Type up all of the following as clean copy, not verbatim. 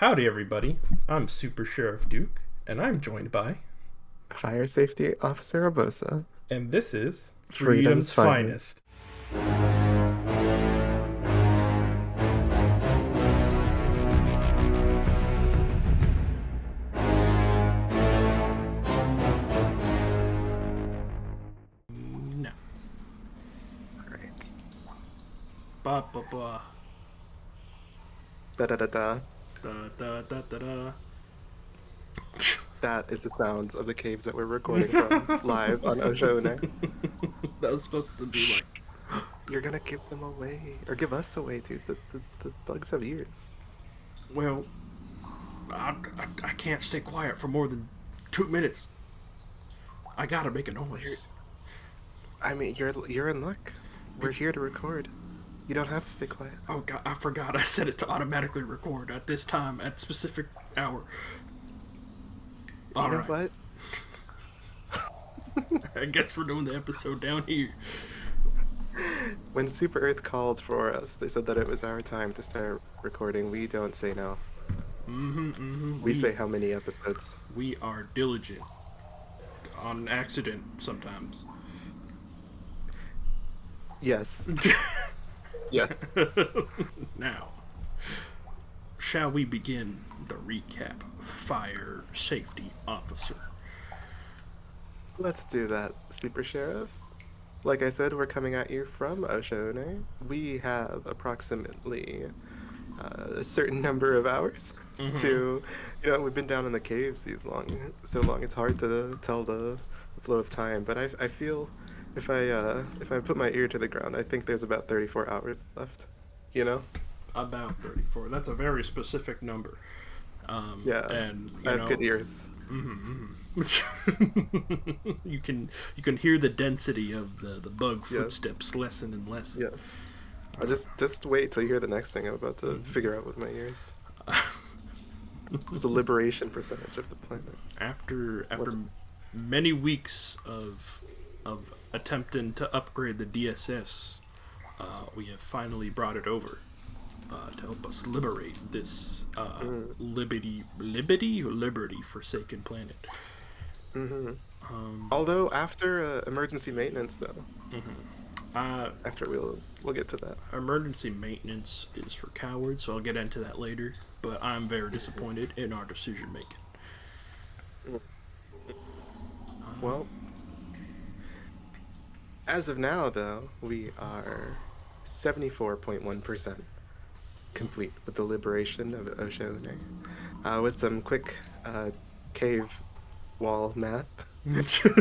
Howdy, everybody. I'm Super Sheriff Duke, and I'm joined by, Fire Safety Officer urbosa. and this is Freedom's Freedom's finest. Finest. No. Alright. Ba ba ba. Da da da da. Da da da da da. That is the sounds of the caves that we're recording from live on Oshone. That was supposed to be like, You're gonna give them away. Or give us away, dude. The bugs have ears. well, I can't stay quiet for more than 2 minutes. I gotta make a noise. I mean, you're in luck. We're here to record. You don't have to stay quiet. Oh god, I forgot I set it to automatically record at this time, at specific hour. You know what? I guess we're doing the episode down here. When Super Earth called for us, they said that it was our time to start recording. We don't say no. We say how many episodes. We are diligent. On accident, sometimes. Yes. Yeah. Now, shall we begin the recap? Fire Safety Officer. Let's do that, Super Sheriff. Like I said, we're coming at you from Oshone. We have approximately a certain number of hours to, we've been down in the caves so long. It's hard to tell the flow of time. But I feel if I put my ear to the ground, I think there's about 34 hours left. You know? About 34. That's a very specific number. Yeah. And I have good ears. you can hear the density of the bug footsteps lessen and lessen. Yeah. I'll just wait till you hear the next thing I'm about to figure out with my ears. It's the liberation percentage of the planet. After many weeks of attempting to upgrade the DSS, we have finally brought it over to help us liberate this liberty forsaken planet. Although after emergency maintenance, though. After we'll get to that. Emergency maintenance is for cowards, so I'll get into that later. But I'm very disappointed in our decision making. Well, as of now, though, we are 74.1% complete with the liberation of Oshone. With some quick cave wall math,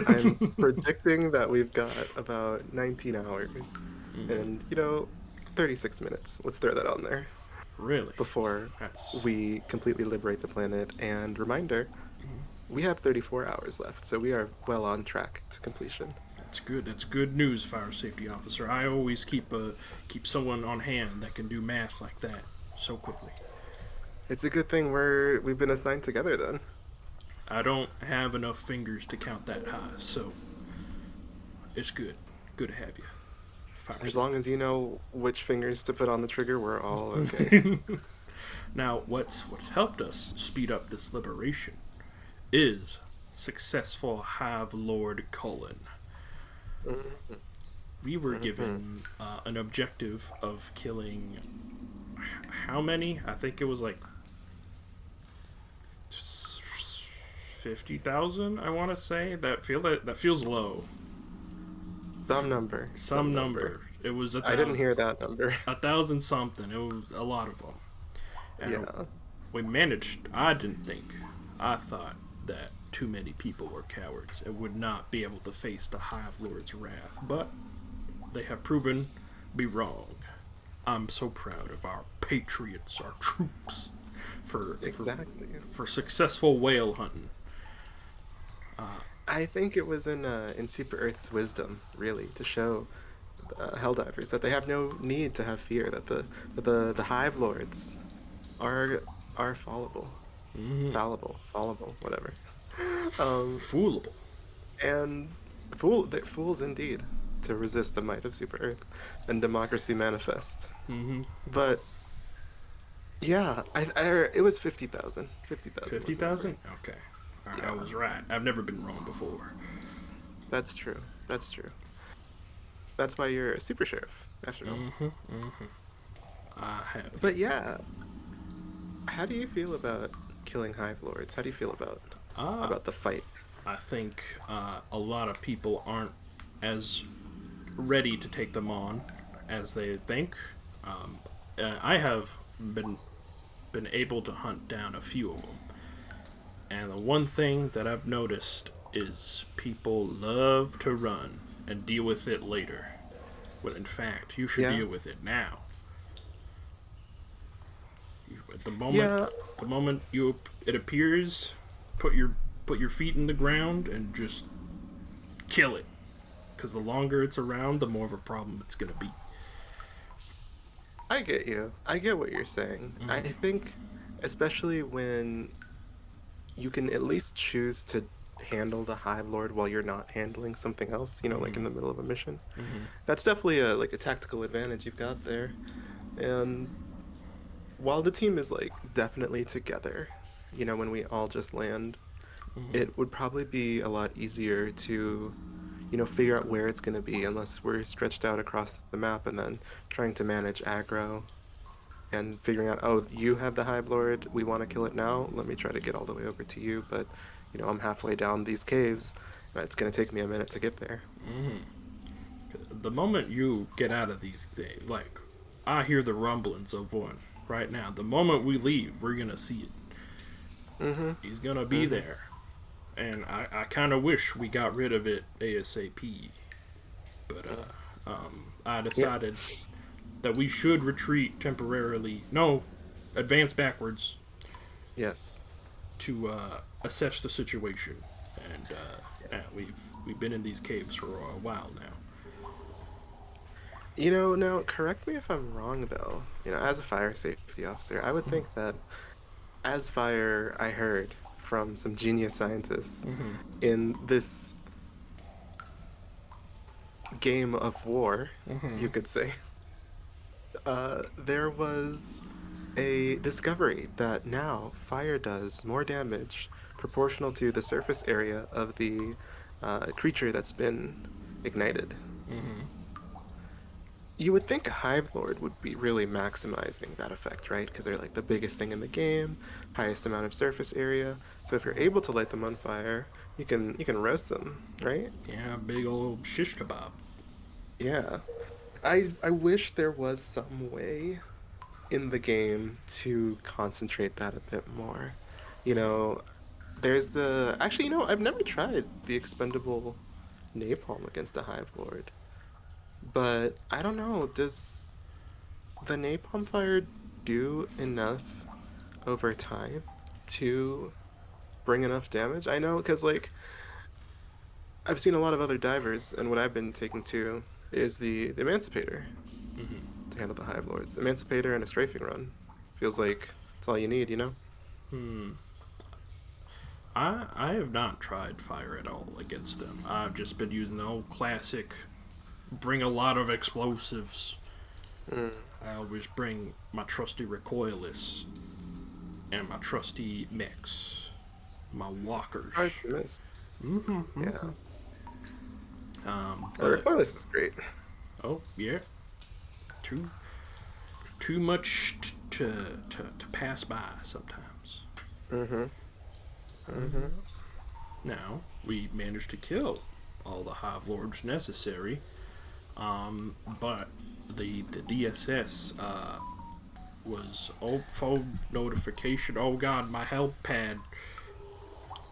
I'm predicting that we've got about 19 hours and, 36 minutes. Let's throw that on there. Really? Before we completely liberate the planet. And reminder, we have 34 hours left, so we are well on track to completion. That's good. That's good news, Fire Safety Officer. I always keep someone on hand that can do math like that so quickly. It's a good thing we've been assigned together then. I don't have enough fingers to count that high, so it's good. Good to have you. As long as you know which fingers to put on the trigger, we're all okay. Now, what's helped us speed up this liberation is successful Hive Lord Cullen. We were given an objective of killing how many? I think it was like 50,000. I want to say that feels low. Some number. It was 1,000. I didn't hear that number. 1,000 something. It was a lot of them. And we managed. I thought that too many people were cowards and would not be able to face the Hive Lord's wrath, but they have proven me wrong. I'm so proud of our patriots, our troops, for successful whale hunting. I think it was in Super Earth's wisdom, really, to show Helldivers that they have no need to have fear, that the Hive Lords are fallible. Fallible, whatever. Foolable. And they're fools indeed to resist the might of Super Earth and democracy manifest. But Yeah, it was 50,000. 50,000 Fifty was the number. thousand. Okay, I Yeah, was right. I've never been wrong before. that's true. That's true. That's why you're a super sheriff, after all. I have the But authority. yeah, how do you feel about killing hive lords? How do you feel Uh, about the fight? I think a lot of people aren't as ready to take them on as they think. Um, I have been been able to hunt down a few of them, and the one thing that I've noticed is people love to run and deal with it later. When in fact, you should Yeah, deal with it now. At yeah. the moment you it appears, put your put your feet in the ground and just kill it. Because the longer it's around, the more of a problem it's gonna be. I get you. I get what you're saying. I think, especially when you can at least choose to handle the hive lord while you're not handling something else, like in the middle of a mission. That's definitely a tactical advantage you've got there. And while the team is like definitely together, when we all just land, it would probably be a lot easier to, figure out where it's going to be unless we're stretched out across the map and then trying to manage aggro and figuring out, oh, you have the hive lord, we want to kill it now. Let me try to get all the way over to you, but I'm halfway down these caves. And it's going to take me a minute to get there. The moment you get out of these things, like I hear the rumblings of one right now. The moment we leave, we're gonna see it. Mm-hmm. He's gonna be Mm-hmm. there, and I kind of wish we got rid of it ASAP. But I Yeah. decided that we should retreat temporarily. No, advance backwards Yes. to assess the situation. And Yes. we've been in these caves for a while now. Now correct me if I'm wrong though. As a fire safety officer, I would think that as fire, I heard from some genius scientists in this game of war, you could say, there was a discovery that now fire does more damage proportional to the surface area of the creature that's been ignited. You would think a Hive Lord would be really maximizing that effect, right? Because they're like the biggest thing in the game, highest amount of surface area. So if you're able to light them on fire, you can roast them, right? Yeah, big old shish kebab. Yeah. I wish there was some way in the game to concentrate that a bit more. You know, there's the actually, I've never tried the expendable napalm against a Hive Lord, but I don't know, does the napalm fire do enough over time to bring enough damage? I know because like I've seen a lot of other divers, and what I've been taking to is the Emancipator to handle the Hive Lords. Emancipator and a strafing run feels like it's all you need. I have not tried fire at all against them. I've just been using the old classic bring a lot of explosives. Mm. I always bring my trusty recoilless and my trusty mix, my walkers. Hard to miss. Yeah, the But recoilless is great. oh yeah, too too much to pass by sometimes. Mm-hmm. Mm-hmm. Now we managed to kill all the hive lords necessary, but the DSS was phone notification. Oh God, my health pad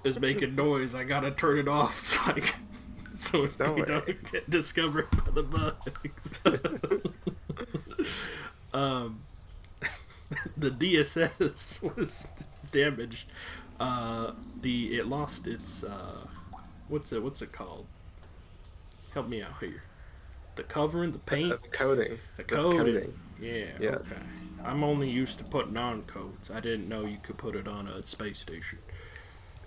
is making noise. I gotta turn it off so Don't we worry. don't get discovered by the bugs. The DSS was damaged. The it lost its what's it called? Help me out here. The covering, the paint, The coding. the The coating. coding. Yeah, Yes. okay. I'm only used to putting on coats. I didn't know you could put it on a space station.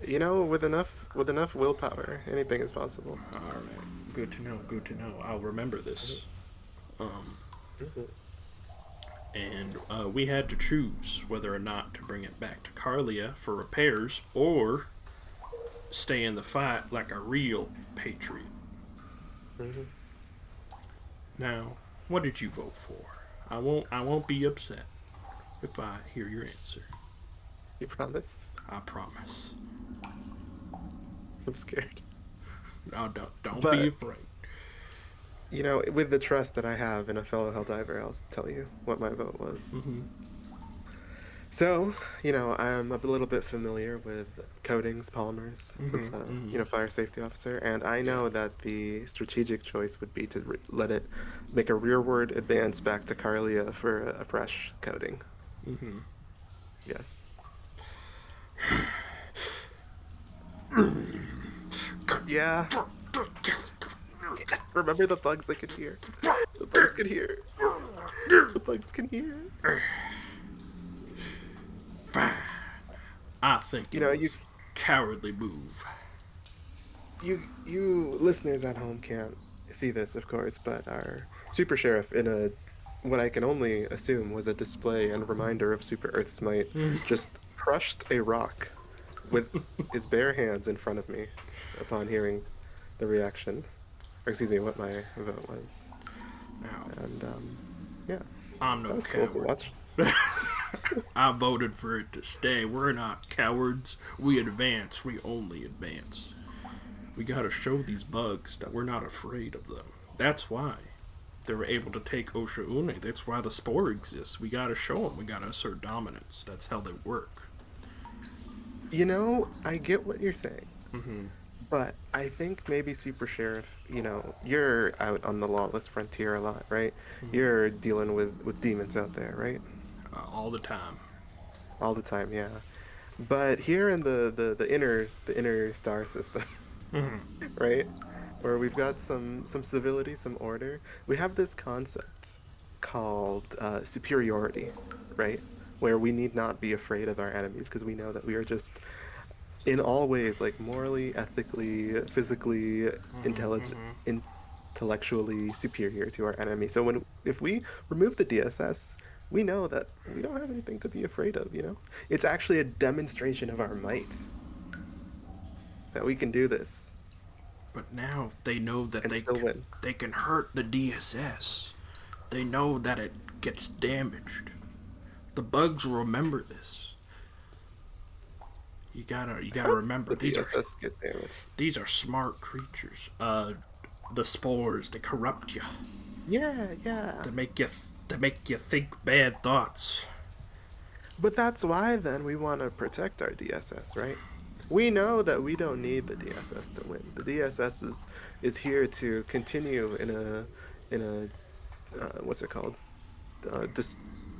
With enough willpower, anything is possible. All right, good to know. Good to know. I'll remember Mhm. this. Um, Mhm. and we had to choose whether or not to bring it back to Carlia for repairs or stay in the fight like a real patriot. Hmm. Now, what did you vote for? I won't be upset if I hear your answer. You promise? I promise. I'm scared. No, don't be But, afraid. with the trust that I have in a fellow Helldiver, I'll tell you what my vote was. Mm-hmm. So, I'm a little bit familiar with coatings, polymers, Mm-hmm. since, Mm-hmm. fire safety officer, and I Yeah. know that the strategic choice would be to let it make a rearward advance back to Carlia for a fresh coating. Mm-hmm. Yes. Yeah. Remember the bugs I could hear? The bugs could hear. The bugs can hear. I think You it know, you was cowardly move. you listeners at home can't see this, of course, but our super sheriff, in a what I can only assume was a display and reminder of Super Earth's might, just crushed a rock with his bare hands in front of me upon hearing the reaction, or excuse me, what my vote was. Now, And yeah, I'm that no was cool to coward. watch. I voted for it to stay. We're not cowards. We advance. We only advance. We gotta show these bugs that we're not afraid of them. That's why they were able to take Osha Une. That's why the spore exists. We gotta show them. We gotta assert dominance. That's how they work. I get what you're saying. Mm-hmm. But I think maybe Super Sheriff, you're out on the lawless frontier a lot, right? Mm-hmm. You're dealing with demons out there, right? All the time. All the time, yeah. But here in the inner star system, Mm-hmm. right? Where we've got some civility, some order, we have this concept called superiority, right? Where we need not be afraid of our enemies because we know that we are just in all ways, like morally, ethically, physically, intelligent, Mm-hmm. intellectually superior to our enemy. So if we remove the DSS, we know that we don't have anything to be afraid of. It's actually a demonstration of our might that we can do this But now they know that and still win. they can hurt the DSS. They know that it gets damaged. The bugs will remember this. You gotta How remember did the DSS get damaged? these are smart creatures. The spores, they corrupt you. Yeah, yeah. They make you they make you think bad thoughts. But that's why then we want to protect our DSS, right? We know that we don't need the DSS to win. The DSS is here to continue in a what's it called?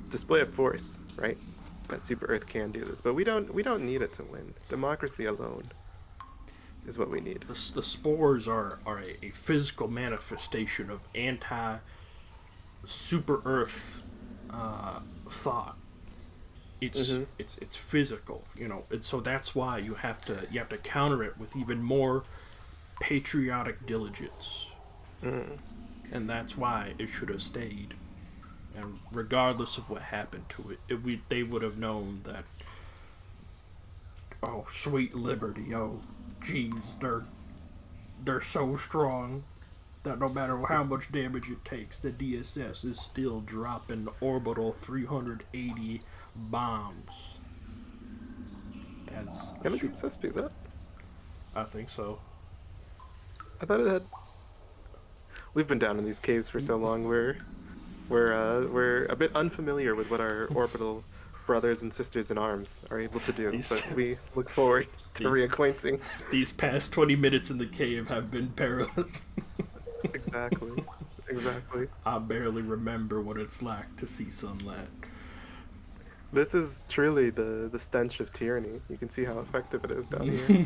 Display of force, right? That Super Earth can do this, but we don't need it to win. Democracy alone is what we need. The spores are a physical manifestation of anti super Earth thought. It's Mm-hmm. it's physical, and so that's why you have to counter it with even more patriotic diligence, Mm. and that's why it should have stayed. And regardless of what happened to it, they would have known that. Oh, sweet liberty! Oh, geez, they're so strong that no matter how much damage it takes, the DSS is still dropping orbital 380 bombs. As Can the DSS do that? I think so. I thought it had. We've been down in these caves for so long. We're a bit unfamiliar with what our orbital brothers and sisters in arms are able to do, These but we look forward to these reacquainting. these past 20 minutes in the cave have been perilous. Exactly. Exactly. I barely remember what it's like to see sunlight. This is truly the stench of tyranny. You can see how effective it is down here.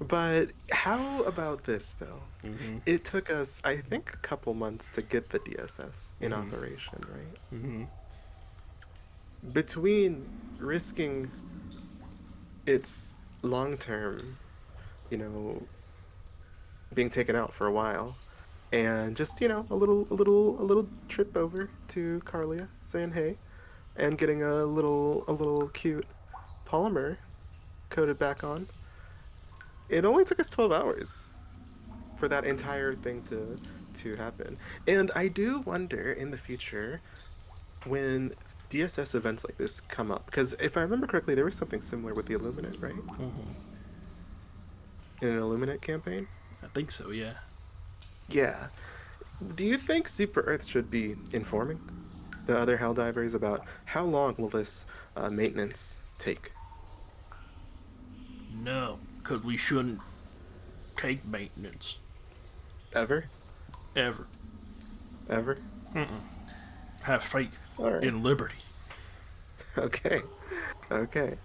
But how about this, though? Mm-hmm. It took us, I think, a couple months to get the DSS in Mm-hmm. operation, right? Mm-hmm. Between risking its long term, you know, being taken out for a while, and just a little trip over to Carlia, saying hey, and getting a little cute polymer coated back on. It only took us 12 hours for that entire thing to happen. And I do wonder in the future when DSS events like this come up, because if I remember correctly, there was something similar with the Illuminate, right? In an Illuminate campaign. I think so, yeah. Yeah. Do you think Super Earth should be informing the other Helldivers about how long will this maintenance take? No, because we shouldn't take maintenance. Ever? Ever. Ever? Have faith All right. in liberty. Okay. Okay.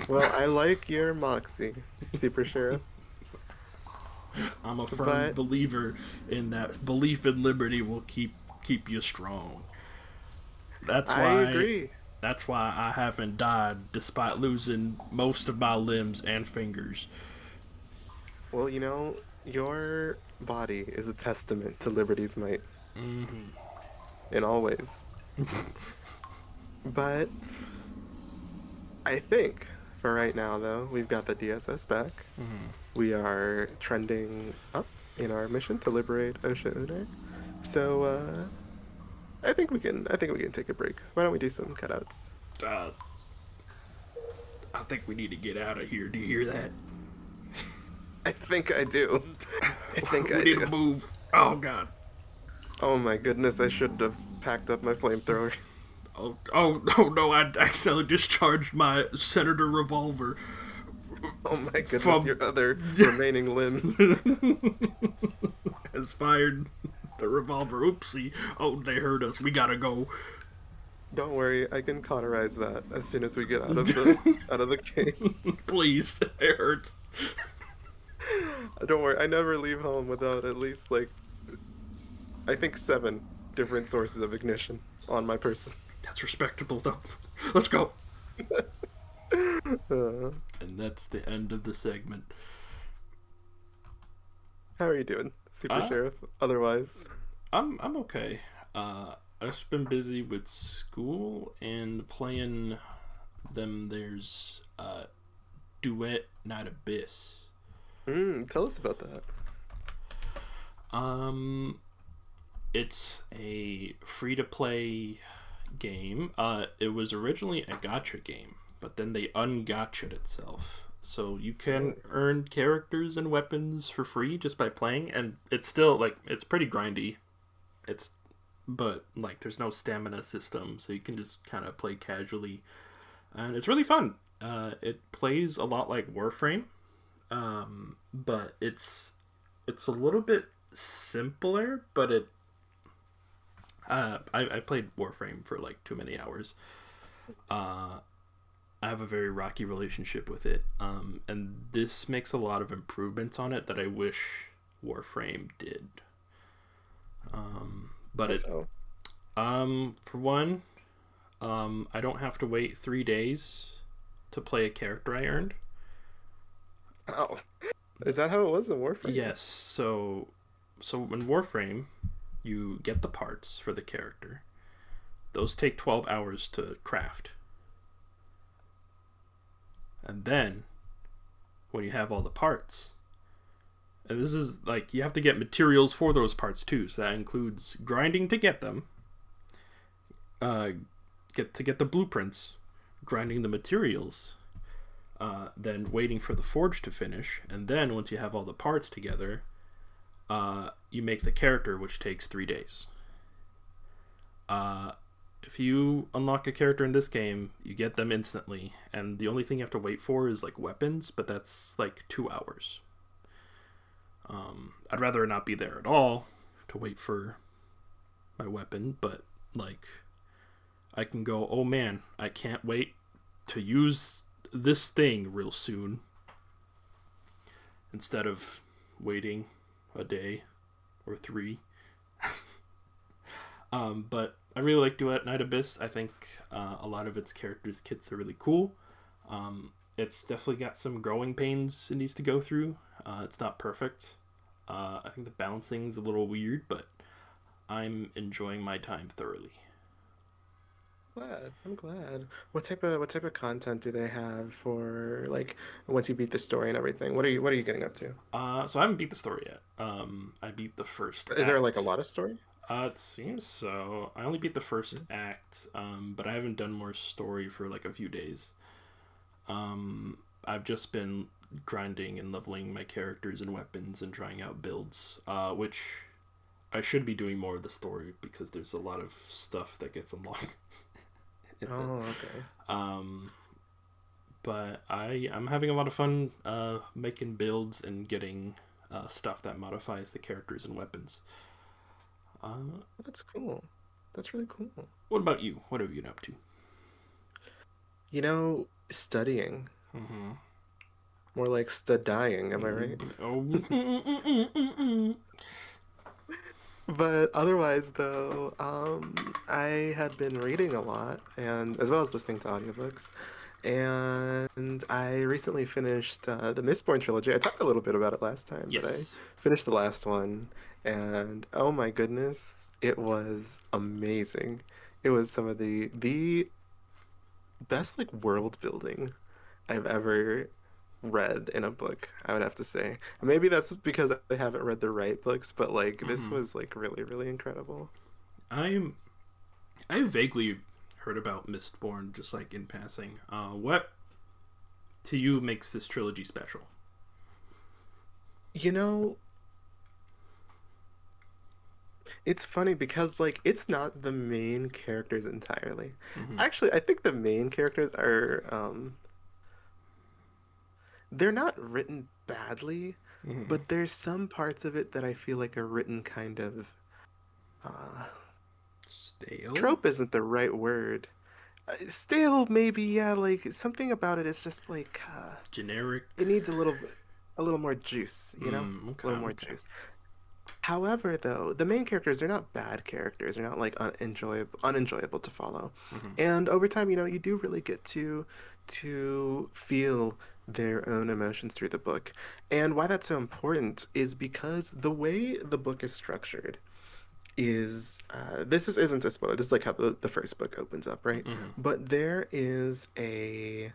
Well, I like your moxie, Super Sheriff. I'm a firm But believer in that belief in liberty will keep you strong. That's I why agree. that's why I haven't died despite losing most of my limbs and fingers. Well, your body is a testament to liberty's might in all ways. But I think for right now, though, we've got the DSS back. We are trending up in our mission to liberate Oshune. So I think we can take a break. Why don't we do some cutouts? Uh, I think we need to get out of here. Do you hear that? I think I do. I think We I need to do. move. Oh god. Oh my goodness, I should have packed up my flamethrower. Oh no! I accidentally discharged my senator revolver Oh my goodness, from your other remaining limb. has fired the revolver. Oopsie! Oh, they heard us. We gotta go. Don't worry, I can cauterize that as soon as we get out of the cave. Please, it hurts. Don't worry, I never leave home without at least like I think 7 different sources of ignition on my person. That's respectable, though. Let's go. Uh, And that's the end of the segment. how are you doing, Super Uh, Sheriff? Otherwise, I'm okay. I've just been busy with school and playing them. There's Duet Night Abyss. tell us about that. Um, it's a free to play game. It was originally a gacha game, but then they ungotched itself. So you can Really? earn characters and weapons for free just by playing, and it's still like it's pretty grindy. It's but like there's no stamina system, so you can just kind of play casually, and it's really fun. It plays a lot like Warframe, but it's a little bit simpler. But I played Warframe for like too many hours. I have a very rocky relationship with it, and this makes a lot of improvements on it that I wish Warframe did. But it, So, for one, I don't have to wait 3 days to play a character I earned. oh, is that how it was in Warframe? Yes, so in Warframe, you get the parts for the character. Those take 12 hours to craft. And then, when you have all the parts, and this is like you have to get materials for those parts too. So that includes grinding to get them, get the blueprints, grinding the materials, then waiting for the forge to finish, and then once you have all the parts together, you make the character, which takes 3 days. If you unlock a character in this game, you get them instantly, and the only thing you have to wait for is like weapons, but that's like 2 hours. I'd rather not be there at all to wait for my weapon, but like I can go, oh man, I can't wait to use this thing real soon instead of waiting a day or 3. But I really like Duet Night Abyss. I think a lot of its characters kits are really cool. It's definitely got some growing pains it needs to go through. It's not perfect, I think the balancing's a little weird, but I'm enjoying my time thoroughly. Glad. I'm glad. What type of content do they have for like once you beat the story and everything? What are you getting up to? So I haven't beat the story yet. I beat the first Is there like a act. lot of story? It seems so. I only beat the first act, but I haven't done more story for like a few days. I've just been grinding and leveling my characters and weapons and trying out builds, which I should be doing more of the story because there's a lot of stuff that gets unlocked in it. Oh, okay. Um, but I'm having a lot of fun making builds and getting stuff that modifies the characters and weapons. That's cool. That's really cool. What about you? What have you been up to? Studying. Mm-hmm. More like studying, am I right? Oh. But otherwise, though, I had been reading a lot, and as well as listening to audiobooks. And I recently finished the Mistborn trilogy. I talked a little bit about it last time, but I Yes. finished the last one, and oh my goodness, it was amazing. It was some of the best like world building I've ever read in a book, I would have to say. And maybe that's because I haven't read the right books, but like this Mm-hmm. was like really, really incredible. I'm I vaguely heard about Mistborn just like in passing. What to you makes this trilogy special? You know, it's funny because like it's not the main characters entirely. Mm-hmm. Actually, I think the main characters are they're not written badly, Mm-hmm. but there's some parts of it that I feel like are written kind of uh Stale, trope isn't the right word. Stale maybe, yeah, like something about it is just like generic. it needs a little more juice, you know? A Okay, little more okay. juice. However, though, the main characters, they're not bad characters. They're not like unenjoyable to follow. Mm-hmm. And over time, you do really get to feel their own emotions through the book. And why that's so important is because the way the book is structured is isn't a spoiler. This is like how the first book opens up, right? Mm-hmm. But there is a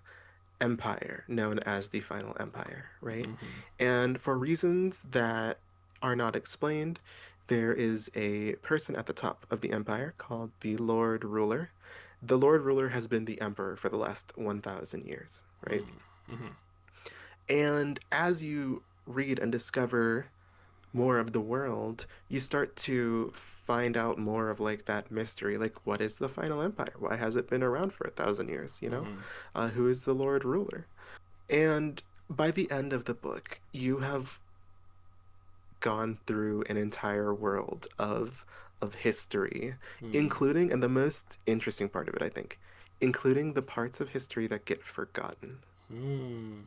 empire known as the Final Empire, right? Mm-hmm. And for reasons that are not explained, there is a person at the top of the empire called the Lord Ruler. The Lord Ruler has been the emperor for the last 1,000 years, right? Mm-hmm. And as you read and discover more of the world, you start to find out more of like that mystery. Like, what is the Final Empire? Why has it been around for 1,000 years? Mm-hmm. Who is the Lord Ruler? And by the end of the book, you have gone through an entire world of history, including, and the most interesting part of it, I think, including the parts of history that get forgotten. Mm-hmm.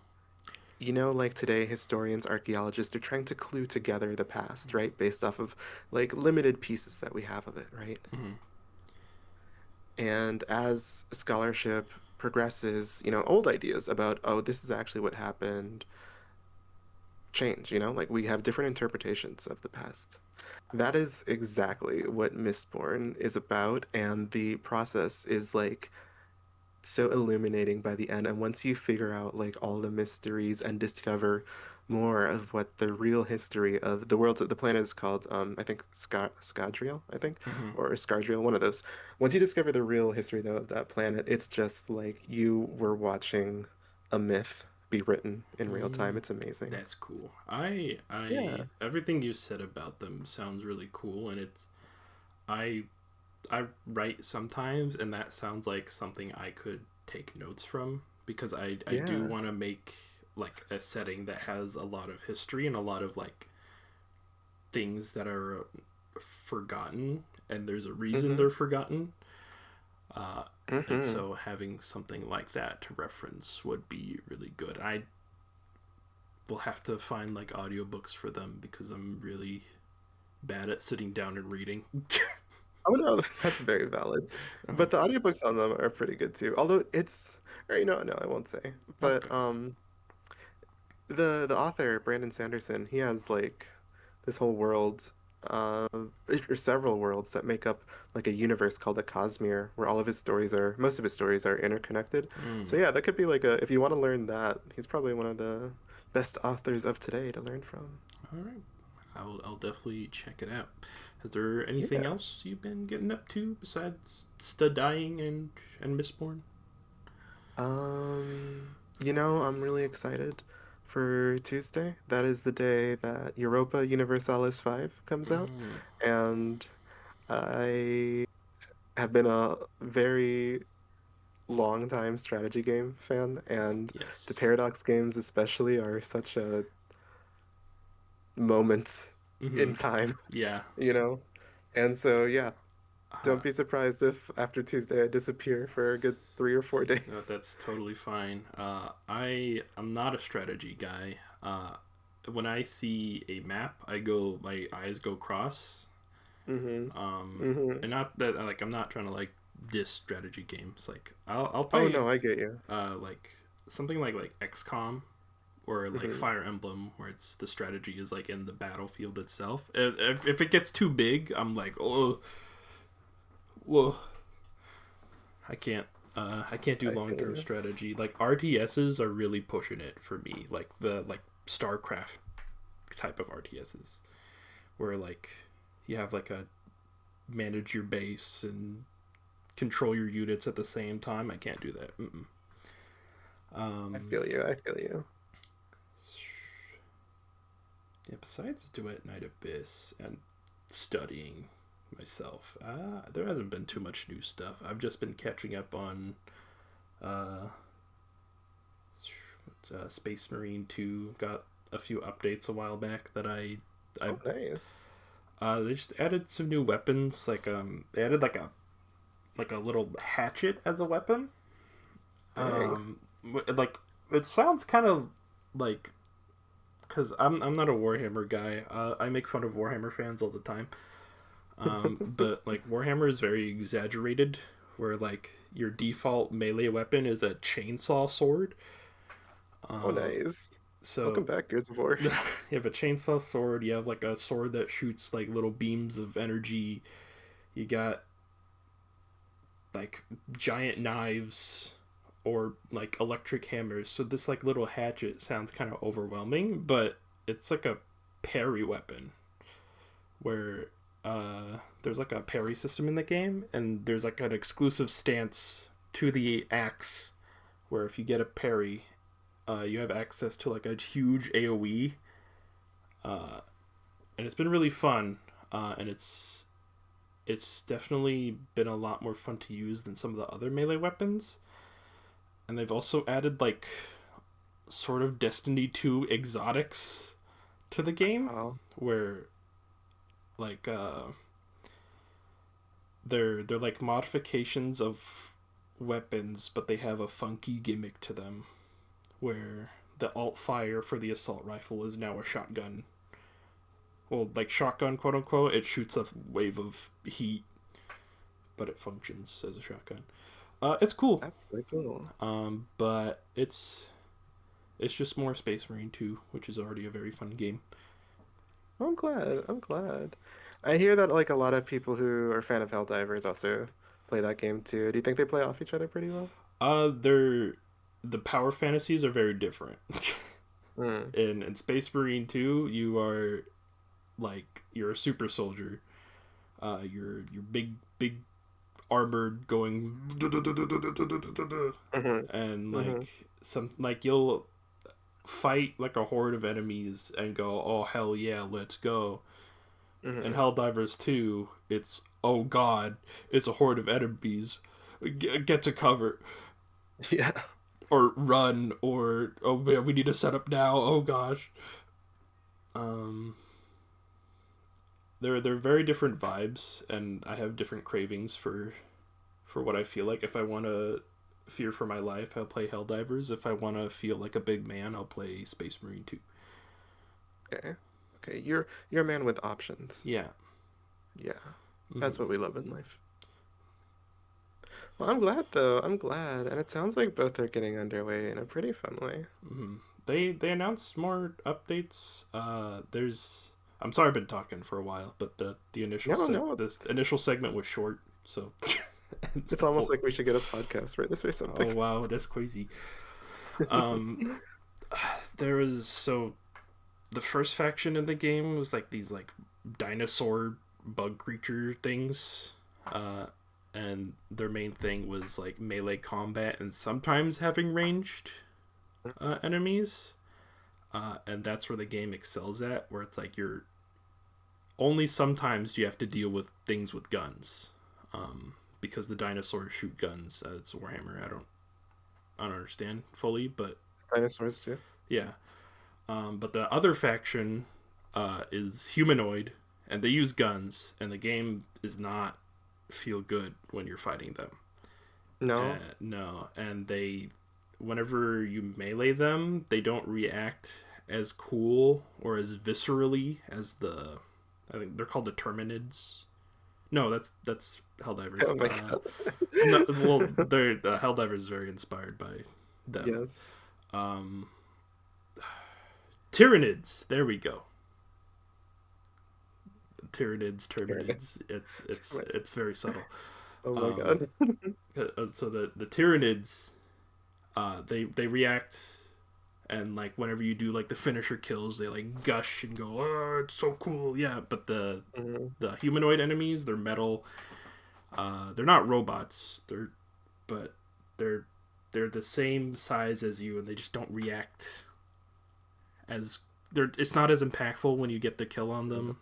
Like today, historians, archaeologists, they're trying to clue together the past, right? Based off of like limited pieces that we have of it, right? Mm-hmm. And as scholarship progresses, old ideas about, oh, this is actually what happened change, like we have different interpretations of the past. That is exactly what Mistborn is about, and the process is like so illuminating by the end. And once you figure out like all the mysteries and discover more of what the real history of the world, the planet is called, I think Scadrial, I think, Mm-hmm. or Scardrial, one of those. Once you discover the real history though of that planet, it's just like you were watching a myth be written in real time. Mm. It's amazing. That's cool. I Yeah. everything you said about them sounds really cool, and I I write sometimes, and that sounds like something I could take notes from because I do Yeah. want to make like a setting that has a lot of history and a lot of like things that are forgotten, and there's a reason Mm-hmm. they're forgotten. Uh, and Mm-hmm. so having something like that to reference would be really good. I will have to find like audiobooks for them because I'm really bad at sitting down and reading. Oh no, that's very valid. But the audiobooks on them are pretty good too. Although or no, I won't say. But Okay. the author Brandon Sanderson, he has like this whole world, uh, or several worlds that make up like a universe called the Cosmere, where most of his stories are interconnected. Mm. So yeah, that could be like if you want to learn that, he's probably one of the best authors of today to learn from. All right. I'll definitely check it out. Is there anything Yeah. else you've been getting up to besides studying and Mistborn? I'm really excited for Tuesday. That is the day that Europa Universalis 5 comes out, Mm. and I have been a very long time strategy game fan, and the Yes. Paradox games especially are such a moment Mm-hmm. in time, Yeah. you know? And so, yeah, Uh, don't be surprised if after Tuesday I disappear for a good 3 or 4 days. that's totally fine. I'm not a strategy guy. When I see a map, my eyes go cross. Mm-hmm. Um, Mm-hmm. and not that like I'm not trying to like diss strategy games. Like I'll Oh play no, I get you. like something like XCOM or like Mm-hmm. Fire Emblem, where it's the strategy is like in the battlefield itself. If it gets too big, I'm like, oh, whoa, I can't do I long feel term you. strategy. Like RTSs are really pushing it for me. Like the StarCraft type of RTSs, where like you have like a manage your base and control your units at the same time. I can't do that. Mm-mm. I Um, feel you. I feel you. yeah. Besides Duet Night Abyss and studying myself, there hasn't been too much new stuff. I've just been catching up on uh, Space Marine 2. Got a few updates a while back that I Oh, nice. they just added some new weapons. They added like a little hatchet as a weapon. Dang. Like it sounds kind of like because I'm not a Warhammer guy. I make fun of Warhammer fans all the time. But like Warhammer is very exaggerated, where like your default melee weapon is a chainsaw sword. Oh, Um, nice. so Welcome back, Gears of War. you have a chainsaw sword. You have like a sword that shoots like little beams of energy. You got like giant knives or like electric hammers. So this like little hatchet sounds kind of overwhelming, but it's like a parry weapon where there's like a parry system in the game, and there's like an exclusive stance to the axe where if you get a parry, you have access to like a huge AOE, uh, and it's been really fun, and it's definitely been a lot more fun to use than some of the other melee weapons. And they've also added like sort of Destiny 2 exotics to the game, Wow. where like they're like modifications of weapons, but they have a funky gimmick to them, where the alt fire for the assault rifle is now a shotgun. Well, like shotgun, quote unquote. It shoots a wave of heat, but it functions as a shotgun. It's cool, That's pretty cool. but it's just more Space Marine 2, which is already a very fun game. I'm glad. I'm glad. I hear that like a lot of people who are a fan of Helldivers also play that game too. Do you think they play off each other pretty well? They're the power fantasies are very different. Hmm. In Space Marine 2, you are like you're a super soldier. You're big armored going Mm-hmm. and Mm-hmm. like some like you'll fight like a horde of enemies and go, oh hell yeah, let's go. In Mm-hmm. Helldivers 2, it's oh god, it's a horde of enemies. Get to cover Yeah. or run or oh man, we need to set up now. Oh gosh. Um they're very different vibes, and I have different cravings for what I feel like. If I want to fear for my life, I'll play Helldivers. If I want to feel like a big man, I'll play Space Marine 2. Okay. Okay. You're a man with options. Yeah. Yeah. That's Mm-hmm. what we love in life. Well, I'm glad though. I'm glad. And it sounds like both are getting underway in a pretty fun way. Mm-hmm. They announced more updates. There's I'm sorry I've been talking for a while, but the initial No. this initial segment was short, so It's almost like we should get a podcast for this or something. oh wow, that's crazy. Um, there was the first faction in the game was like these like dinosaur bug creature things, and their main thing was like melee combat and sometimes having ranged enemies, and that's where the game excels at, where it's like you're only sometimes do you have to deal with things with guns, because the dinosaurs shoot guns. It's Warhammer. I don't understand fully, but Dinosaurs too. yeah. But the other faction is humanoid, and they use guns, and the game is not feel good when you're fighting them. No. No, and whenever you melee them, they don't react as cool or as viscerally as I think they're called the Terminids. No, that's Helldivers. Oh my god. No, well, the Helldivers is very inspired by them. Yes. Tyranids. There we go. Tyranids, Terminids. It's very subtle. Oh my god. So the Tyranids, they react, and like whenever you do like the finisher kills, they like gush and go, "Oh, it's so cool!" Yeah, but the humanoid enemies, they're metal. They're not robots. But they're the same size as you, and they just don't react as it's not as impactful when you get the kill on them,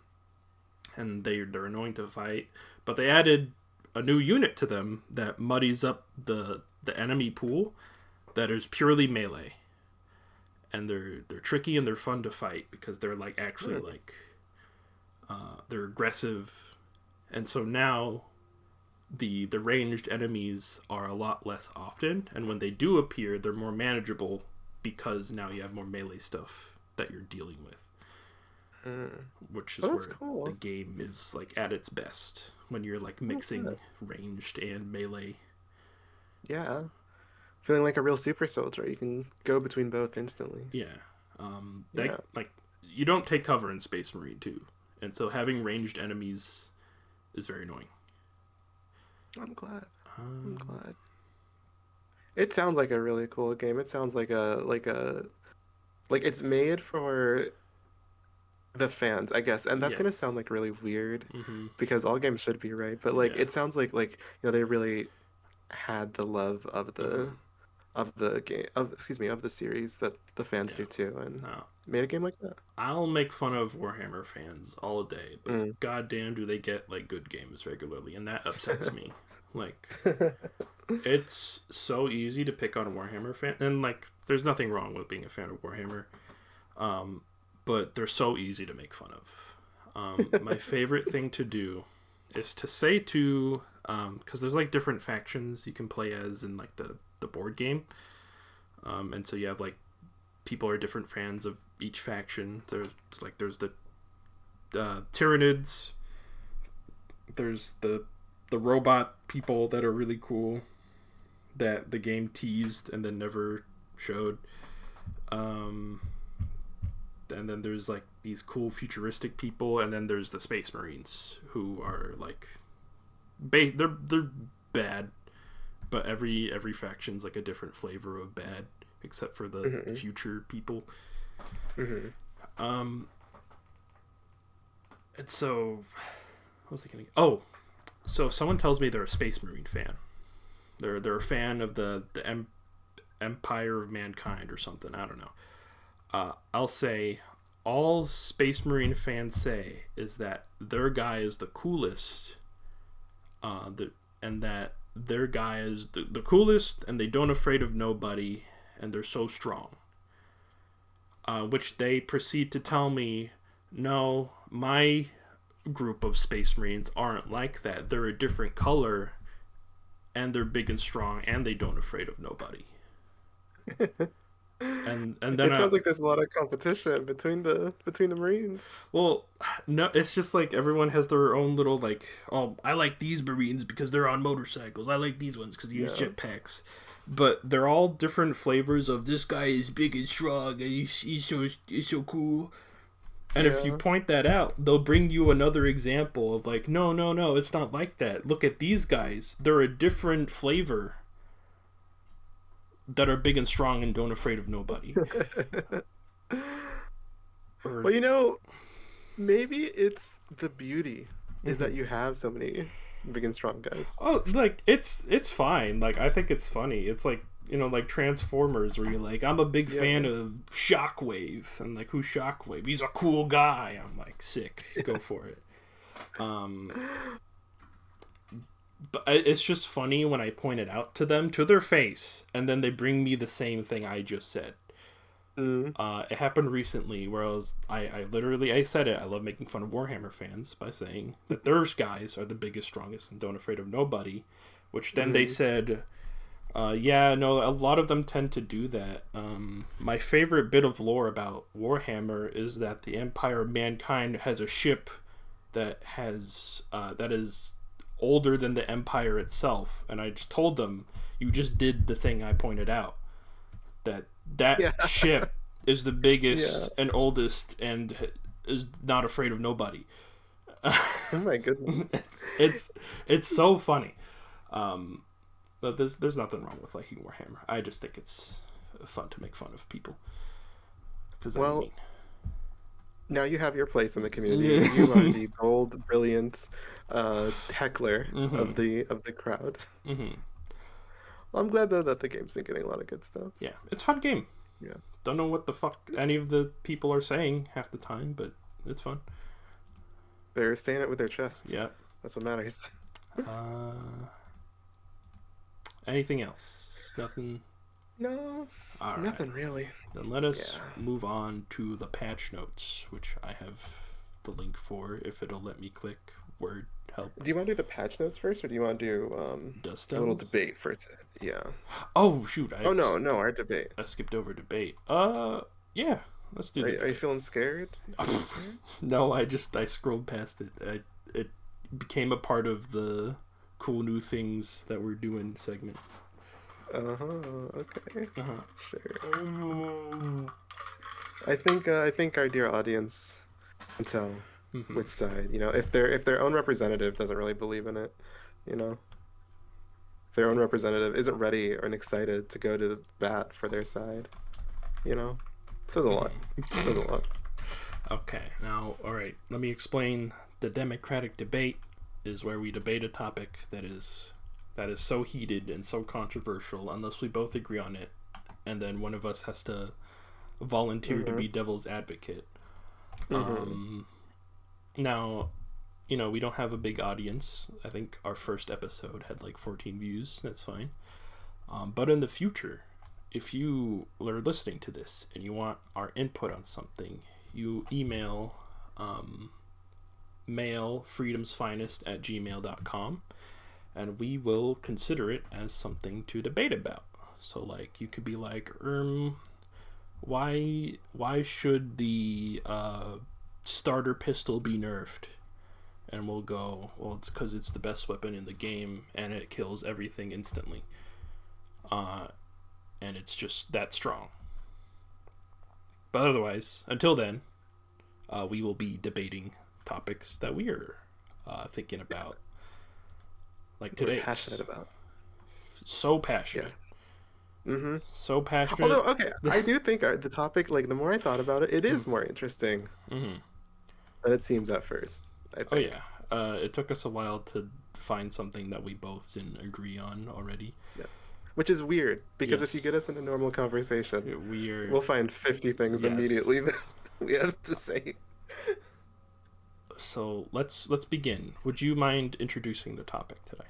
and they're annoying to fight. But they added a new unit to them that muddies up the enemy pool that is purely melee, and they're tricky and they're fun to fight because they're like actually like they're aggressive, and so now the ranged enemies are a lot less often, and when they do appear, they're more manageable because now you have more melee stuff that you're dealing with, which is where cool. the game is like at its best when you're like mixing ranged and melee. Yeah, feeling like a real super soldier. You can go between both instantly. Yeah, like you don't take cover in Space Marine 2, and so having ranged enemies is very annoying. I'm glad. It sounds like a really cool game. It sounds like it's made for the fans, I guess. And that's gonna sound like really weird because all games should be, right? But like it sounds like they really had the love of the game of the series that the fans do too, and made a game like that. I'll make fun of Warhammer fans all day, but goddamn do they get like good games regularly, and that upsets me. Like it's so easy to pick on a Warhammer fan, and like there's nothing wrong with being a fan of Warhammer, but they're so easy to make fun of. My favorite thing to do is to say to because there's like different factions you can play as in like the board game, and so you have like people are different fans of each faction. There's the Tyranids, there's the robot people that are really cool that the game teased and then never showed, and then there's like these cool futuristic people, and then there's the Space Marines who are like they're bad, but every faction's like a different flavor of bad, except for the future people. And so what was I thinking? Oh, so if someone tells me they're a Space Marine fan, they're a fan of the Empire of Mankind or something, I don't know, I'll say all Space Marine fans say is that their guy is the coolest, and that their guy is the coolest, and they don't afraid of nobody, and they're so strong. Which they proceed to tell me, no, my group of Space Marines aren't like that. They're a different color, and they're big and strong, and they don't afraid of nobody. and then it sounds like there's a lot of competition between the Marines. Well, no, it's just like everyone has their own little like, oh, I like these Marines because they're on motorcycles. I like these ones because they use jetpacks. But they're all different flavors of this guy is big and strong and he's so cool. And if you Yeah. point that out, they'll bring you another example of like, no, no, no, it's not like that. Look at these guys. They're a different flavor that are big and strong and don't afraid of nobody. Or Well, you know, maybe it's the beauty is mhm. that you have so many big and strong guys. Oh, like it's fine. Like I think it's funny. It's like like Transformers, where you're like, I'm a big fan Yeah. of Shockwave, and like, who's Shockwave? He's a cool guy. I'm like, sick. Go for it. Um, but it's just funny when I point it out to them to their face, and then they bring me the same thing I just said. Mm. It happened recently where I literally I said it. I love making fun of Warhammer fans by saying that their guys are the biggest, strongest, and don't afraid of nobody. Which then they Mm. said, yeah, no, a lot of them tend to do that. My favorite bit of lore about Warhammer is that the Empire of Mankind has a ship that is older than the Empire itself, and I just told them, you just did the thing I pointed out, that Yeah. ship is the biggest Yeah. and oldest and is not afraid of nobody. Oh my goodness. it's so funny. But there's nothing wrong with liking Warhammer. I just think it's fun to make fun of people because I'm Well, mean. now you have your place in the community. You are the bold, brilliant heckler Mm-hmm. of the crowd. Mm-hmm. Well, I'm glad though that the game's been getting a lot of good stuff. Yeah, it's a fun game. Yeah. Don't know what the fuck any of the people are saying half the time, but it's fun. They're saying it with their chest. Yeah. That's what matters. Uh, anything else? Nothing. No, All right. nothing really. Then let us Yeah. move on to the patch notes, which I have the link for if it'll let me click word help. Do you want to do the patch notes first, or do you want to do Dust a little Devils? debate first? Yeah. Oh shoot, Oh no, no, our debate. I skipped over debate. Yeah, let's do Are you debate. feeling scared? Are you feeling scared? No, I scrolled past it. It became a part of the cool new things that we're doing segment. Uh-huh. Okay. Uh-huh. Sure. I think our dear audience can tell Mm-hmm. which side. You know, if their own representative doesn't really believe in it, you know, if their own representative isn't ready or excited to go to the bat for their side, you know, it says a lot. It says a lot. Okay, now, all right. Let me explain. The democratic debate is where we debate a topic that is so heated and so controversial, unless we both agree on it, and then one of us has to volunteer to Mm-hmm. be devil's advocate. Mm-hmm. Now, we don't have a big audience. I think our first episode had like 14 views. That's fine. But in the future, if you are listening to this and you want our input on something, you email mailfreedomsfinest@gmail.com, and we will consider it as something to debate about. So like, you could be like, why should the starter pistol be nerfed? And we'll go, well, it's because it's the best weapon in the game and it kills everything instantly, and it's just that strong. But otherwise, until then, we will be debating topics that we are thinking about, like We're today's. passionate about. So passionate. Yes. Mm-hmm. So passionate. Although, okay, I do think the topic, like, the more I thought about it, it is more interesting Mm-hmm. than it seems at first, I Oh think. yeah. It took us a while to find something that we both didn't agree on already. Yeah. Which is weird, because if you get Yes. us in a normal conversation, We're we'll find 50 things yes. immediately that we have to say. So let's begin. Would you mind introducing the topic today?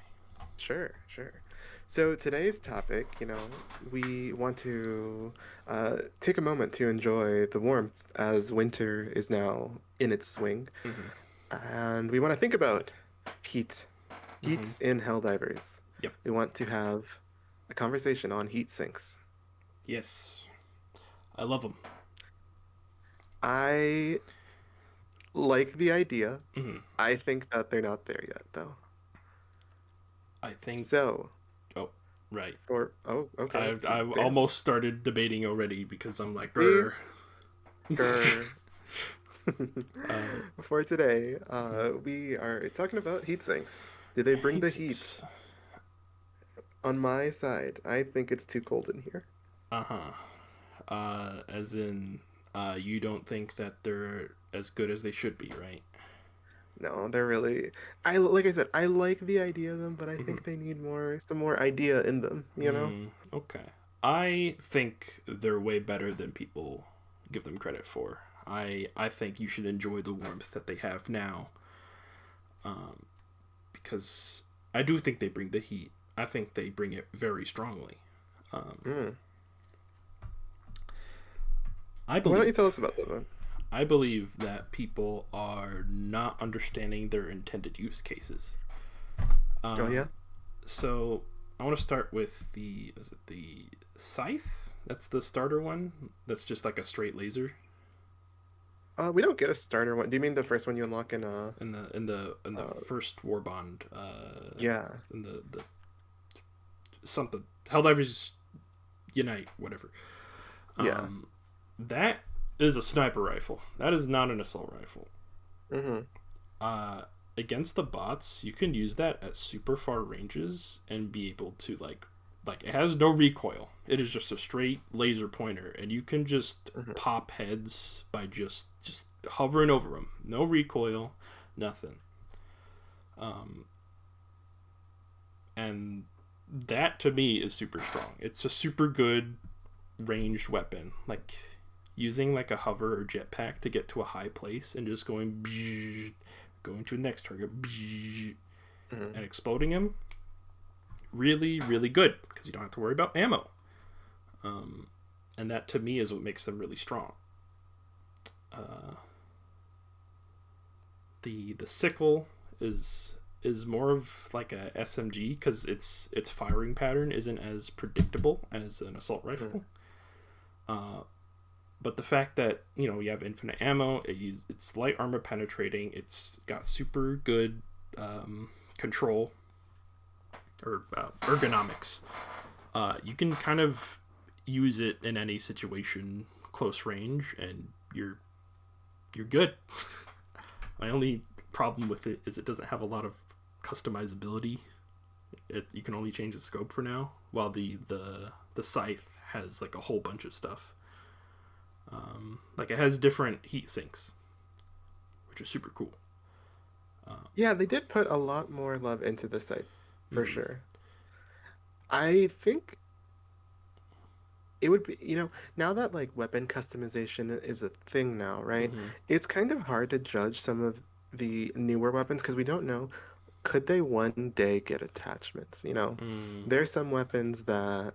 Sure, sure. So today's topic, you know, we want to take a moment to enjoy the warmth as winter is now in its swing. Mm-hmm. And we want to think about heat. Heat Mm-hmm. in Helldivers. Yep. We want to have a conversation on heat sinks. Yes. I love them. I like the idea. Mm-hmm. I think that they're not there yet, though. I think. So, Oh, right. okay. I've Damn. almost started debating already because I'm like, See? Grr. Uh, For today, we are talking about heat sinks. Do they bring heat the heat? sinks. On my side, I think it's too cold in here. Uh-huh. As in, you don't think that they're as good as they should be, right? No, they're really. I like I said, I like the idea of them, but I Mm-hmm. think they need some more idea in them. You know? Okay. I think they're way better than people give them credit for. I think you should enjoy the warmth that they have now, because I do think they bring the heat. I think they bring it very strongly. Um, Mm. I Why don't you tell believe us about that then? I believe that people are not understanding their intended use cases. Oh Uh, yeah. so I want to start with the scythe? That's the starter one. That's just like a straight laser We don't get a starter one. Do you mean the first one you unlock in in the uh first war bond. yeah. In the something Helldivers Unite, whatever. Yeah. Um, that is a sniper rifle. That is not an assault rifle. Mm-hmm. Uh, Against the bots, you can use that at super far ranges and be able to like it has no recoil. It is just a straight laser pointer, and you can just Mm-hmm. pop heads by just hovering over them. No recoil, nothing. Um, and that to me is super strong. It's a super good ranged weapon. Like using like a hover or jetpack to get to a high place and just going to the next target Mm-hmm. and exploding him. Really, really good because you don't have to worry about ammo. Um, and that to me is what makes them really strong. Uh, the sickle is more of like a SMG because its firing pattern isn't as predictable as an assault rifle. Uh, but the fact that you have infinite ammo, it's light armor penetrating, it's got super good control or ergonomics. You can kind of use it in any situation, close range, and you're good. My only problem with it is it doesn't have a lot of customizability. You can only change the scope for now, while the scythe has like a whole bunch of stuff. Like it has different heat sinks, which is super cool. Yeah, they did put a lot more love into the site, for Mm-hmm. sure. I think it would be, now that like weapon customization is a thing now, right? Mm-hmm. It's kind of hard to judge some of the newer weapons because we don't know, could they one day get attachments, Mm. There's some weapons that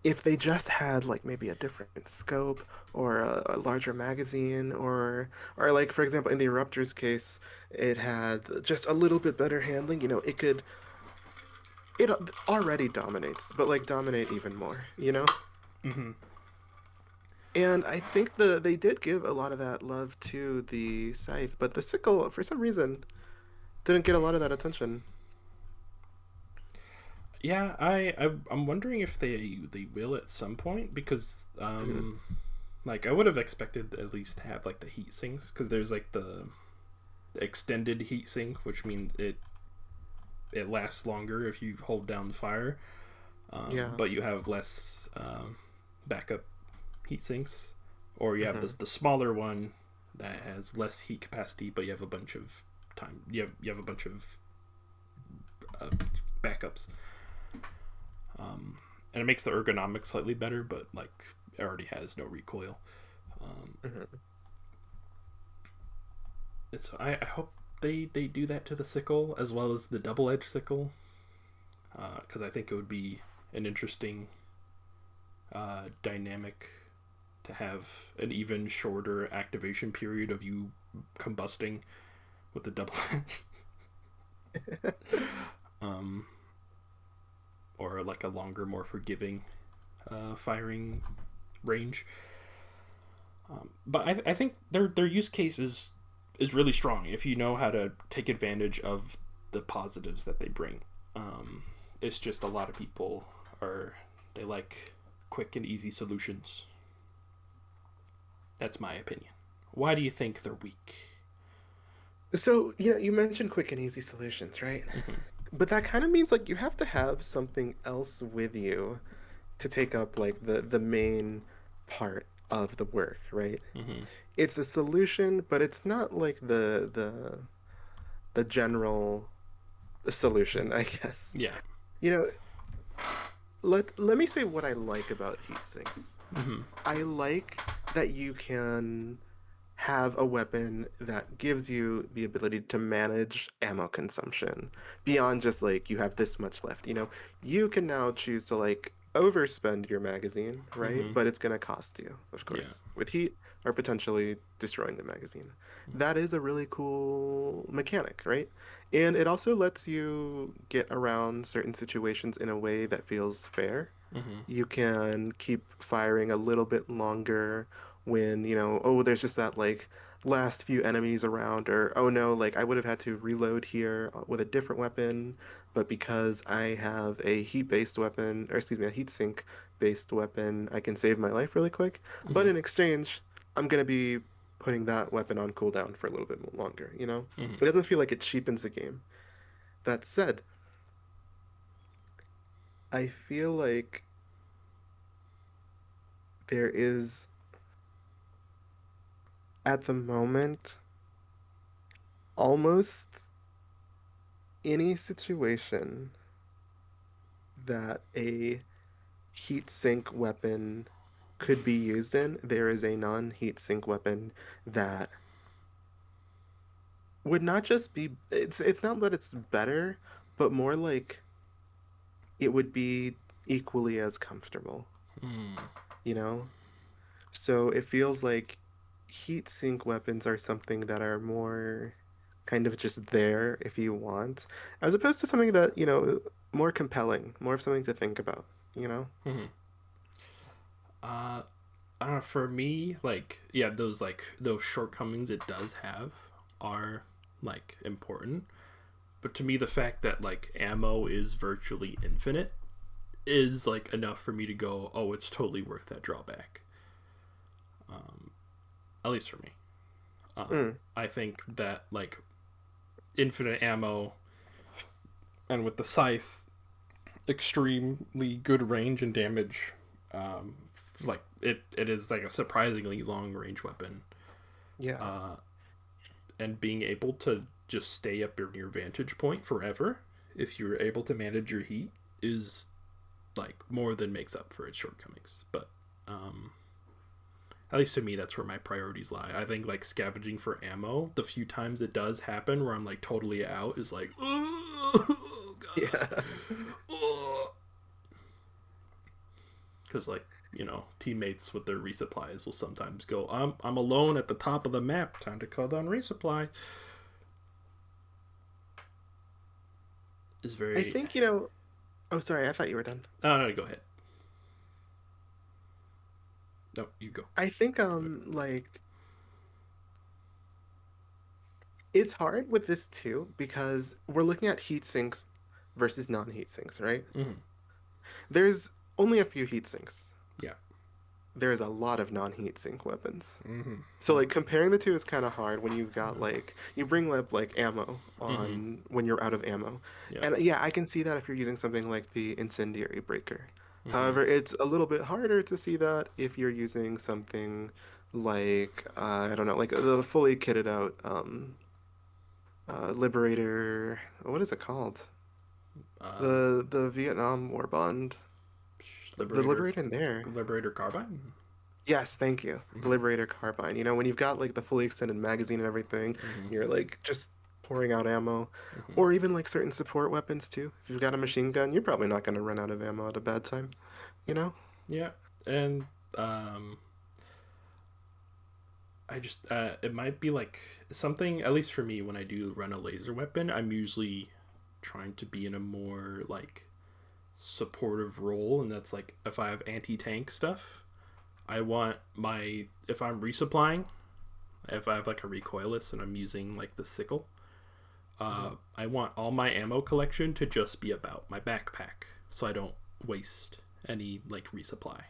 if they just had like maybe a different scope or a larger magazine or like for example in the Eruptor's case, it had just a little bit better handling, it already dominates, but like dominate even more. Mm-hmm. And I think they did give a lot of that love to the scythe, but the sickle, for some reason, didn't get a lot of that attention. Yeah, I'm wondering if they will at some point because Mhm. like I would have expected at least to have like the heat sinks because there's like the extended heat sink, which means it lasts longer if you hold down the fire, Yeah. but you have less backup heat sinks, or you have Hmm. the smaller one that has less heat capacity, but you have a bunch of time. You have a bunch of uh, backups, and it makes the ergonomics slightly better, but like it already has no recoil. Um, Hmm. so I hope they do that to the sickle as well as the double edged sickle, because I think it would be an interesting dynamic to have an even shorter activation period of you combusting with the double edge, um, or like a longer, more forgiving firing range. But I think their use case is really strong if you know how to take advantage of the positives that they bring. It's just a lot of people they like quick and easy solutions. That's my opinion. Why do you think they're weak? So, you mentioned quick and easy solutions, right? Mm-hmm. But that kind of means like you have to have something else with you to take up like the main part of the work, right? Mm-hmm. It's a solution, but it's not like the general solution, I guess. Yeah. You know, let me say what I like about heat sinks. Mm-hmm. I like that you can have a weapon that gives you the ability to manage ammo consumption beyond just like you have this much left. You can now choose to like overspend your magazine, right? Mm-hmm. But it's going to cost you, of Yeah. course, with heat or potentially destroying the magazine. That is a really cool mechanic, right? And it also lets you get around certain situations in a way that feels fair. Mm-hmm. You can keep firing a little bit longer when, oh, there's just that like last few enemies around, or oh no, like I would have had to reload here with a different weapon, but because I have a heat-based weapon, or excuse me, a heat sink-based weapon, I can save my life really quick. But Mm-hmm. in exchange, I'm gonna be putting that weapon on cooldown for a little bit longer. Mm-hmm. It doesn't feel like it cheapens the game. That said, I feel like there is at the moment almost any situation that a heat sink weapon could be used in, there is a non-heat sink weapon that would not just be it's not that it's better, but more like it would be equally as comfortable, Mm-hmm. you know? So it feels like heat sink weapons are something that are more kind of just there if you want, as opposed to something that, more compelling, more of something to think about? Mm-hmm. Uh, I don't know. For me, those shortcomings it does have are like important. But to me, the fact that like ammo is virtually infinite is like enough for me to go, oh, it's totally worth that drawback. At least for me. Mm, I think that like infinite ammo and with the scythe, extremely good range and damage. Um, like it is like a surprisingly long range weapon, yeah. and being able to just stay up near your vantage point forever if you're able to manage your heat is like more than makes up for its shortcomings. But at least to me, that's where my priorities lie. I think like scavenging for ammo, the few times it does happen where I'm like totally out, is like, oh god, Yeah. oh. Because like teammates with their resupplies will sometimes go, I'm alone at the top of the map, time to call down resupply. Is I very. think, oh, sorry, I thought you were done. Oh no, go ahead. No, you go. I think, like, it's hard with this too because we're looking at heat sinks versus non-heat sinks, right? Mm-hmm. There's only a few heat sinks. Yeah. There's a lot of non-heat sink weapons. Mm-hmm. So like comparing the two is kind of hard when you've got like you bring up like ammo Mm-hmm. on when you're out of ammo. Yeah. And yeah, I can see that if you're using something like the incendiary breaker. Mm-hmm. However, it's a little bit harder to see that if you're using something like I don't know, like the fully kitted out Liberator. What is it called? Uh, The Vietnam War Bond. The Liberator, Liberator in there. Liberator carbine. Yes, thank you. The Mm-hmm. Liberator carbine. When you've got like the fully extended magazine and everything, Mm-hmm. you're like just pouring out ammo. Mm-hmm. Or even like certain support weapons too. If you've got a machine gun, you're probably not going to run out of ammo at a bad time, you know? Yeah, and um, I just it might be like something, at least for me, when I do run a laser weapon, I'm usually trying to be in a more like supportive role, and that's like if I have anti-tank stuff, I want my, if I'm resupplying, if I have like a recoilless and I'm using like the sickle, Mhm. I want all my ammo collection to just be about my backpack so I don't waste any like resupply.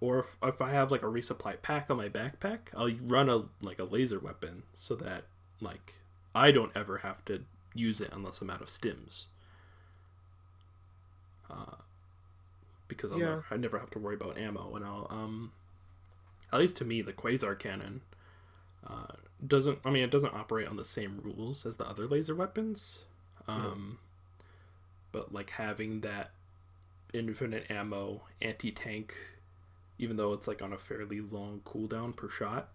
or if I have like a resupply pack on my backpack, I'll run a laser weapon so that like I don't ever have to use it unless I'm out of stims. Because Yeah. I never have to worry about ammo, and I'll at least to me the quasar cannon doesn't, I mean, it doesn't operate on the same rules as the other laser weapons, Mm-hmm. but like having that infinite ammo anti-tank, even though it's like on a fairly long cooldown per shot,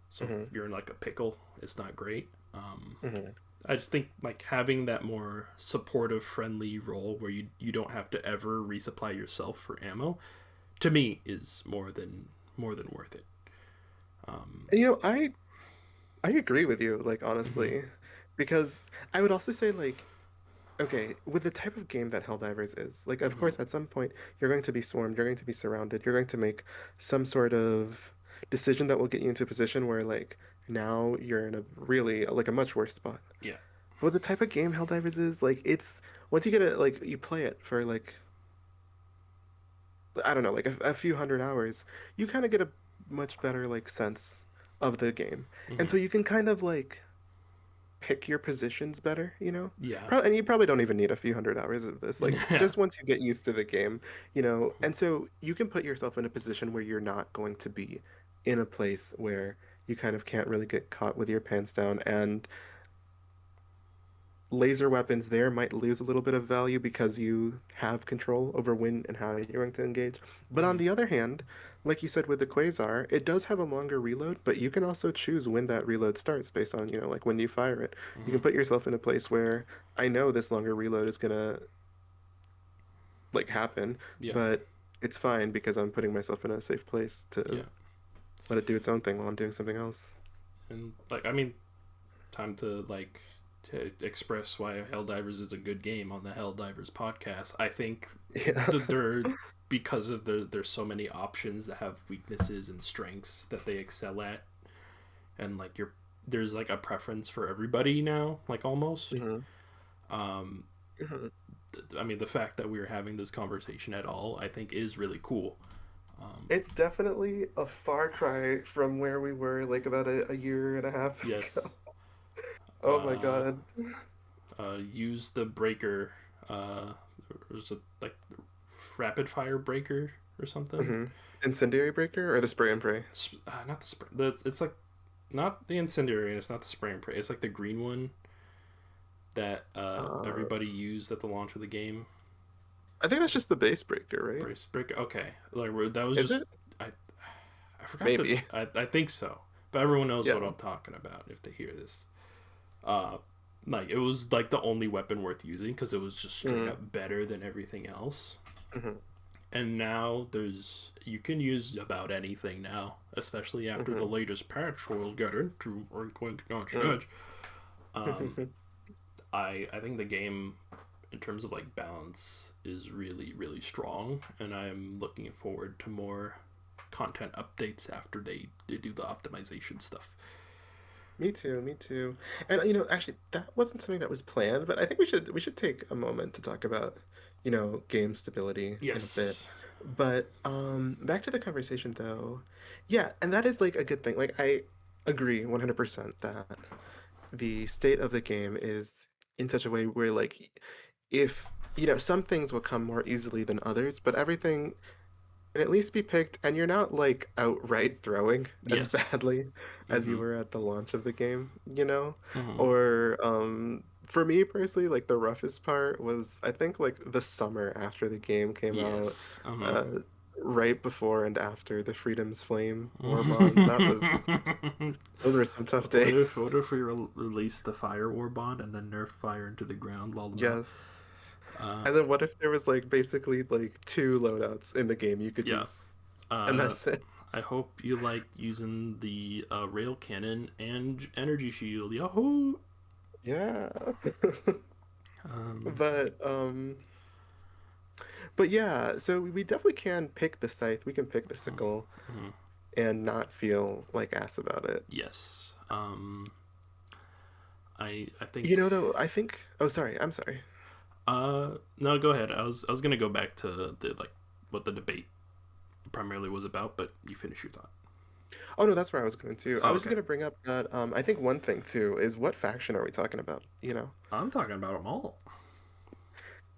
so Mm-hmm. if you're in like a pickle it's not great. Mm-hmm. I just think like having that more supportive friendly role where you don't have to ever resupply yourself for ammo, to me is more than worth it. um, And, I agree with you, like, mm-hmm, honestly, because I would also say, like, okay, with the type of game that Helldivers is, like, of mm-hmm, course, at some point, you're going to be swarmed, you're going to be surrounded, you're going to make some sort of decision that will get you into a position where, like, now you're in a really, like, a much worse spot. yeah, But with the type of game Helldivers is, like, it's, once you get it, like, you play it for, like, I don't know, like, a few hundred hours, you kind of get a much better, like, sense of the game. And mm-hmm, so you can kind of, like, pick your positions better, yeah, And you probably don't even need a few hundred hours of this. Like yeah, just once you get used to the game, and so you can put yourself in a position where you're not going to be in a place where you kind of can't really get caught with your pants down and laser weapons there might lose a little bit of value because you have control over when and how you're going to engage. But on mm-hmm, the other hand, like you said with the Quasar, it does have a longer reload, but you can also choose when that reload starts based on, like when you fire it. You mm-hmm, can put yourself in a place where I know this longer reload is gonna like happen, yeah, but it's fine because I'm putting myself in a safe place yeah, to let it do its own thing while I'm doing something else. and like I mean, time to like to express why Helldivers is a good game on the Helldivers podcast. I think Yeah. that they're, because of there's so many options that have weaknesses and strengths that they excel at, and like there's like a preference for everybody now, like almost. hmm Um, hmm I mean, the fact that we're having this conversation at all, I think, is really cool. It's definitely a far cry from where we were like about a year and a half Yes, ago. Oh my uh, God. use the breaker. Was it like rapid fire breaker or something? hmm Incendiary breaker or the spray and pray? Not the spray. It's like not the incendiary, and it's not the spray and pray. It's like the green one that Uh, everybody used at the launch of the game. I think that's just the base breaker, right? Brace breaker. Okay, like that was Is just it? I. I forgot the. Maybe. I think so, but everyone knows what Yeah. I'm talking about if they hear this. Uh, like it was like the only weapon worth using because it was just straight Mm-hmm. up better than everything else. Mm-hmm. And now you can use about anything now, especially after the Mm-hmm. latest patch we'll get into or going to launch edge. Um, I think the game, in terms of like balance, is really strong, and I'm looking forward to more content updates after they do the optimization stuff. Me too, me too. And actually that wasn't something that was planned, but I think we should take a moment to talk about, game stability in a bit. Yes. But back to the conversation though. Yeah, and that is like a good thing. Like I agree 100% that the state of the game is in such a way where like if some things will come more easily than others, but everything can at least be picked, and you're not like outright throwing as Yes. badly as you Mm-hmm. were at the launch of the game. Mm-hmm. Or for me personally, like the roughest part was I think like the summer after the game came out, Yes. Uh-huh. uh, right before and after the Freedom's Flame Warbond. What Those were some tough days. if we release the fire war bond and then nerf fire into the ground, lull them out? Yes. Uh, And then what if there was like basically like two loadouts in the game you could yeah. use, and Uh, that's it. I hope you like using the rail cannon and energy shield. Yahoo! Yeah. Um, But yeah, so we definitely can pick the scythe. We can pick the sickle mhm. and not feel like ass about it. Yes. I think. Though, I think. Oh, sorry. I'm sorry. No, go ahead. I was gonna go back to the like what the debate primarily was about, but you finish your thought. Oh no, that's where I was going to. I Oh, was just okay. gonna bring up that I think one thing too is what faction are we talking about? You know, I'm talking about them all.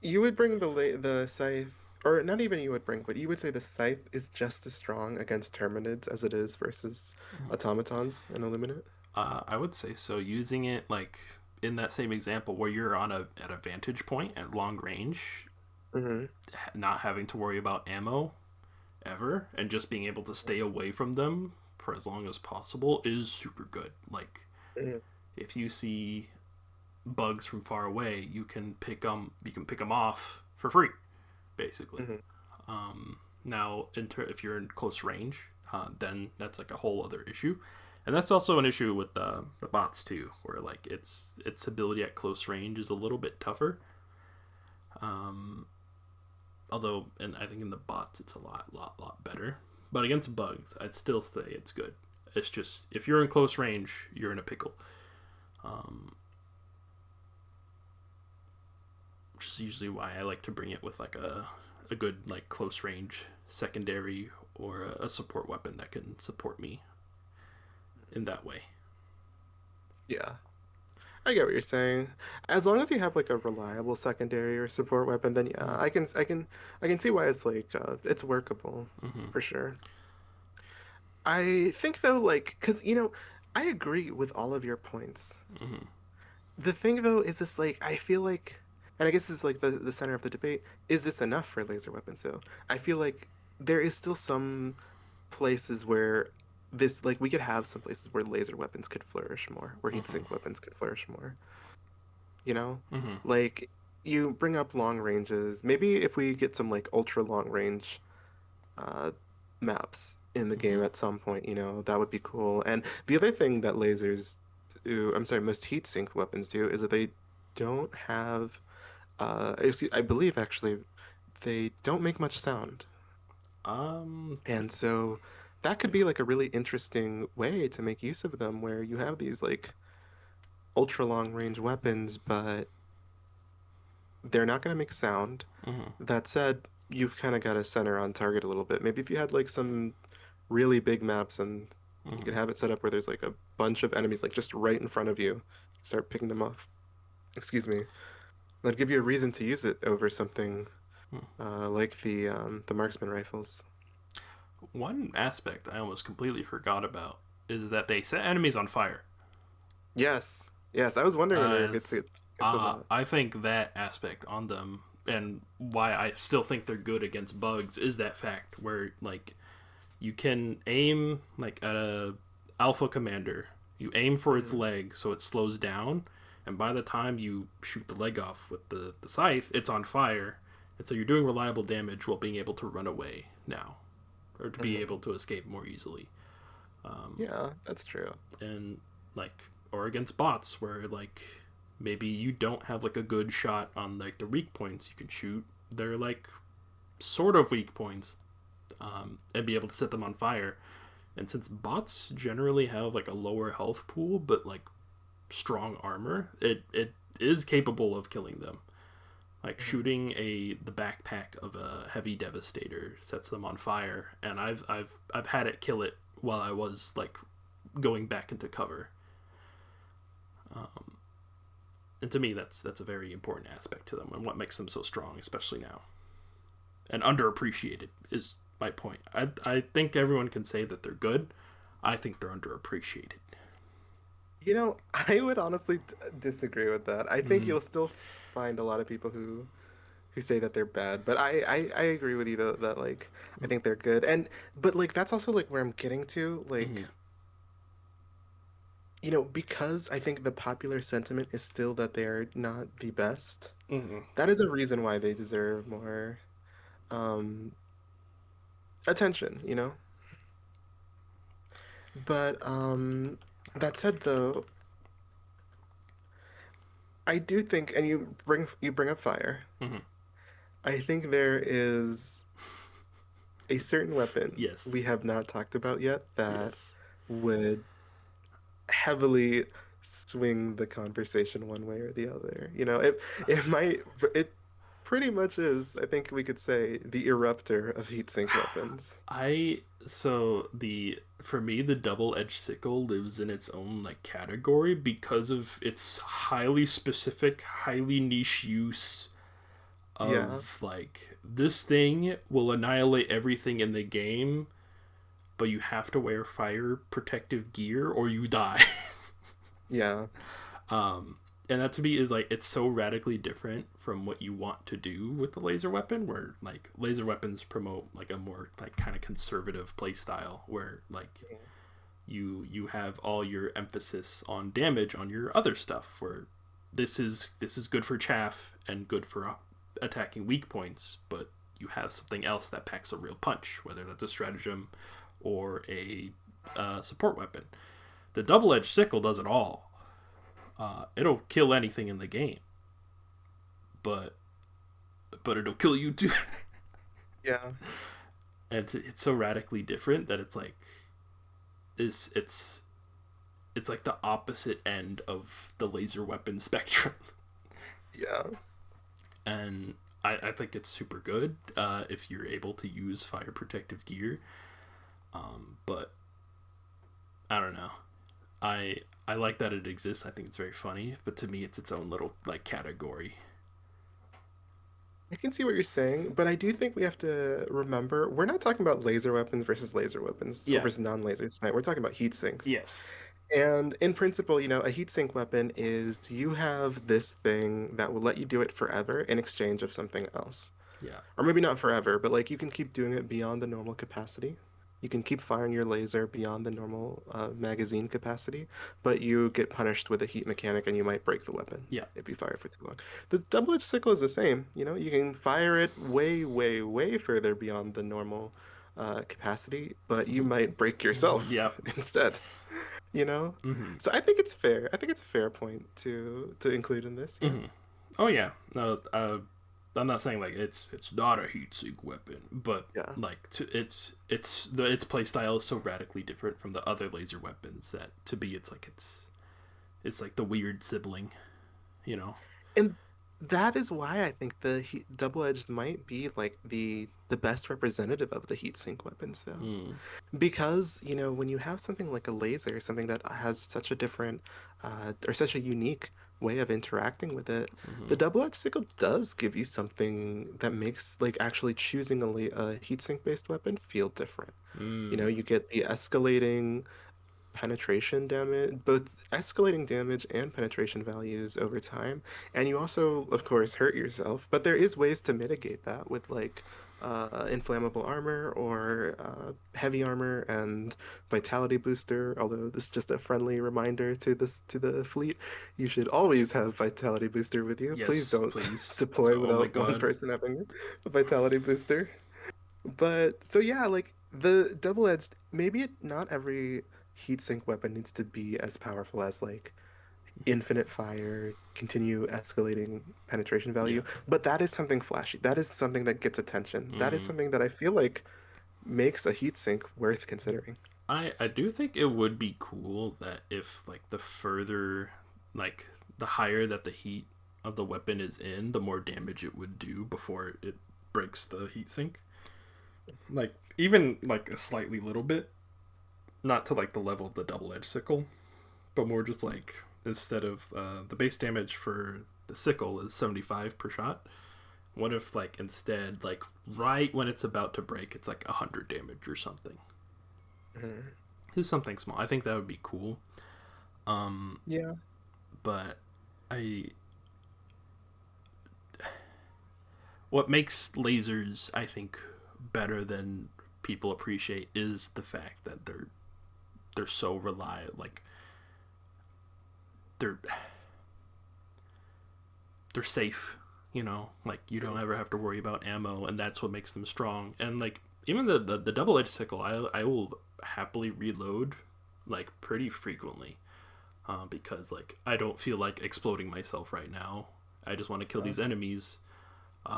you would bring the scythe, or not even you would bring, but you would say the scythe is just as strong against terminids as it is versus automatons and illuminate. I would say so. Using it like in that same example where you're on a at a vantage point at long range, Mm-hmm. not having to worry about ammo ever, and just being able to stay away from them for as long as possible is super good. Like Mm-hmm. if you see bugs from far away, you can pick them. You can pick them off for free, basically. Mm-hmm. Now, if you're in close range, then that's like a whole other issue, and that's also an issue with the bots too, where like its ability at close range is a little bit tougher. Although, and I think in the bots it's a lot better. But against bugs, I'd still say it's good. It's just if you're in close range, you're in a pickle. Which is usually why I like to bring it with like a good like close range secondary or a support weapon that can support me in that way. Yeah, I get what you're saying. As long as you have like a reliable secondary or support weapon, then yeah, I can see why it's workable Mm-hmm. for sure. I think though, like, because I agree with all of your points. Mm-hmm. The thing though is this like I feel like, and I guess this is like the center of the debate. Is this enough for laser weapons though? I feel like there is still some places where this like we could have some places where laser weapons could flourish more, where heat sink Mm-hmm. weapons could flourish more. You know, Mm-hmm. like you bring up long ranges. Maybe if we get some like ultra long range uh, maps in the Mm-hmm. game at some point, that would be cool. And the other thing that lasers do, I'm sorry, most heat sink weapons do, is that they don't have, I believe actually, they don't make much sound. Um. And so that could be like a really interesting way to make use of them, where you have these like ultra long range weapons, but they're not going to make sound. Mm-hmm. That said, you've kind of got to center on target a little bit. Maybe if you had like some really big maps and you Mm-hmm. could have it set up where there's like a bunch of enemies like just right in front of you, start picking them off. Excuse me. That'd give you a reason to use it over something like the marksman rifles. One aspect I almost completely forgot about is that they set enemies on fire. Yes. Yes, I was wondering when we were As get to that. I think that aspect on them and why I still think they're good against bugs is that fact where like you can aim like at a alpha commander, you aim for its Hmm. leg so it slows down, and by the time you shoot the leg off with the scythe, it's on fire, and so you're doing reliable damage while being able to run away now, or to be Hmm. able to escape more easily. Yeah, that's true. And like or against bots where like maybe you don't have like a good shot on like the weak points you can shoot they're like sort of weak points, and be able to set them on fire. And since bots generally have like a lower health pool but like strong armor, it is capable of killing them. Like Mhm. shooting the backpack of a heavy devastator sets them on fire, and I've had it kill it while I was like going back into cover. And to me, that's a very important aspect to them and what makes them so strong, especially now. And underappreciated is my point. I think everyone can say that they're good. I think they're underappreciated. I would honestly disagree with that. I think Mm-hmm. you'll still find a lot of people who say that they're bad, but I agree with you though that like I think they're good. And but like that's also like where I'm getting to Mm-hmm. like because I think the popular sentiment is still that they are not the best. Mm-hmm. That is a reason why they deserve more um attention. But that said though, I do think, and you bring up fire. Mm-hmm. I think there is a certain weapon we Yes. have not talked about yet that Yes. would heavily swing the conversation one way or the other. It might it pretty much is, I think we could say, the eruptor of heatsink weapons. So the for me the double-edged sickle lives in its own like category because of its highly specific, highly niche use Yeah, of like this thing will annihilate everything in the game, but you have to wear fire protective gear or you die. yeah, And that to me is like it's so radically different from what you want to do with the laser weapon, where like laser weapons promote like a more like kind of conservative play style where like you have all your emphasis on damage on your other stuff, where this is good for chaff and good for attacking weak points, but you have something else that packs a real punch, whether that's a stratagem or a support weapon. The double-edged sickle does it all. It'll kill anything in the game, but it'll kill you too. yeah. And it's so radically different that it's like it's like the opposite end of the laser weapon spectrum. Yeah. And I think it's super good if you're able to use fire protective gear. But I don't know. I like that it exists. I think it's very funny, but to me, it's its own little like category. I can see what you're saying, but I do think we have to remember we're not talking about laser weapons or Yeah. versus non-lasers tonight. We're talking about heat sinks. Yes. And in principle, a heat sink weapon is you have this thing that will let you do it forever in exchange of something else. Yeah. Or maybe not forever, but like you can keep doing it beyond the normal capacity. You can keep firing your laser beyond the normal magazine capacity, but you get punished with a heat mechanic and you might break the weapon Yeah. if you fire for too long. The double-edged sickle is the same. You can fire it way, way, way further beyond the normal capacity, but you might break yourself Yeah. instead. You know? Mm-hmm. So I think it's fair. I think it's a fair point to include in this. Yeah. Mm-hmm. Oh yeah. No. I'm not saying like it's not a heat sink weapon, but Yeah. like its play style is so radically different from the other laser weapons that to me it's like the weird sibling, you know. And that is why I think the double-edged might be like the best representative of the heat sink weapons though. Mm. Because, when you have something like a laser, something that has such a different or such a unique way of interacting with it, Mm-hmm. the double-edged sickle does give you something that makes like actually choosing a heatsink based weapon feel different. Mm. You get the escalating penetration damage, both escalating damage and penetration values over time. And you also, of course, hurt yourself, but there is ways to mitigate that with like inflammable armor or heavy armor and vitality booster. Although this is just a friendly reminder to the fleet, you should always have vitality booster with you. Please Yes, don't please. deploy Oh my without one god. person having a vitality booster. But so yeah, like the double-edged, maybe not every heatsink weapon needs to be as powerful as like infinite fire, continue escalating penetration Yeah. value, but that is something flashy. That is something that gets attention. That is Mm. something that I feel like makes a heatsink worth considering. I do think it would be cool that if like the further like the higher that the heat of the weapon is in, the more damage it would do before it breaks the heatsink. Like even like a slightly little bit, not to like the level of the double-edged sickle, but more just like instead of the base damage for the sickle is 75 per shot. What if like instead like right when it's about to break, it's like 100 damage or something? Mhm. Just something small. I think that would be cool. Um, Yeah. but I what makes lasers I think better than people appreciate is the fact that they're so reliable. Like they're they're safe. You know, like you don't ever have to worry about ammo, and that's what makes them strong. And like even the double edged sickle, I will happily reload like pretty frequently because like I don't feel like exploding myself right now. I just want to kill Uh, these enemies.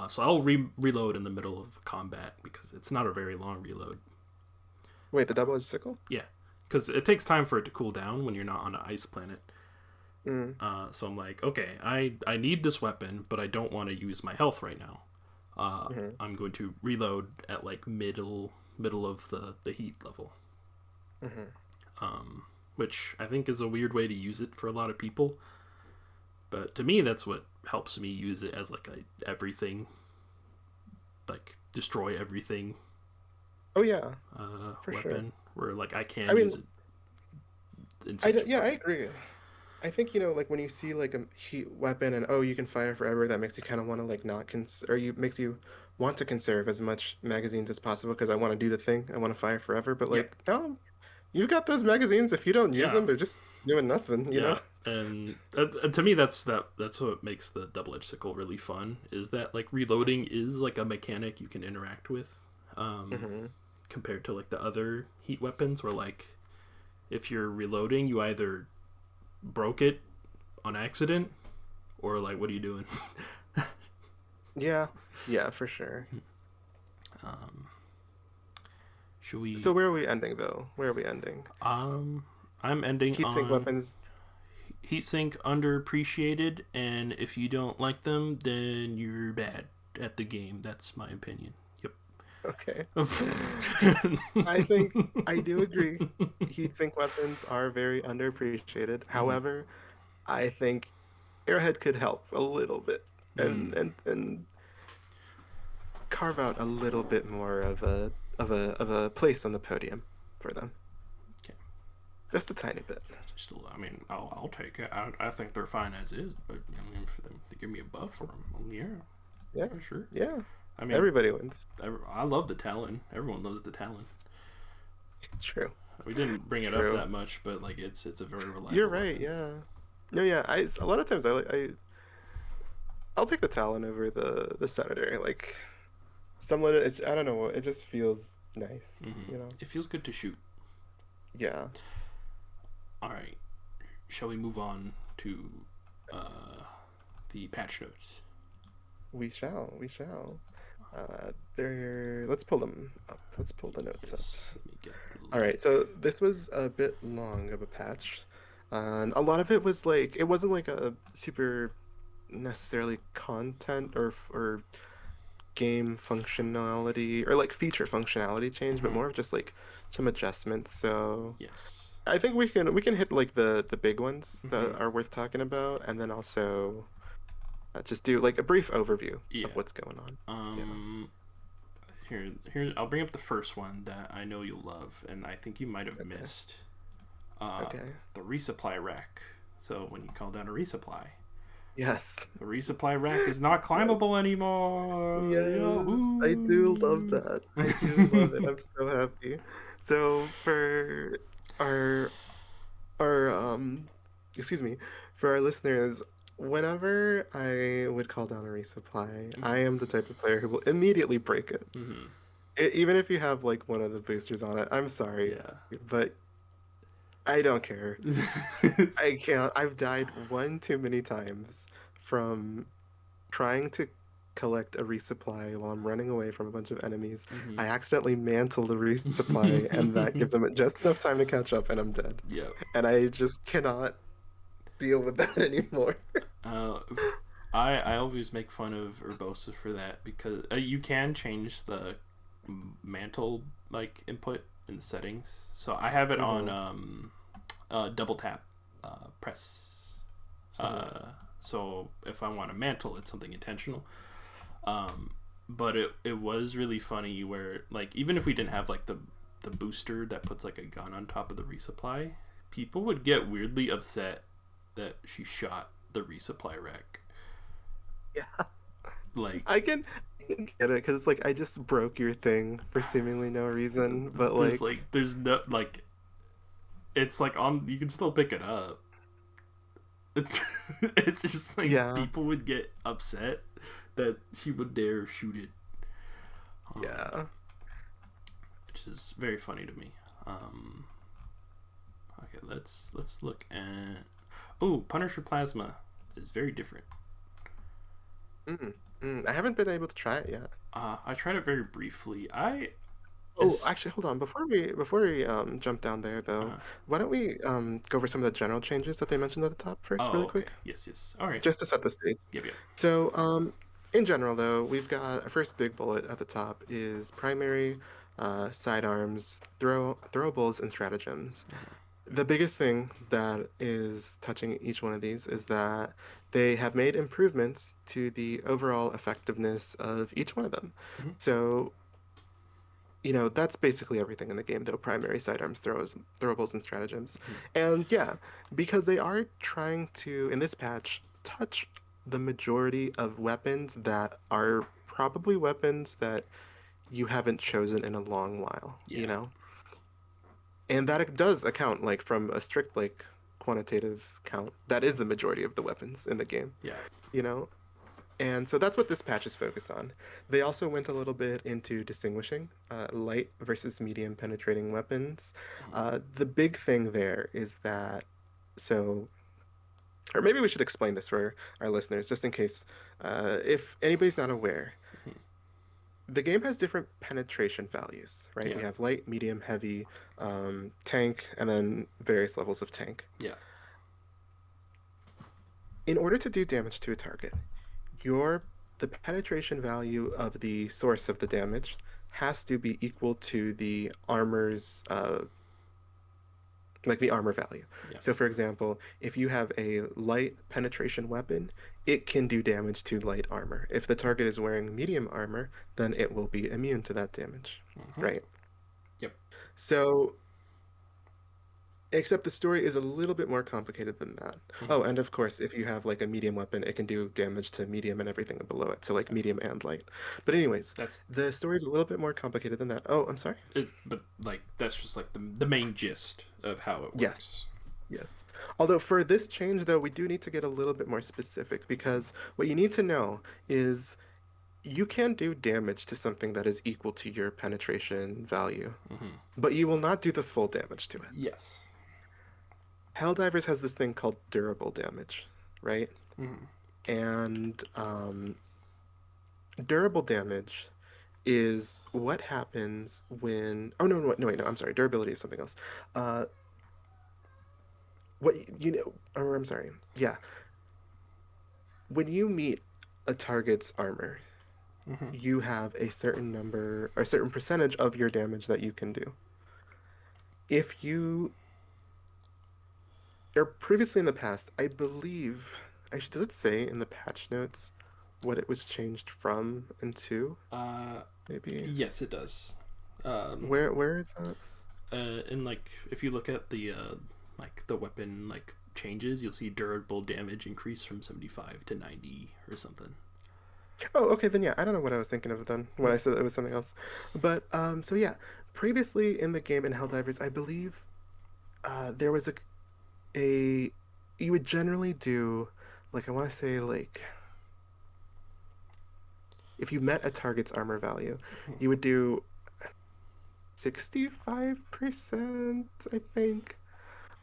So I'll reload in the middle of combat because it's not a very long reload. Wait, the double-edged sickle? Yeah, because it takes time for it to cool down when you're not on an ice planet. Mm. So I'm like, okay, I need this weapon, but I don't want to use my health right now. Mm-hmm. I'm going to reload at like middle of the heat level, Mm-hmm. which I think is a weird way to use it for a lot of people. But to me, that's what helps me use it as like a everything, like destroy everything Oh yeah, for sure. weapon, where like I I can use mean, it in such a yeah, I way. agree. I think, like when you see like a heat weapon and oh, you can fire forever, that makes you kind of want to like not or you makes you want to conserve as much magazines as possible because I want to do the thing. I want to fire forever, but Yeah, like no, you've got those magazines. If you don't use yeah, them, they're just doing nothing, you yeah. know? And to me, that's what makes the double-edged sickle really fun. Is that like reloading is like a mechanic you can interact with, um, Mm-hmm. compared to like the other heat weapons, where like if you're reloading, you either broke it on accident or like what are you doing? Yeah, yeah, for sure. um, should we? So where are we ending though? Where are we ending? Um, I'm ending Heatsink on weapons. heatsink underappreciated, and if you don't like them, then you're bad at the game. That's my opinion. Okay. Yep. I think I do agree. Heatsink weapons are very underappreciated. Mm-hmm. However, I think Arrowhead could help a little bit Mm. and carve out a little bit more of a place on the podium for them. Okay. Just a tiny bit. Still, I mean, I'll take it. I think they're fine as is, but I mean, for them to give me a buff for them, yeah, Yeah. yeah, sure. Yeah. I mean, Everybody wins. I love the Talon. Everyone loves the Talon. It's true. We didn't bring it up True. that much, but like it's a very You're reliable right. weapon. Yeah. No, yeah. A lot of times I'll take the Talon over the Senator. Like someone, I don't know. It just feels nice, Mm-hmm. you know. It feels good to shoot. Yeah. All right, shall we move on to uh, the patch notes? We shall. We shall. There. Let's pull them up. Let's pull the notes up. Yes, let me get the All right. link. So this was a bit long of a patch, and a lot of it was like it wasn't like a super necessarily content or game functionality or like feature functionality change, but Mm-hmm. more of just like some adjustments. So Yes. I think we can hit like the big ones Mm-hmm. that are worth talking about, and then also just do like a brief overview Yeah. of what's going on. Yeah. Um. Here. I'll bring up the first one that I know you'll love, and I think you might have Okay. missed. Uh, Okay. the resupply rack. So when you call down a resupply, Yes. the resupply rack is not Yes. climbable anymore. Yes. I do love Yahoo! that. I do love it. I'm so happy. So for our our excuse me, for our listeners, whenever I would call down a resupply, I am the type of player who will immediately break it. Mm-hmm. Even if you have like one of the boosters on it. I'm sorry, Yeah. but I don't care. I can't. I've died one too many times from trying to collect a resupply while I'm running away from a bunch of enemies. Mm-hmm. I accidentally mantle the resupply, and that gives them just enough time to catch up, and I'm dead. Yep. And I just cannot deal with that anymore. Uh, I always make fun of urbosa for that because you can change the mantle like input in the settings. So I have it on Hmm. double tap press. Hmm. So if I want a mantle, it's something intentional. Um, but it was really funny where like even if we didn't have like the booster that puts like a gun on top of the resupply, people would get weirdly upset that she shot the resupply rack. Yeah, Like I can get it because it's like I just broke your thing for seemingly no reason, but there's no like it's like on you can still pick it up. It's just like yeah, people would get upset that she would dare shoot it, um, yeah. which is very funny to me. Um, okay, let's look at Punisher Plasma is very different. I haven't been able to try it yet. I tried it very briefly. Oh, actually, hold on. Before we jump down there though, uh, why don't we go over some of the general changes that they mentioned at the top first, oh, really okay. quick, Yes, yes. All right. just to set the stage. Yep, yep. So, in general though, we've got our first big bullet at the top is primary, sidearms, throwables, and stratagems. The biggest thing that is touching each one of these is that they have made improvements to the overall effectiveness of each one of them. Mm-hmm. So, that's basically everything in the game, though primary, sidearms, throwables, and stratagems. Mm-hmm. And yeah, because they are trying to, in this patch, touch the majority of weapons that are probably weapons that you haven't chosen in a long while, you Yeah, know? And that does account, like, from a strict, like, quantitative count. That is the majority of the weapons in the game, yeah. you know? And so that's what this patch is focused on. They also went a little bit into distinguishing light versus medium penetrating weapons. Mm-hmm. The big thing there is that, so, or maybe we should explain this for our listeners, just in case, if anybody's not aware. Mm-hmm. The game has different penetration values, right? We Yeah, have light, medium, heavy, tank, and then various levels of tank. yeah. In order to do damage to a target, your the penetration value of the source of the damage has to be equal to the armor's like the armor value. Yeah. So for example, if you have a light penetration weapon, it can do damage to light armor. If the target is wearing medium armor, then it will be immune to that damage, Mm-hmm. right? Yep. So except the story is a little bit more complicated than that. Mm-hmm. Oh, and of course, if you have like a medium weapon, it can do damage to medium and everything below it. So like Yeah. medium and light. But anyways, That's the story is a little bit more complicated than that. Oh, I'm sorry. but like that's just like the main gist of how it Yes. works. Yes. Although for this change though, we do need to get a little bit more specific because what you need to know is you can do damage to something that is equal to your penetration value, Mm-hmm. but you will not do the full damage to it. Yes. Helldivers has this thing called durable damage, right? Mm-hmm. And durable damage is what happens when. Oh no, no, no, wait, no. I'm sorry. Durability is something else. Uh, what you know? Or I'm sorry. Yeah, when you meet a target's armor, Mm-hmm. you have a certain number, or a certain percentage of your damage that you can do. If you, or previously in the past, I believe. Actually, does it say in the patch notes what it was changed from and to? Uh, Maybe. yes, it does. Um, Where is that? and like if you look at the weapon like changes, you'll see durable damage increase from 75 to 90 or something. Oh, okay, then yeah, I don't know what I was thinking of then when I said it was something else. But so yeah, previously in the game in Helldivers, I believe there was a you would generally do like I want to say like if you met a target's armor value, you would do 65%, I think,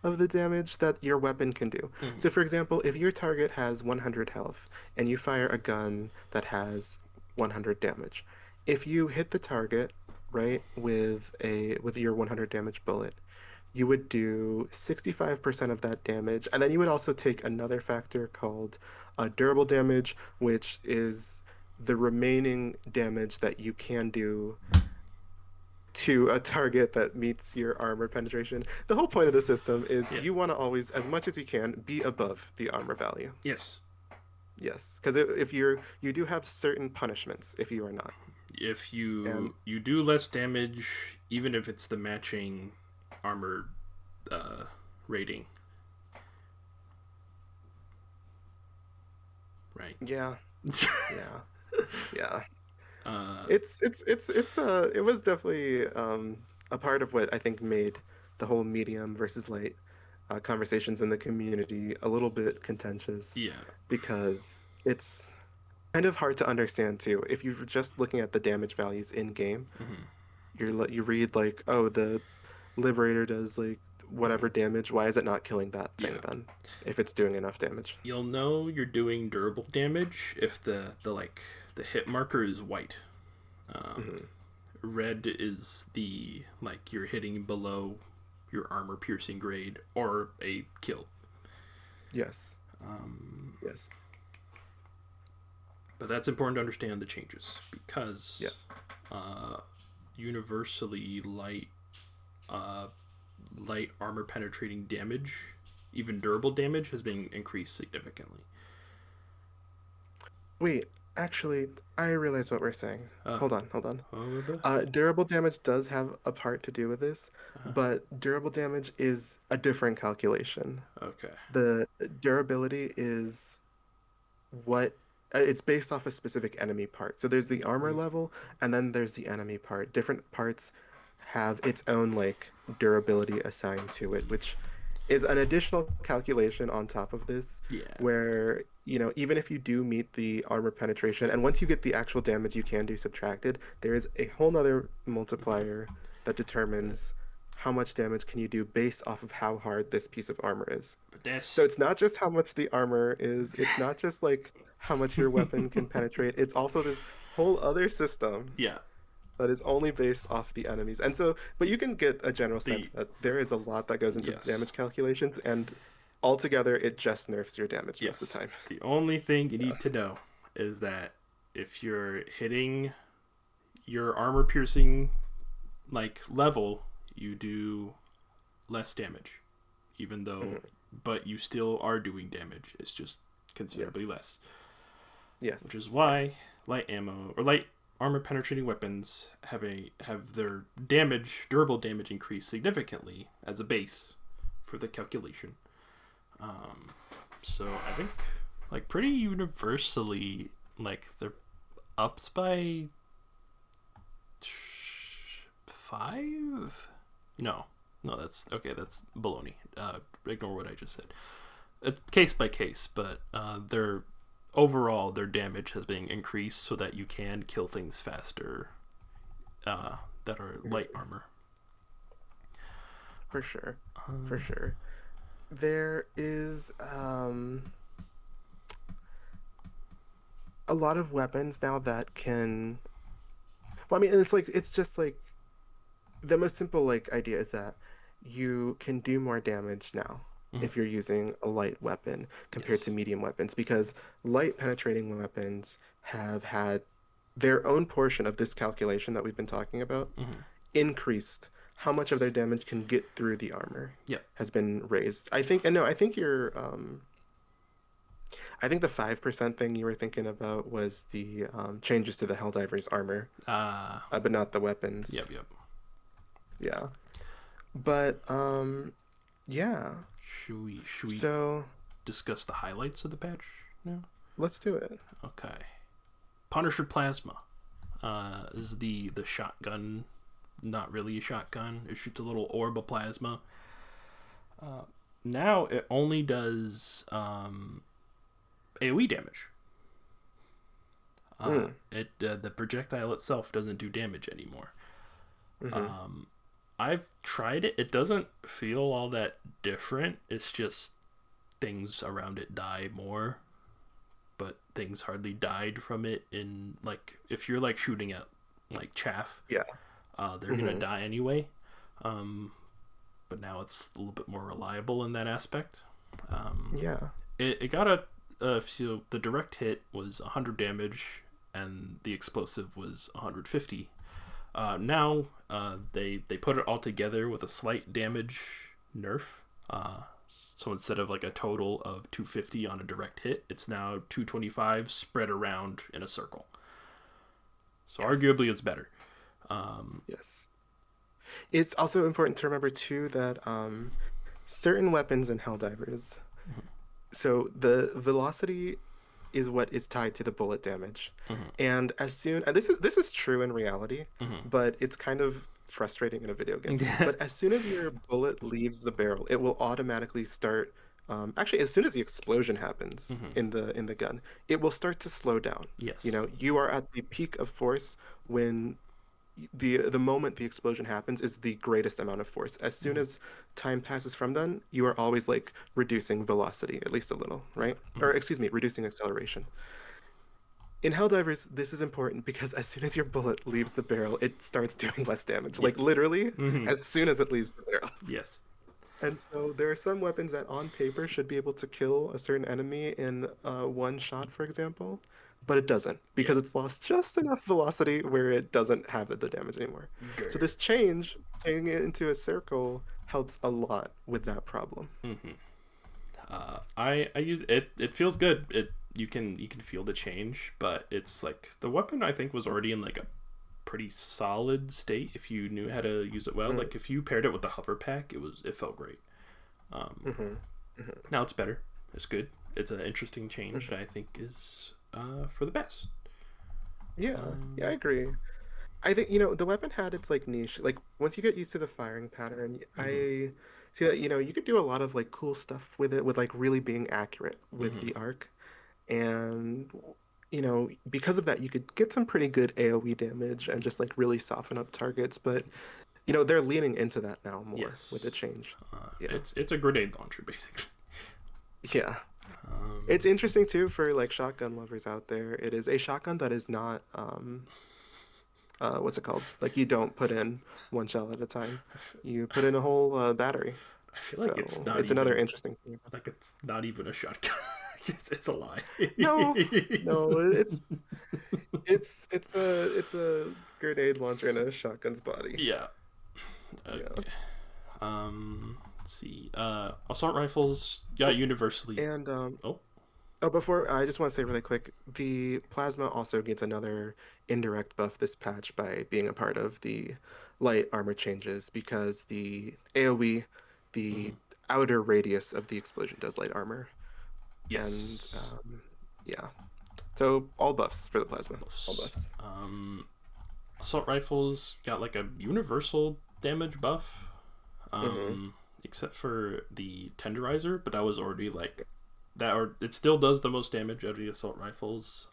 of the damage that your weapon can do. Mm-hmm. So, for example, if your target has 100 health and you fire a gun that has 100 damage, if you hit the target, right, with your 100 damage bullet, you would do 65% of that damage, and then you would also take another factor called durable damage, which is the remaining damage that you can do to a target that meets your armor penetration. The whole point of the system is Yeah. you want to always, as much as you can, be above the armor value. Yes. Yes, because if you do have certain punishments if you are not. If And you do less damage, even if it's the matching armor uh, rating, right? yeah, yeah, yeah. uh, It was definitely a part of what I think made the whole medium versus light conversations in the community a little bit contentious yeah. because it's kind of hard to understand too. If you're just looking at the damage values in game, Mm-hmm. you read like, oh, the Liberator does like whatever damage. Why is it not killing that thing Yeah. then? If it's doing enough damage. You'll know you're doing durable damage if the hit marker is white. Um, Hmm. Red is the like you're hitting below your armor piercing grade or a kill. Yes. Um, Yes. but that's important to understand the changes because Yes. uh, universally uh, light armor penetrating damage, even durable damage, has been increased significantly. Wait, actually, I realize what we're saying. Uh, Hold on, hold on. oh, Durable damage does have a part to do with this, uh, but durable damage is a different calculation. okay. The durability is what it's based off a specific enemy part. So there's the armor Mm, level, and then there's the enemy part. Different parts have its own like durability assigned to it, which is an additional calculation on top of this, yeah. where, even if you do meet the armor penetration, and once you get the actual damage you can do subtracted, there is a whole nother Mm-hmm. multiplier that determines how much damage can you do based off of how hard this piece of armor is. But So that's it's not just how much the armor is, it's not just like how much your weapon can penetrate, it's also this whole other system yeah. that is only based off the enemies. And so, but you can get a general sense The that there is a lot that goes into the yes, damage calculations, and altogether it just nerfs your damage most of the yes. time. The only thing you Yeah. need to know is that if you're hitting your armor piercing like level, you do less damage, even though, Mhm. but you still are doing damage. It's just considerably Yes. less, which Yes. is why Yes. light ammo or light armor penetrating weapons have their damage, durable damage, increased significantly as a base for the calculation. Um, so I think like pretty universally like they're ups by 5. No, no, that's okay. That's baloney. Ignore what I just said. Case by case, but their overall their damage has been increased so that you can kill things faster that are light Mhm. armor. For sure. For Um, sure. There is a lot of weapons now that can, well, I mean, it's just like the most simple like idea is that you can do more damage now mhm. if you're using a light weapon compared to Yes. medium weapons, because light penetrating weapons have had their own portion of this calculation that we've been talking about Hmm. increased. How much of their Yes. damage can get through the armor Yep. has been raised. I think, and no, I think the 5% thing you were thinking about was the changes to the Helldiver's armor, Uh, but not the weapons. yep. Yep. Yeah. But yeah. Should we So discuss the highlights of the patch now? let's do it. Okay. Punisher Plasma is the shotgun. Not really a shotgun. It shoots a little orb of plasma. Uh, Now it only does AOE damage. Mm, It The projectile itself doesn't do damage anymore. mm-hmm. Um, I've tried it. It doesn't feel all that different. It's just things around it die more, but things hardly died from it. In like, if you're like shooting at like chaff, Yeah. they're gonna Mm-hmm. die anyway. Um, but now it's a little bit more reliable in that aspect. Um, Yeah. it got so the direct hit was 100 damage and the explosive was 150. Now they put it all together with a slight damage nerf. So instead of like a total of 250 on a direct hit, it's now 225 spread around in a circle. So Yes. arguably it's better. Um, Yes. It's also important to remember too that certain weapons in Helldivers, so the velocity is what is tied to the bullet damage. mhm, And and this is true in reality, mhm. but it's kind of frustrating in a video game. But as soon as your bullet leaves the barrel, it will automatically start. Actually, as soon as the explosion happens Mhm. in the gun, it will start to slow down. Yes. You are at the peak of force when the moment the explosion happens is the greatest amount of force. As soon Mhm. as time passes from then, you are always like reducing velocity, at least a little, Yeah. right? Or Mhm. excuse me, reducing acceleration. in Helldivers, this is important because as soon as your bullet leaves the barrel, it starts doing less damage. Like Yes. literally, Mm-hmm. as soon as it leaves the barrel. Yes. And so there are some weapons that on paper should be able to kill a certain enemy in one shot, for example, but it doesn't Yeah. because it's lost just enough velocity where it doesn't have the damage anymore. So Good. this change, turning it into a circle, helps a lot with that problem. Mm-hmm. I use it. It feels good. It you can feel the change, but it's like the weapon I think was already in like a pretty solid state if you knew how to use it well. Mm, Like if you paired it with the hover pack, it felt great. Um, hmm hmm Now it's better. It's good. It's an interesting change hmm that I think is for the best. Yeah, yeah, I Um, agree. I think, the weapon had its like niche. Like once you get used to the firing pattern, mm-hmm, I see that, you could do a lot of like cool stuff with it, with like really being accurate with mm-hmm. the arc. And because of that, you could get some pretty good AoE damage and just like really soften up targets. But they're leaning into that now more with the Yes, change. Yeah. it's a grenade launcher basically. Yeah. Um, It's interesting too for like shotgun lovers out there. It is a shotgun that is not what's it called? Like you don't put in one shell at a time. You put in a whole battery. I feel like it's So not it's another even interesting thing. like it's not even a shotgun. It's a lie. No, no, it's a grenade launcher in a shotgun's body. Yeah. Yeah. Okay. Let's see. Assault rifles got Oh, universally. and Oh. before I just want to say really quick, the plasma also gets another indirect buff this patch by being a part of the light armor changes because the AoE, the Mhm. outer radius of the explosion does light armor. And Yes. yeah. So all buffs for the plasma. All Buffs. buffs. Assault rifles got like a universal damage buff. hmm Um, except for the tenderizer, but that was already like that, or it still does the most damage out of the assault rifles.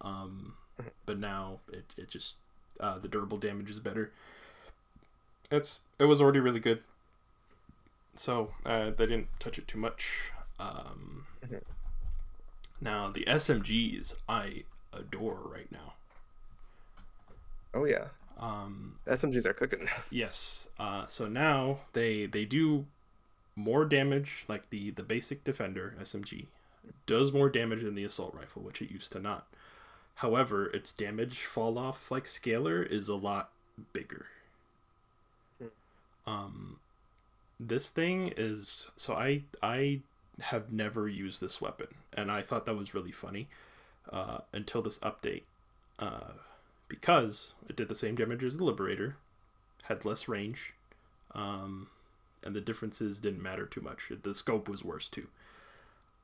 But now it just the durable damage is better. It was already really good, so they didn't touch it too much. Um, hmm Now the SMGs I adore right now. Oh yeah. Um, SMGs are cooking. yes. So now they do more damage. Like the basic defender SMG does more damage than the assault rifle, which it used to not. However, its damage fall off like scalar is a lot bigger. Um, this thing is so I have never used this weapon, and I thought that was really funny until this update, uh, because it did the same damage as the Liberator, had less range, um, and the differences didn't matter too much. The scope was worse too.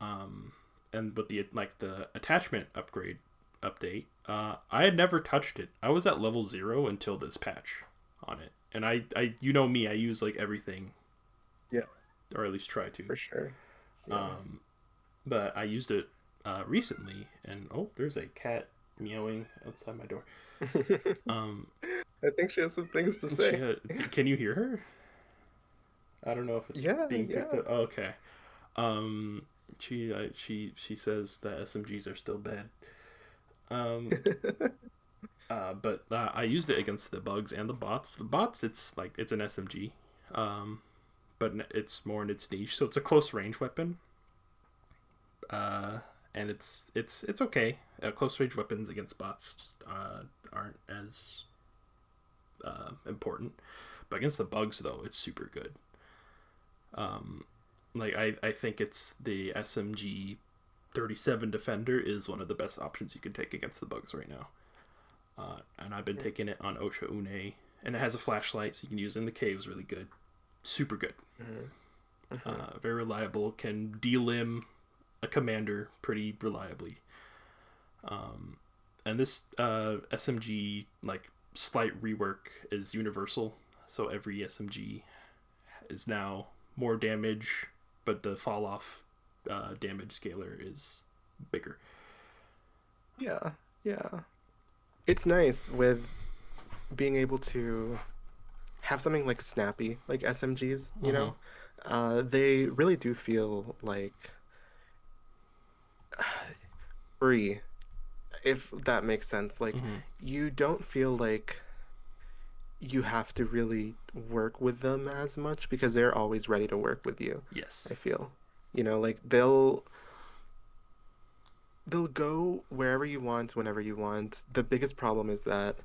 Um, and but the attachment upgrade update, I had never touched it. I was at level 0 until this patch on it, and I you know me, I use like everything, Yeah, or at least try to. for sure. Yeah. Um, but I used it recently, and oh, there's a cat meowing outside my door. Um, I think she has some things to she say. can you hear her? I don't know if it's Yeah, being picked yeah. up. Oh, okay. Um, she says that SMGs are still bad. Um, but I used it against the bugs and the bots. The bots, it's like it's an SMG, but it's more in its niche, so it's a close range weapon. And it's okay. Close range weapons against bots just, aren't as important, but against the bugs though, it's super good. Um, like I think it's the SMG 37 Defender is one of the best options you can take against the bugs right now. And I've been taking it on Osha Une, and it has a flashlight, so you can use it in the caves. Really good, super good, Mhm, mhm. very reliable. Can delimb a commander pretty reliably. And this SMG like slight rework is universal, so every SMG is now more damage, but the fall off damage scalar is bigger. Yeah, yeah. It's nice with being able to have something like snappy, like SMGs, Mm-hmm. They really do feel like free if that makes sense. Like, Mm-hmm. you don't feel like you have to really work with them as much because they're always ready to work with you, I Yes. feel. Like they'll go wherever you want, whenever you want. The biggest problem is that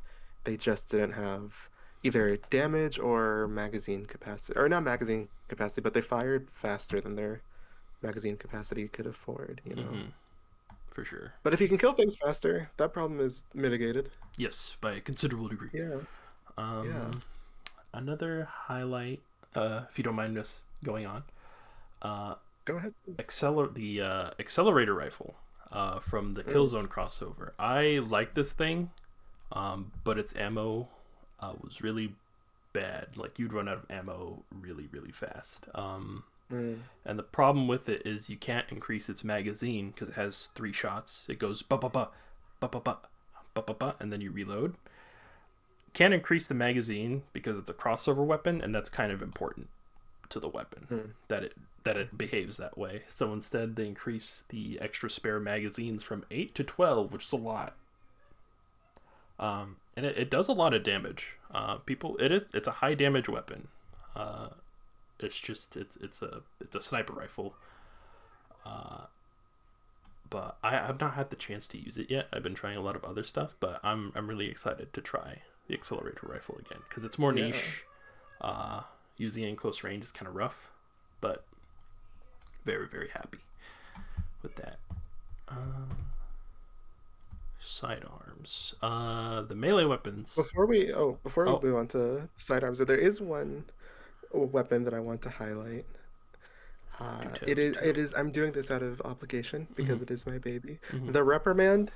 they just didn't have either damage or magazine capacity, or not magazine capacity, but they fired faster than their magazine capacity could afford. Mm-hmm. For sure. But if you can kill things faster, that problem is mitigated. Yes, by a considerable degree. Yeah, yeah. Um, Another highlight, if you don't mind us going on, uh, Go ahead, please. accelerator rifle, from the Mm, Killzone crossover. I like this thing, but its ammo, was really bad. Like you'd run out of ammo really, really fast. mm, And the problem with it is you can't increase its magazine because it has 3 shots. It goes ba ba ba ba ba ba ba ba ba, and then you reload. Can't increase the magazine because it's a crossover weapon, and that's kind of important to the weapon mm. that it behaves that way. So instead, they increase the extra spare magazines from 8 to 12, which is a lot. And it does a lot of damage. It's a high damage weapon. Uh, it's a sniper rifle. But I have not had the chance to use it yet. I've been trying a lot of other stuff, but I'm really excited to try the accelerator rifle again because it's more Yeah. niche. Using it in close range is kind of rough, but very, very happy with that. Sidearms. The melee weapons. Before we Oh, move on to sidearms, there is one weapon that I want to highlight. do Uh, tell, it do is, it tell. is, I'm doing this out of obligation Mm-hmm. because it is my baby. Mm-hmm. The reprimand,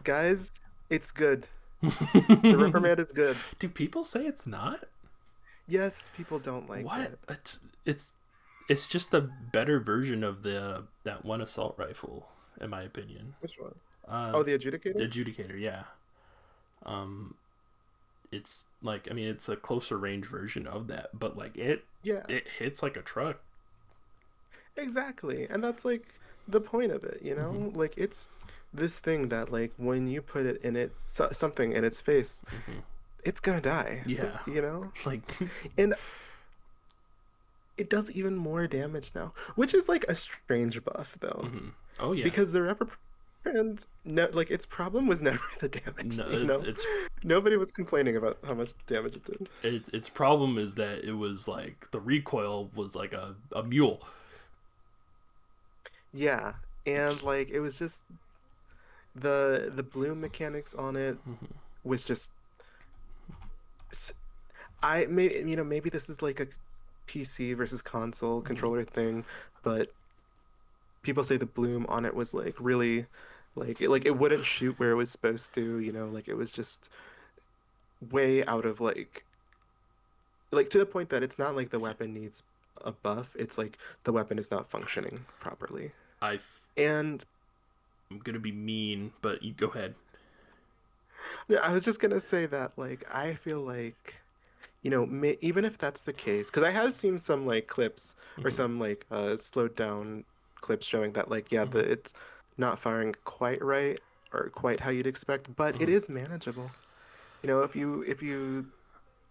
guys, it's good. The Mm-hmm. reprimand is good. Do people say it's not? Yes, people don't like What? it. It's just a better version of the that one assault rifle, in my opinion. Which one? Uh, Oh, the the adjudicator? adjudicator, yeah. Um, it's like I mean, it's a closer range version of that, but like Yeah, it hits like a truck. exactly. And that's like the point of it, you Mm-hmm. know? Like it's this thing that like when you put it in something in its face, Mm-hmm. it's gonna die, Yeah, you know? like And it does even more damage now, which is like a strange buff though, mm-hmm. Oh yeah. because the reprimand, no, like its problem was never the damage, No, you know? Nobody was complaining about how much damage it did. its problem is that it was like the recoil was like a mule. Yeah, and like it was just the bloom mechanics on it Mm-hmm. was just s- I may maybe this is like a PC versus console Mm-hmm. controller thing, but people say the bloom on it was like really like it wouldn't shoot where it was supposed to, like it was just way out of like to the point that it's not like the weapon needs a buff, it's like the weapon is not functioning properly. I And I'm gonna be mean, but you go ahead. yeah, I was just gonna say that like I feel like even if that's the case, because I have seen some like clips or Mm-hmm. some like slowed down clips showing that like yeah, Mm-hmm. it's not firing quite right or quite how you'd expect, but it Mm-hmm. is manageable. If you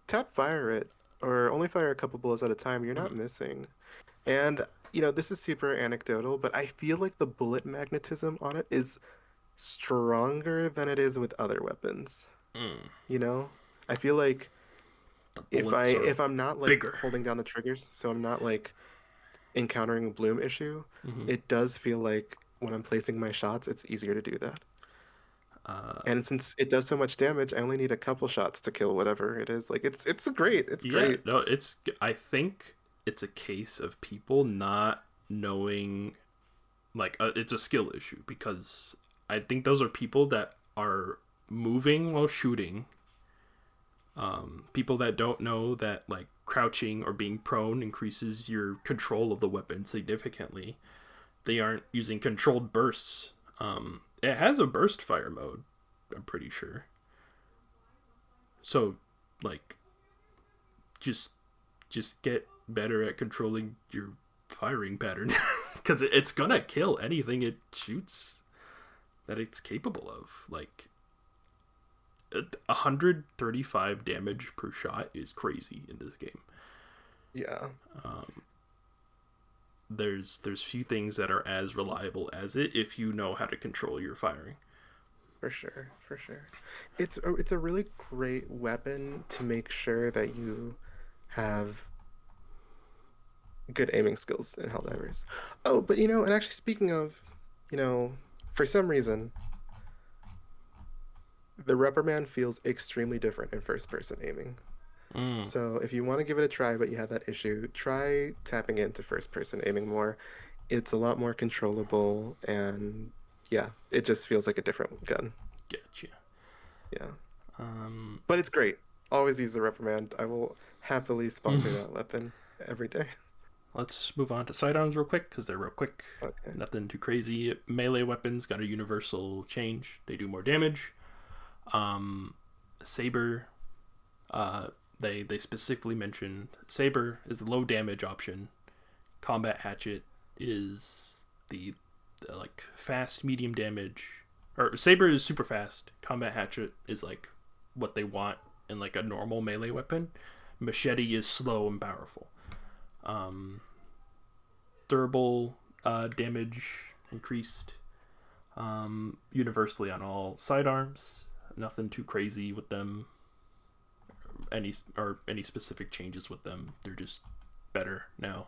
tap fire it or only fire a couple bullets at a time, you're not Mm-hmm. missing. And this is super anecdotal, but I feel like the bullet magnetism on it is stronger than it is with other weapons. Mm. You know? I feel like The if I bullets are if I'm not like bigger. holding down the triggers, so I'm not like encountering a bloom issue, Mm-hmm. it does feel like when I'm placing my shots, it's easier to do that. Uh, And since it does so much damage, I only need a couple shots to kill whatever it is. Like it's great. It's yeah, great. no, I think it's a case of people not knowing, like, it's a skill issue because I think those are people that are moving while shooting. People that don't know that like crouching or being prone increases your control of the weapon significantly. They aren't using controlled bursts. It has a burst fire mode, I'm pretty sure. So, like, just get better at controlling your firing pattern because it's gonna kill anything it shoots. that it's capable of. Like 135 damage per shot is crazy in this game. Yeah. There's few things that are as reliable as it if you know how to control your firing. For sure, for sure. It's a really great weapon to make sure that you have good aiming skills in Helldivers. Oh, but and actually speaking of, for some reason, the Rubber Man feels extremely different in first person aiming. Mm. So if you want to give it a try, but you have that issue, try tapping into first person aiming more. It's a lot more controllable, and yeah, it just feels like a different gun. Getcha. Yeah. Um, But it's great. Always use the reprimand. I will happily sponsor that weapon every day. let's move on to sidearms real quick because they're real quick. Okay. Nothing too crazy. Melee weapons got a universal change. They do more damage. Saber, they specifically mentioned Saber is a low damage option. Combat hatchet is the like fast medium damage. Or Saber is super fast. Combat hatchet is like what they want in like a normal melee weapon. Machete is slow and powerful. Durable damage increased universally on all sidearms. Nothing too crazy with them. Any specific changes with them. They're just better now.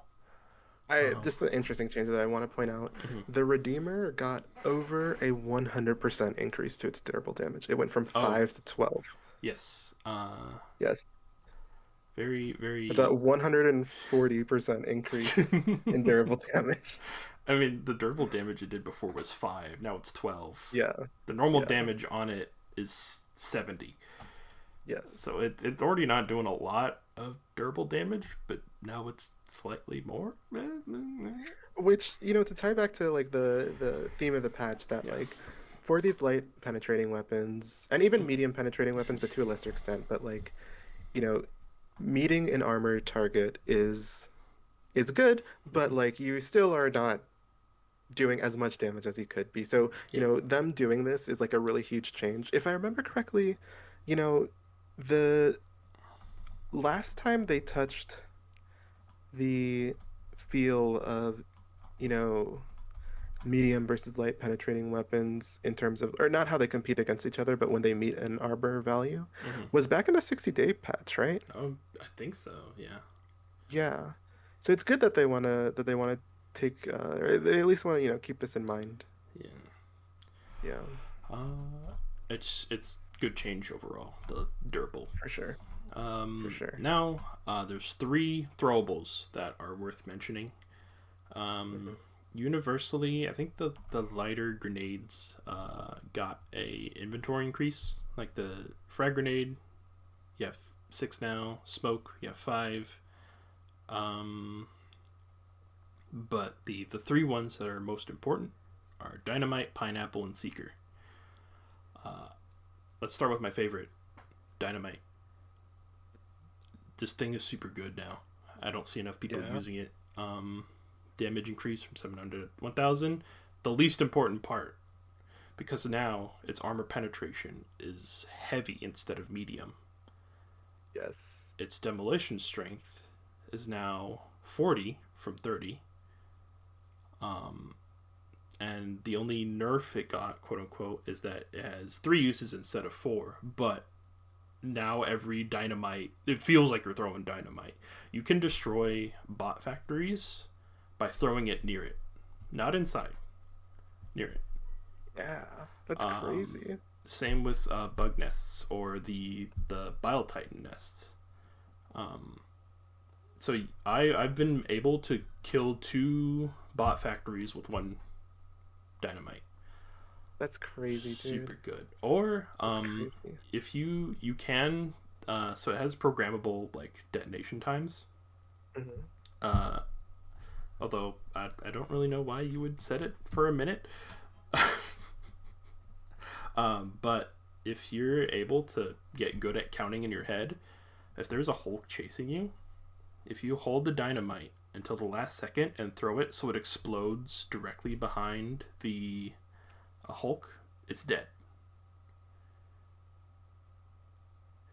Just an interesting change that I want to point out. Mm-hmm. The Redeemer got over a 100% increase to its durable damage. It went from 5 to 12. Yes. Yes. Very, very. It's a 140% increase in durable damage. I mean, the durable damage it did before was 5. Now it's 12. Yeah. The normal Yeah. damage on it is 70. Yes. So it's already not doing a lot of durable damage, but now it's slightly more. Which, to tie back to like the theme of the patch, that like for these light penetrating weapons and even medium penetrating weapons, but to a lesser extent, but like, meeting an armored target is good, but like you still are not doing as much damage as you could be. So, them doing this is like a really huge change. If I remember correctly, the last time they touched the feel of, medium versus light penetrating weapons in terms of, or not how they compete against each other, but when they meet an armor value, was back in the 60-day patch, right? Oh, I think so. Yeah. Yeah. So it's good that they wanna take, or they at least want to keep this in mind. Yeah. Yeah. It's good change overall. The durable. For sure. For sure. Now, there's 3 throwables that are worth mentioning. Universally, I think the lighter grenades got a inventory increase. Like the frag grenade, you have 6 now. Smoke, you have 5. But the 3 ones that are most important are dynamite, pineapple, and seeker. Let's start with my favorite, dynamite. This thing is super good now. I don't see enough people using it. Damage increase from 700 to 1000. The least important part, because now its armor penetration is heavy instead of medium. Yes. Its demolition strength is now 40 from 30. And the only nerf it got, quote unquote, is that it has 3 uses instead of 4. But now every dynamite, it feels like you're throwing dynamite. You can destroy bot factories by throwing it near it, not inside, near it. Yeah, that's crazy. Same with bug nests or the Bile Titan nests. So I've been able to kill 2 bot factories with 1 dynamite. That's crazy, dude. Super good. Or if you can, so it has programmable like detonation times. Although I don't really know why you would set it for a minute. But if you're able to get good at counting in your head, if there's a Hulk chasing you, if you hold the dynamite until the last second and throw it so it explodes directly behind the Hulk, it's dead.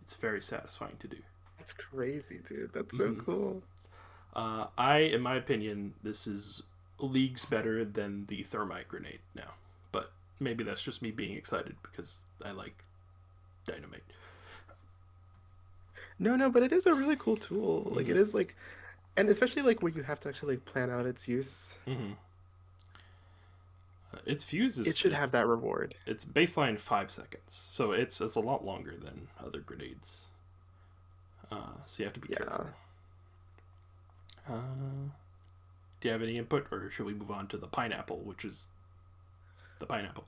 It's very satisfying to do. That's crazy, dude. That's so Mm-hmm. cool. In my opinion, this is leagues better than the thermite grenade now. But maybe that's just me being excited because I like dynamite. No, no, but it is a really cool tool. Like Mm-hmm. it is like, and especially like where you have to actually like plan out its use. Mm-hmm. Its fuse It should have is that reward. it's baseline 5 seconds, so it's a lot longer than other grenades. So you have to be Yeah. careful. Do you have any input, or should we move on to the pineapple, which is the pineapple?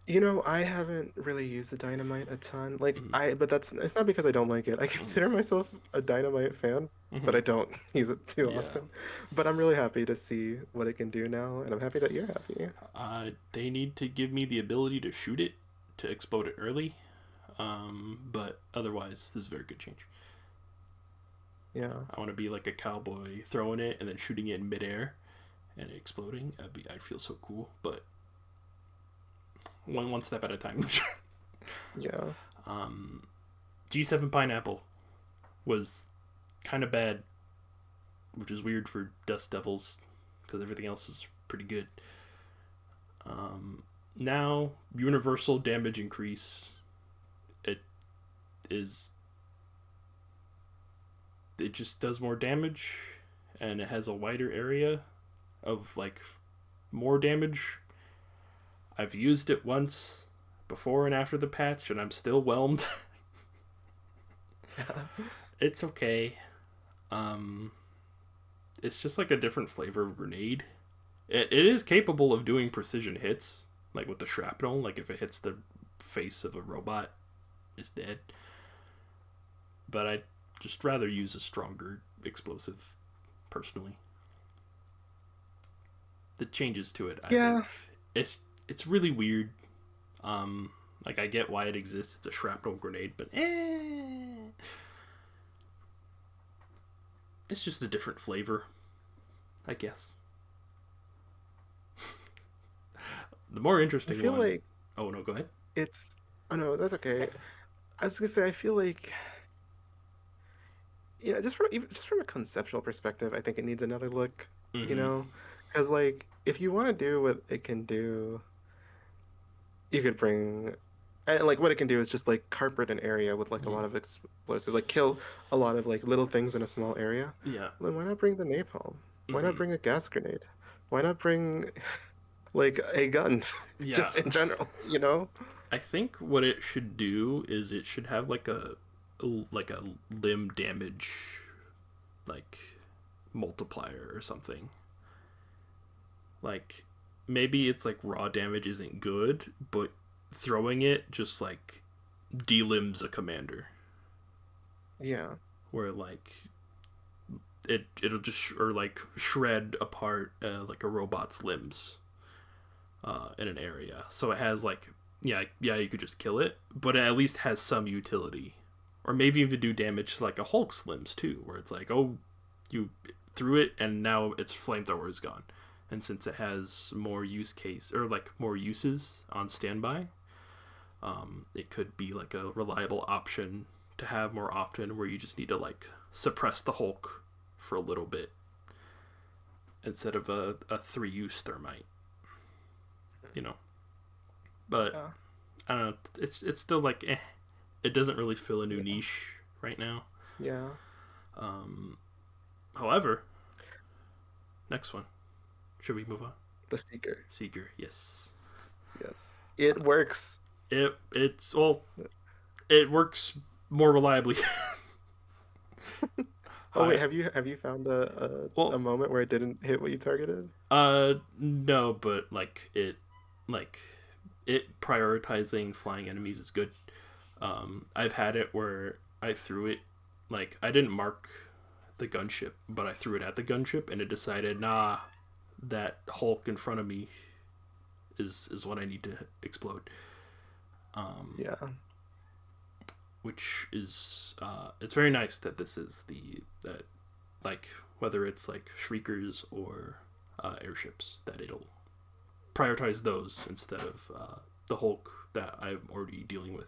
You know, I haven't really used the dynamite a ton. Like Mm-hmm. but that's it's not because I don't like it. I consider myself a dynamite fan, Mm-hmm. but I don't use it too Yeah. often. But I'm really happy to see what it can do now, and I'm happy that you're happy. They need to give me the ability to shoot it to explode it early. But otherwise, this is a very good change. Yeah. I want to be like a cowboy throwing it and then shooting it in midair and it exploding. I'd feel so cool. But one step at a time. Yeah. G7 pineapple was kind of bad, which is weird for Dust Devils because everything else is pretty good. Now universal damage increase. It is. It just does more damage, and it has a wider area of like more damage. I've used it once before and after the patch, and I'm still whelmed. It's okay. Um, it's just like a different flavor of grenade. It is capable of doing precision hits, like with the shrapnel. Like if it hits the face of a robot, it's dead. But I'd just rather use a stronger explosive, personally. The changes to it, I think, Yeah. it's really weird. Like I get why it exists. It's a shrapnel grenade, but it's just a different flavor, I guess. The more I interesting feel one. like Oh no, go ahead. it's oh no, that's okay. I was gonna say I feel like yeah, just from a conceptual perspective, I think it needs another look, you Mm-hmm. know? Because like if you want to do what it can do, you could bring and like what it can do is just like carpet an area with like a Mm-hmm. lot of explosive, like kill a lot of like little things in a small area. Yeah. Then why not bring the napalm? Why not Mm-hmm. bring a gas grenade? Why not bring like a gun Yeah. just in general, you know? I think what it should do is it should have like a limb damage like multiplier or something. Like maybe it's like raw damage isn't good, but throwing it just like delimbs a commander. Yeah. Where like it'll just or like shred apart like a robot's limbs in an area. So it has like yeah you could just kill it, but it at least has some utility. Or maybe even do damage to like a Hulk's limbs too, where it's like oh you threw it and now its flamethrower is gone. And since it has more use case or like more uses on standby, it could be like a reliable option to have more often where you just need to like suppress the Hulk for a little bit instead of a 3 use thermite, you know. But Yeah. I don't know, it's still like it doesn't really fill a new Yeah. niche right now. Yeah. Um, However, next one. Should we move on? The Seeker. Seeker, yes. Yes. It works. It's well, it works more reliably. Oh wait, Hi. have you found a Well, moment where it didn't hit what you targeted? no, but like it prioritizing flying enemies is good. I've had it where I threw it, like I didn't mark the gunship, but I threw it at the gunship, and it decided, nah, that Hulk in front of me is what I need to explode. Um, Yeah. which is it's very nice that this is the that like whether it's like shriekers or airships that it'll prioritize those instead of the Hulk that I'm already dealing with.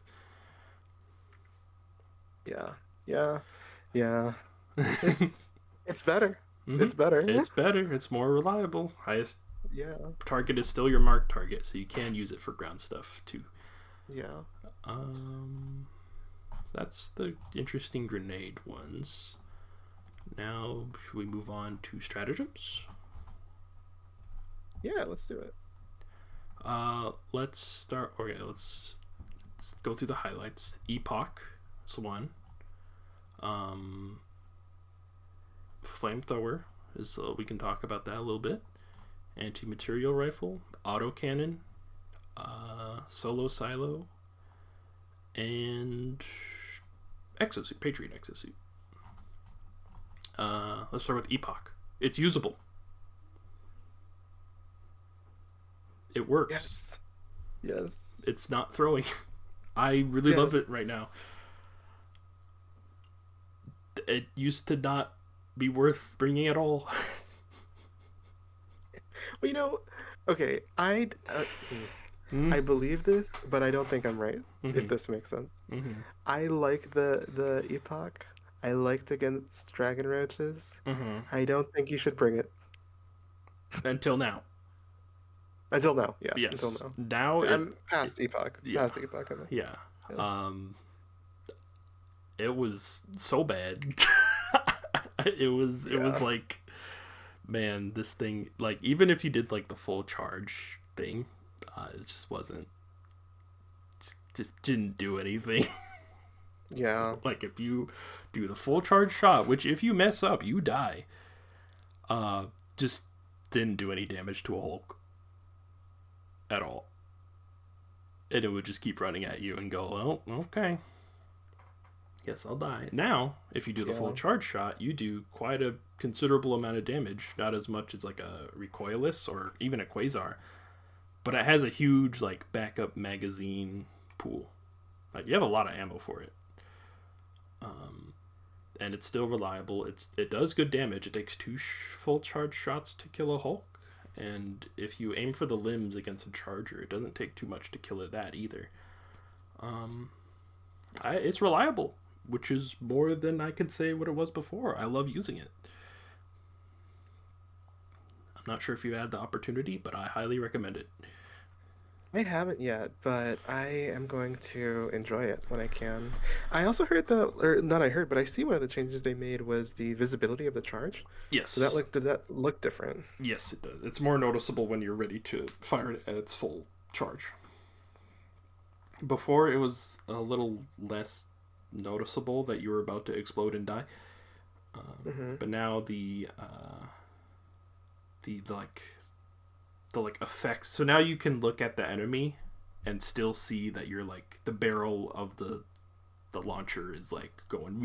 Yeah. Yeah. Yeah. It's better. Mm-hmm. It's better. It's better. It's more reliable. Highest Yeah. target is still your mark target, so you can use it for ground stuff too. Yeah. Um, that's the interesting grenade ones. Now, should we move on to stratagems? Yeah, let's do it. Let's start. Okay, let's go through the highlights. Epoch is one. Um, Flamethrower is we can talk about that a little bit. Anti-material rifle, autocannon, solo silo, and exosuit, Patriot exosuit. Let's start with Epoch. It's usable. It works. Yes. Yes. It's not throwing. I really love it right now. It used to not be worth bringing at all. Well, okay, I believe this, but I don't think I'm right, if this makes sense. I like the Epoch. I liked against Dragon Roaches. I don't think you should bring it. Until now. Until now, yeah. Yes. Until now. Now I'm past Epoch. Yeah. Past Epoch, I mean. Yeah. It was so bad. it was like, man, this thing, like, even if you did like the full charge thing, it just wasn't, just didn't do anything. Yeah. Like, if you do the full charge shot, which if you mess up you die, just didn't do any damage to a Hulk at all. And it would just keep running at you and go, well, okay, guess I'll die. Now, if you do the full charge shot, you do quite a considerable amount of damage. Not as much as like a Recoilless or even a Quasar, but it has a huge like backup magazine pool. Like, you have a lot of ammo for it. And it's still reliable. It does good damage. It takes 2 full charge shots to kill a Hulk. And if you aim for the limbs against a charger, it doesn't take too much to kill it that either. It's reliable, which is more than I could say what it was before. I love using it. I'm not sure if you had the opportunity, but I highly recommend it. I haven't yet, but I am going to enjoy it when I can. I also heard or not I heard, but I see one of the changes they made was the visibility of the charge. Yes. Did that look different? Yes, it does. It's more noticeable when you're ready to fire it at its full charge. Before, it was a little less noticeable that you were about to explode and die. But now the effects. So now you can look at the enemy and still see that you're like the barrel of the launcher is like going.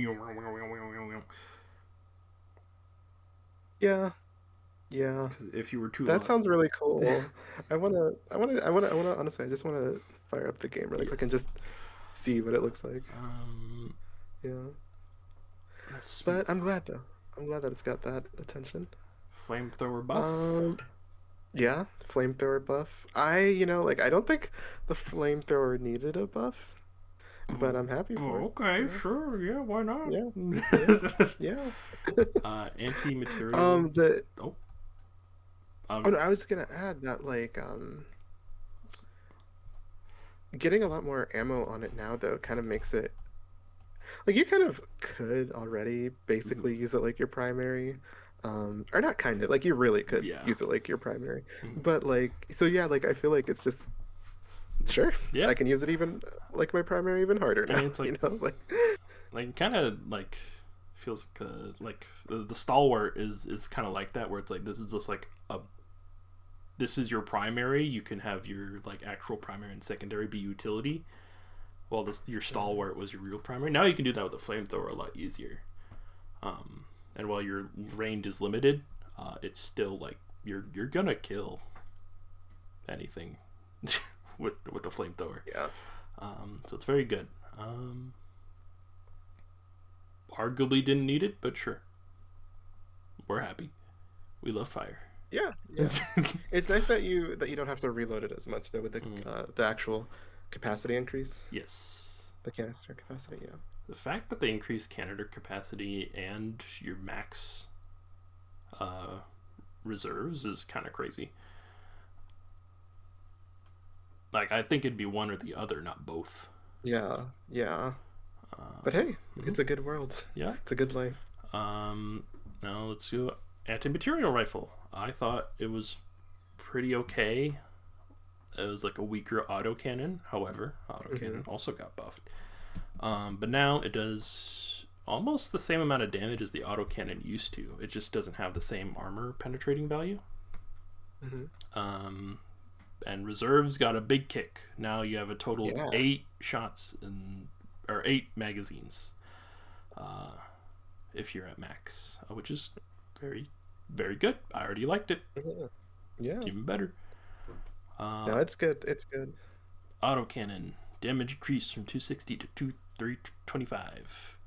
Yeah. Yeah. If you were too. That sounds really cool. I wanna honestly, I just wanna fire up the game really quick and just see what it looks like. Yeah. But I'm glad though. I'm glad that it's got that attention. Flamethrower buff. Yeah, flamethrower buff. I don't think the flamethrower needed a buff, but I'm happy for it. Okay, sure, yeah, why not? Yeah. Anti-material. No, I was gonna add that getting a lot more ammo on it now though kind of makes it like you kind of could already basically use it like your primary. Or not kind of, like you really could use it like your primary. But like I feel like it's just sure. Yeah. I can use it even like my primary even harder now. It's like, like kind of like feels like the stalwart is kind of like that, where it's like this is just like this is your primary. You can have your like actual primary and secondary be utility, while your stalwart was your real primary. Now you can do that with a flamethrower a lot easier. And while your range is limited, it's still like you're gonna kill anything with the flamethrower. Yeah. So it's very good. Arguably didn't need it, but sure. We're happy. We love fire. Yeah, yeah. It's nice that you don't have to reload it as much though with the actual capacity increase, Yes. the canister capacity. Yeah. The fact that they increase canister capacity and your max uh, reserves is kind of crazy. Like, I think it'd be one or the other, not both. Yeah, yeah. But Uh, hey, mhm. it's a good world. Yeah. It's a good life. Now let's go anti-material rifle. I thought it was pretty okay. It was like a weaker autocannon. However, Hmm. autocannon also got buffed. But now it does almost the same amount of damage as the autocannon used to. It just doesn't have the same armor penetrating value. Hmm. Um, and reserves got a big kick. Now you have a total of Yeah. 8 shots or 8 magazines. Uh, if you're at max, which is very, very good. I already liked it. Yeah. Yeah. Even better. No, Uh, it's good. It's good. autocannon damage increased from 260 to 325.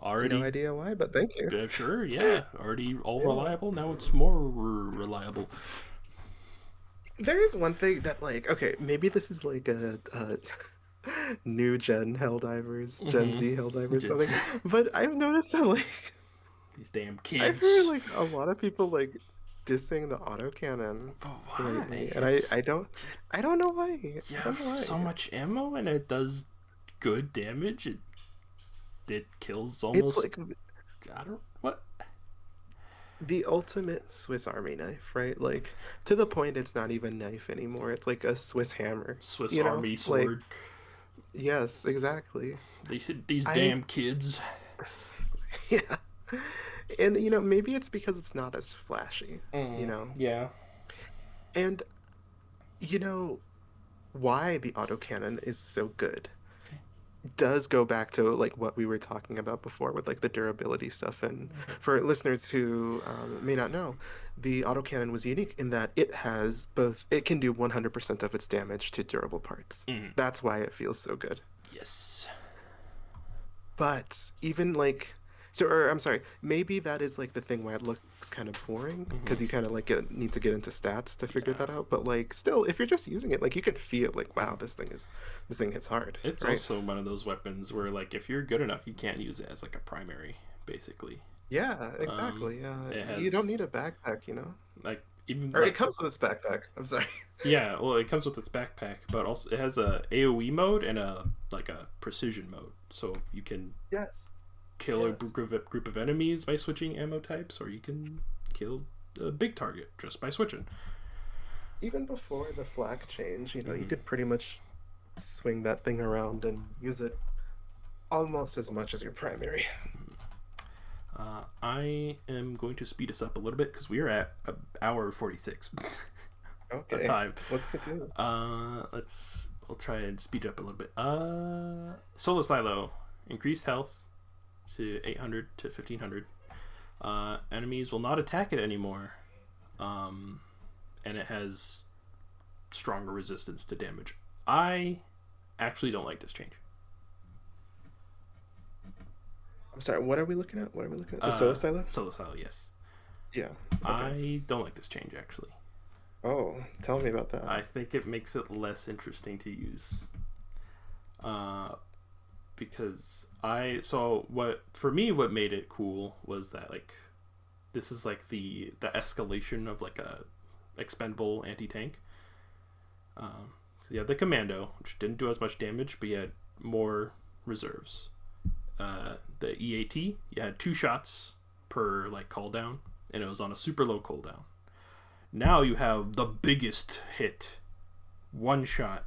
No Already, idea why, but thank you. sure, yeah. Already all Yeah. reliable. Now it's more reliable. There is one thing that like, okay, maybe this is like a new Gen Helldivers, Gen Mm-hmm. Z Helldivers, something. But I've noticed that like These damn I've heard kids. like a lot of people like dissing the autocannon But lately, why? and I don't know why. You I don't have know why. so much ammo and it does good damage. It kills It's almost. like I don't. What? the ultimate Swiss Army knife, right? Like to the point it's not even knife anymore. It's like a Swiss hammer, Swiss you know? Army Like sword. yes, exactly. They hit these I damn kids. yeah. And maybe it's because it's not as flashy, you know. Yeah. And you know why the autocannon is so good does go back to like what we were talking about before with like the durability stuff. And for listeners who may not know, the autocannon was unique in that it can do 100% of its damage to durable parts. Mm. That's why it feels so good. Yes. But even like, so, or I'm sorry, maybe that is like the thing why it looks kind of boring Mm-hmm. because you kind of like need to get into stats to figure Yeah. that out. But like, still, if you're just using it, like you could feel like, wow, this thing hits hard, It's right? also one of those weapons where, like, if you're good enough, you can't use it as like a primary, basically. Yeah, Um, exactly. it You don't has need a backpack. like even Or it like comes with its backpack. I'm sorry. yeah, well, it comes with its backpack, but also it has a AOE mode and a precision mode, so you can Yes. kill a Yes. group of enemies by switching ammo types, or you can kill a big target just by switching. Even before the flak change, you Mm-hmm. could pretty much swing that thing around and use it almost as much as your primary. I am going to speed us up a little bit because we are at an hour 46 of Okay, time. let's continue. We'll try and speed it up a little bit. Solo Silo, increased health to 800 to 1500. Enemies will not attack it anymore. Um, and it has stronger resistance to damage. I actually don't like this change. I'm sorry, what are we looking at? What are we looking at? The solo silo? Solo Silo, yes. Yeah. Okay. I don't like this change actually. Oh, tell me about that. I think it makes it less interesting to use. Uh, because what made it cool was that like this is like the escalation of like a expendable anti tank. So you had the commando, which didn't do as much damage, but you had more reserves. The EAT, you had 2 shots per like cooldown, and it was on a super low cooldown. Now you have the biggest hit, 1 shot,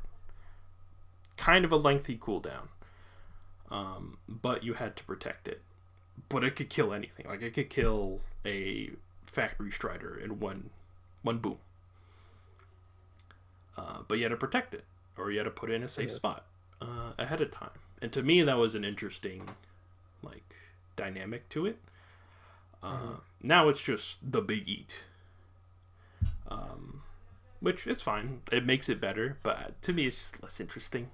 kind of a lengthy cooldown, but you had to protect it. But it could kill anything. Like it could kill a factory strider in one boom. But you had to protect it, or you had to put it in a safe Mhm. spot ahead of time. And to me, that was an interesting like dynamic to it. Mhm. Now it's just the big eat, which is fine. It makes it better, but to me, it's just less interesting.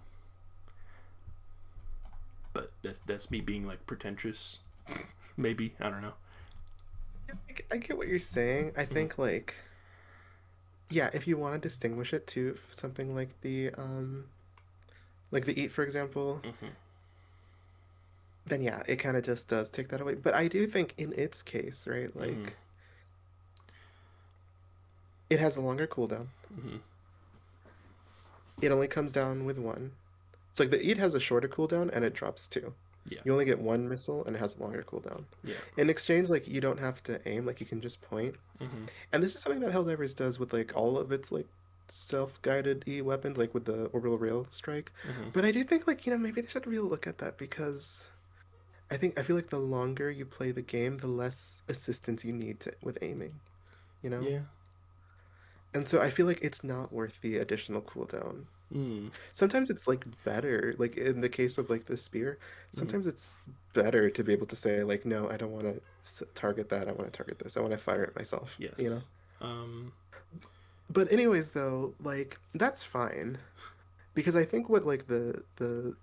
But that's me being like pretentious. Maybe I don't know. I get what you're saying. I Mm-hmm. think like Yeah, if you want to distinguish it to something like the eat, for example, Mm-hmm. then yeah, it kind of just does take that away. But I do think in its case, right, Mm-hmm. like it has a longer cooldown. Mm-hmm. It only comes down with one. It's like the eat has a shorter cooldown and it drops two. Yeah. You only get one missile and it has a longer cooldown. Yeah. In exchange, like you don't have to aim, like you can just point. Mm-hmm. And this is something that Helldivers does with like all of its like self-guided E weapons, like with the orbital rail strike. Mm-hmm. But I do think like, maybe they should really look at that because I feel like the longer you play the game, the less assistance you need with aiming, you know? Yeah. And so I feel like it's not worth the additional cooldown. Mm. Sometimes it's like better, like in the case of like the spear, Mm-hmm. sometimes it's better to be able to say like, no, I don't want to target that. I want to target this. I want to fire it myself, you know? Yes. Um. But anyways, though, like that's fine because I think what like the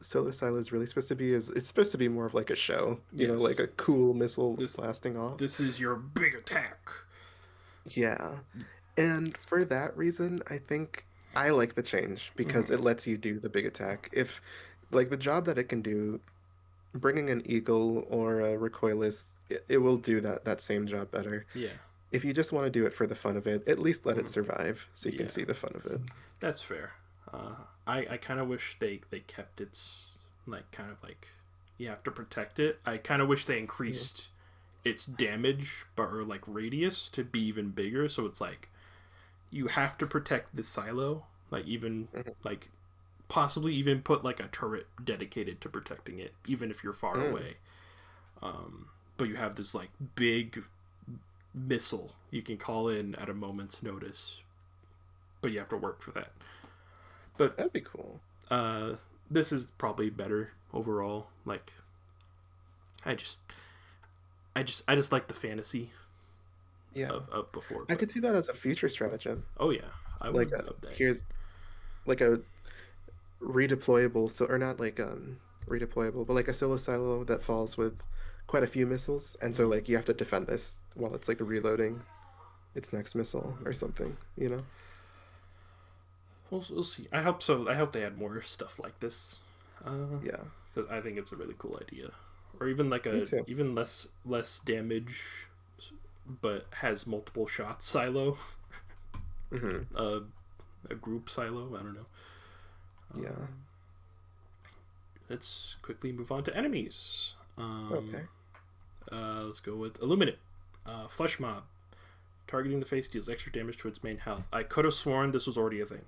solar silo is really supposed to be is it's supposed to be more of like a show, like Yes. a cool missile This. blasting off. This is your big attack. Yeah. And for that reason, I think I like the change because Mm-hmm. it lets you do the big attack. If like the job that it can do, bringing an eagle or a recoilless, it will do that same job better. Yeah. If you just want to do it for the fun of it, at least let it Mm-hmm. survive so you can Yeah. see the fun of it. That's fair. I kind of wish they kept its like kind of like you have to protect it. I kind of wish they Mhm. increased its damage or like radius to be even bigger. So it's like you have to protect the silo. Like even Mhm. like possibly even put like a turret dedicated to protecting it, even if you're far Mm. away. But you have this like big missile you can call in at a moment's notice, but you have to work for that. But That'd be cool. uh, this is probably better overall. Like I just, I just like the fantasy Yeah. of before. I But could see that as a future stratagem. oh yeah, I Like would love that. here's like a redeployable, so or not like redeployable, but like a solo silo that falls with quite a few missiles, and so Mm-hmm. like you have to defend this while it's like reloading its next missile or something, you know? We'll see. I hope so. I hope they add more stuff like this, Yeah, because I think it's a really cool idea. Or even like me a too. even less damage, but has multiple shots silo. Hmm. Uh, a group silo. I don't know. Yeah. Let's quickly move on to enemies. Okay. Let's go with Illuminate. Flesh Mob. Targeting the face deals extra damage to its main health. I could have sworn this was already a thing.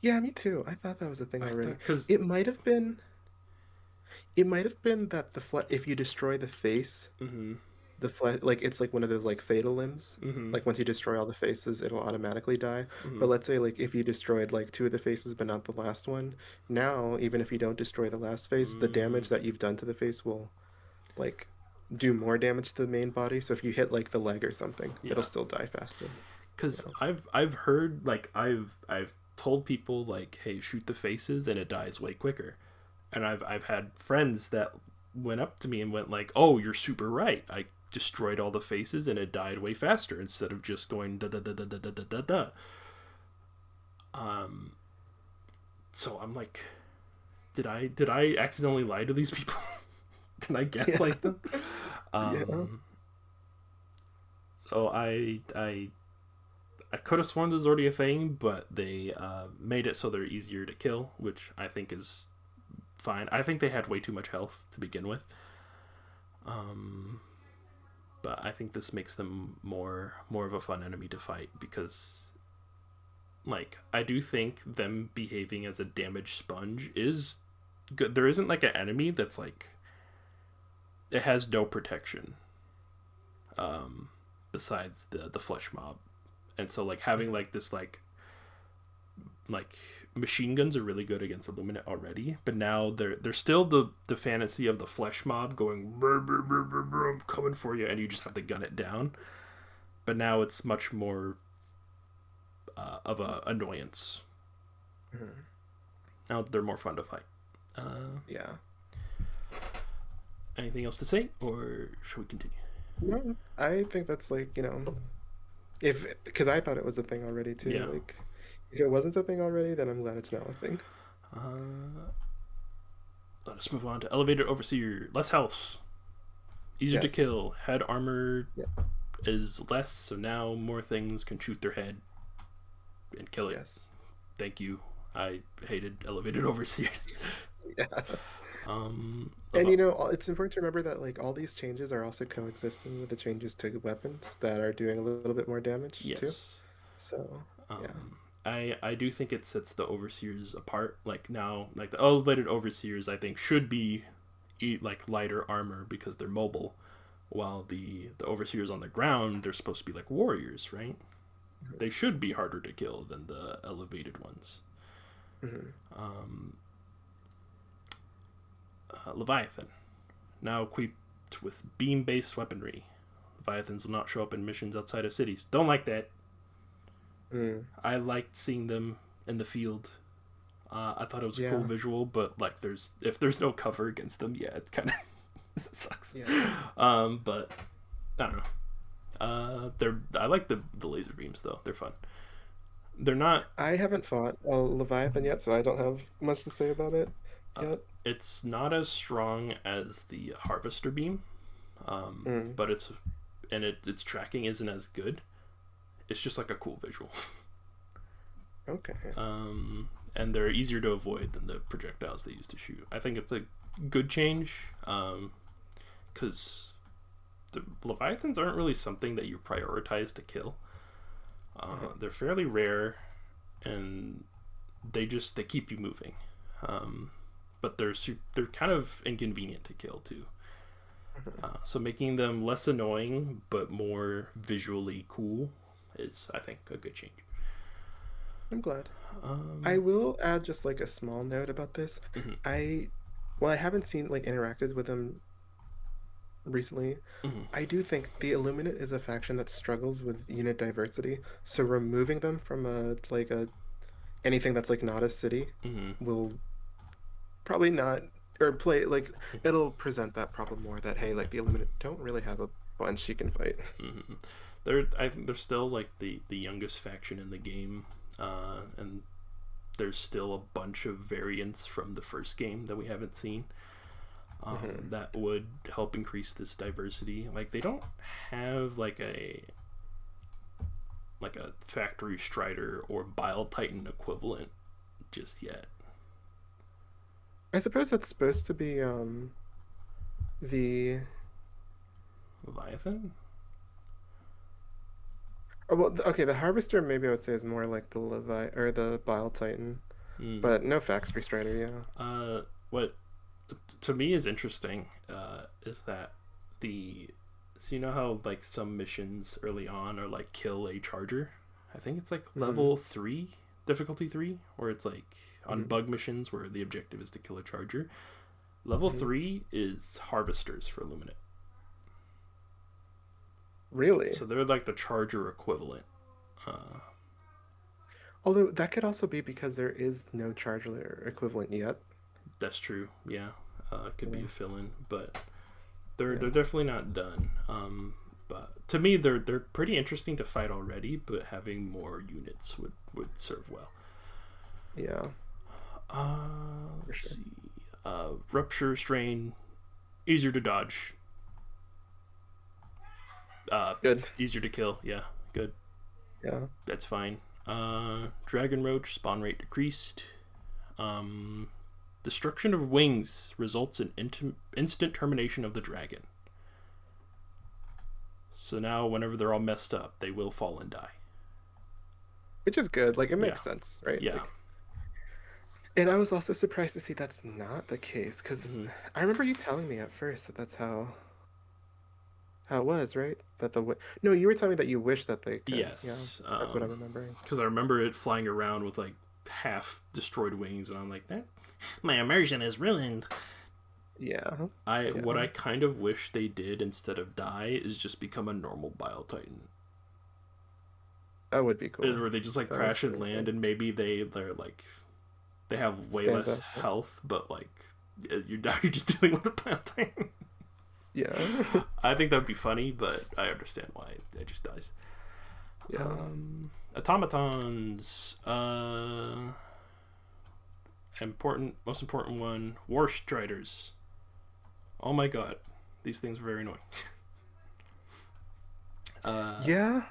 Yeah, me too. I thought that was a thing I already. thought because It might have been. It might have been that if you destroy the face, mm-hmm, the flesh like it's like one of those like fatal limbs. mm-hmm, Like once you destroy all the faces, it'll automatically die. mm-hmm, But let's say like if you destroyed like two of the faces but not the last one, now even if you don't destroy the last face, the mm, damage that you've done to the face will like do more damage to the main body. So if you hit like the leg or something, it'll yeah. still die faster. Because Yeah. I've heard like I've told people like, hey, shoot the faces and it dies way quicker. And I've had friends that went up to me and went like, "Oh, you're super right. I destroyed all the faces and it died way faster instead of just going da da da da da da da da da." Um, so I'm like, did I accidentally lie to these people? Did I Yeah. gaslight them? Yeah. Um, so I could have sworn this was already a thing, but they made it so they're easier to kill, which I think is fine. I think they had way too much health to begin with. Um, but I think this makes them more of a fun enemy to fight because like I do think them behaving as a damage sponge is good. There isn't like an enemy that's like it has no protection besides the flesh mob. And so like having like this like machine guns are really good against Illuminate already, but now they're still the fantasy of the flesh mob going brr, brr, brr, brr, brr, I'm coming for you, and you just have to gun it down. But now it's much more of a annoyance. Mhm. Now they're more fun to fight. Yeah. Anything else to say, or should we continue? No, I think that's like, If because I thought it was a thing already too. Yeah. Like, if it wasn't a thing already, then I'm glad it's now a thing. Uh, Let us move on to elevated overseer. Less health, easier to Yes. kill. Head armor Yeah. is less, so now more things can shoot their head and kill it. Yes. Thank you. I hated elevated overseers. Yeah. And Love it's important to remember that like all these changes are also coexisting with the changes to weapons that are doing a little bit more damage too. yes. So yeah. I do think it sets the overseers apart. Like now, like the elevated overseers, I think should be like lighter armor because they're mobile, while the overseers on the ground they're supposed to be like warriors, right? They should be harder to kill than the elevated ones. Mm-hmm. Leviathan, now equipped with beam-based weaponry. Leviathans will not show up in missions outside of cities. Don't like that. Mm. I liked seeing them in the field. I thought it was a cool Yeah. visual, but like, if there's no cover against them, yeah, it kind of sucks. Yeah. But I don't know. I like the laser beams though. They're fun. They're not. I haven't fought a Leviathan yet, so I don't have much to say about it yet. It's not as strong as the harvester beam, Mm. but its tracking isn't as good. It's just like a cool visual. Okay. And they're easier to avoid than the projectiles they used to shoot. I think it's a good change, because the Leviathans aren't really something that you prioritize to kill. They're fairly rare, and they keep you moving. But they're kind of inconvenient to kill too. So making them less annoying but more visually cool is, I think, a good change. I'm glad. Um, I will add just like a small note about this. mhm, I Well, I haven't seen like interacted with them recently. mhm, I do think the Illuminate is a faction that struggles with unit diversity, so removing them from a anything that's like not a city mhm, will probably not or play like it'll present that problem more that hey, like the Illuminate don't really have a bunch you can fight. mhm. I think they're still like the youngest faction in the game, and there's still a bunch of variants from the first game that we haven't seen. Hmm. That would help increase this diversity. Like they don't have like a factory strider or bile titan equivalent just yet. I suppose that's supposed to be the Leviathan. okay, the Harvester maybe I would say is more like the Levi or the Bile Titan, Mm. but no Factory Strider, yeah. What to me is interesting is that the so you know how like some missions early on are like kill a charger. I think it's like Hmm. level 3, difficulty 3, or it's like on Hmm. bug missions where the objective is to kill a charger. Level Hmm. 3 is harvesters for Illuminate. Really? So they're like the charger equivalent. Although that could also be because there is no Charger equivalent yet. That's true. Yeah, it could be Yeah. a fill-in, but they're Yeah. definitely not done. But to me, they're pretty interesting to fight already. But having more units would serve well. Yeah, for Let's sure. see. Rupture strain, easier to dodge. Uh, Good. Easier to kill. Yeah, good. Yeah. That's fine. Dragon roach spawn rate decreased. Um, Destruction of wings results in instant termination of the dragon. So now, whenever they're all messed up, they will fall and die. Which is good. Like it Yeah, makes sense, right? yeah. Like and I was also surprised to see that's not the case because Mm-hmm. I remember you telling me at first that that's how it was, right? That no, you were telling me that you wish that they could. Yeah, Yes, that's what I'm remembering. because I remember it flying around with like half destroyed wings, and I'm like, that my immersion is ruined. Yeah, I What yeah, I kind of wish they did instead of die is just become a normal Bile Titan, that would be cool. where they just like That would crash be and really land, cool. and maybe they're like they have way Stand less up. health, but like you're just dealing with a Bile Titan. Yeah. I think that would be funny, but I understand why it just dies. Yeah. Automatons. Most important one. War Striders. Oh my god, these things are very annoying. uh, Yeah.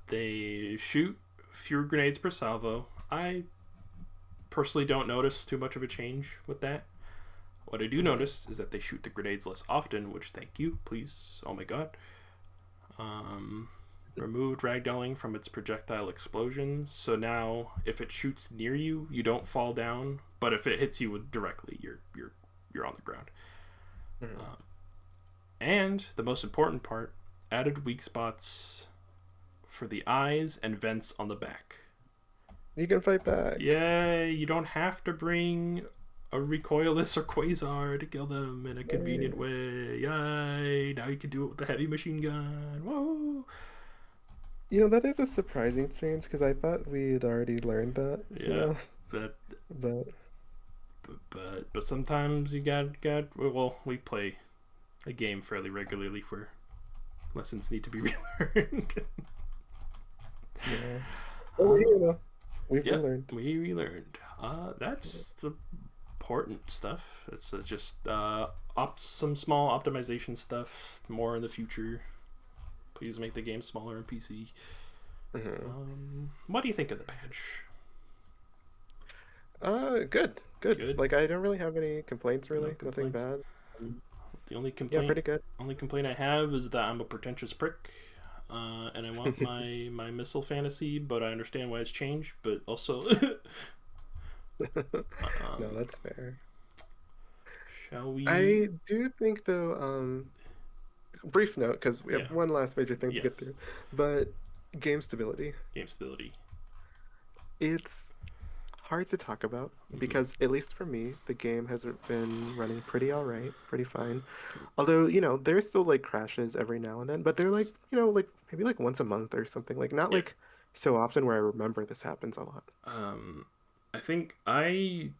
they shoot fewer grenades per salvo. I personally don't notice too much of a change with that. What I do Mhm. notice is that they shoot the grenades less often, which thank you, please. Oh my god. Um, removed ragdolling from its projectile explosions. So now, if it shoots near you, you don't fall down. But if it hits you directly, you're on the ground. Mhm. Uh, and the most important part, added weak spots for the eyes and vents on the back. You can fight back. Yay! You don't have to bring a recoilless or quasar to kill them in a convenient Right. way. Yay! Now you can do it with the heavy machine gun. Whoa! That is a surprising change because I thought we had already learned that, Yeah, that. but But sometimes you got. Well, we play a game fairly regularly where lessons need to be relearned. yeah. But we're uh, here though. We've yeah, relearned. we relearned. That's the important stuff. It's just some small optimization stuff. More in the future. Please make the game smaller in PC. Hmm. What do you think of the patch? Good, good. Good. Like I don't really have any complaints No really. Nothing complaints. bad. The only Yeah, complaint, pretty good. only complaint I have is that I'm a pretentious prick, and I want my missile fantasy, but I understand why it's changed. But also, No, um, that's fair. shall we? I do think though, brief note because we have Yeah. one last major thing to get Yes. through, but game stability. Game stability. It's hard to talk about Mm-hmm. because at least for me, the game has been running pretty all right, pretty fine. Although, there's still like crashes every now and then, but they're like, like maybe like once a month or something. Like not Yeah. like so often where I remember this happens a lot. Um, I think I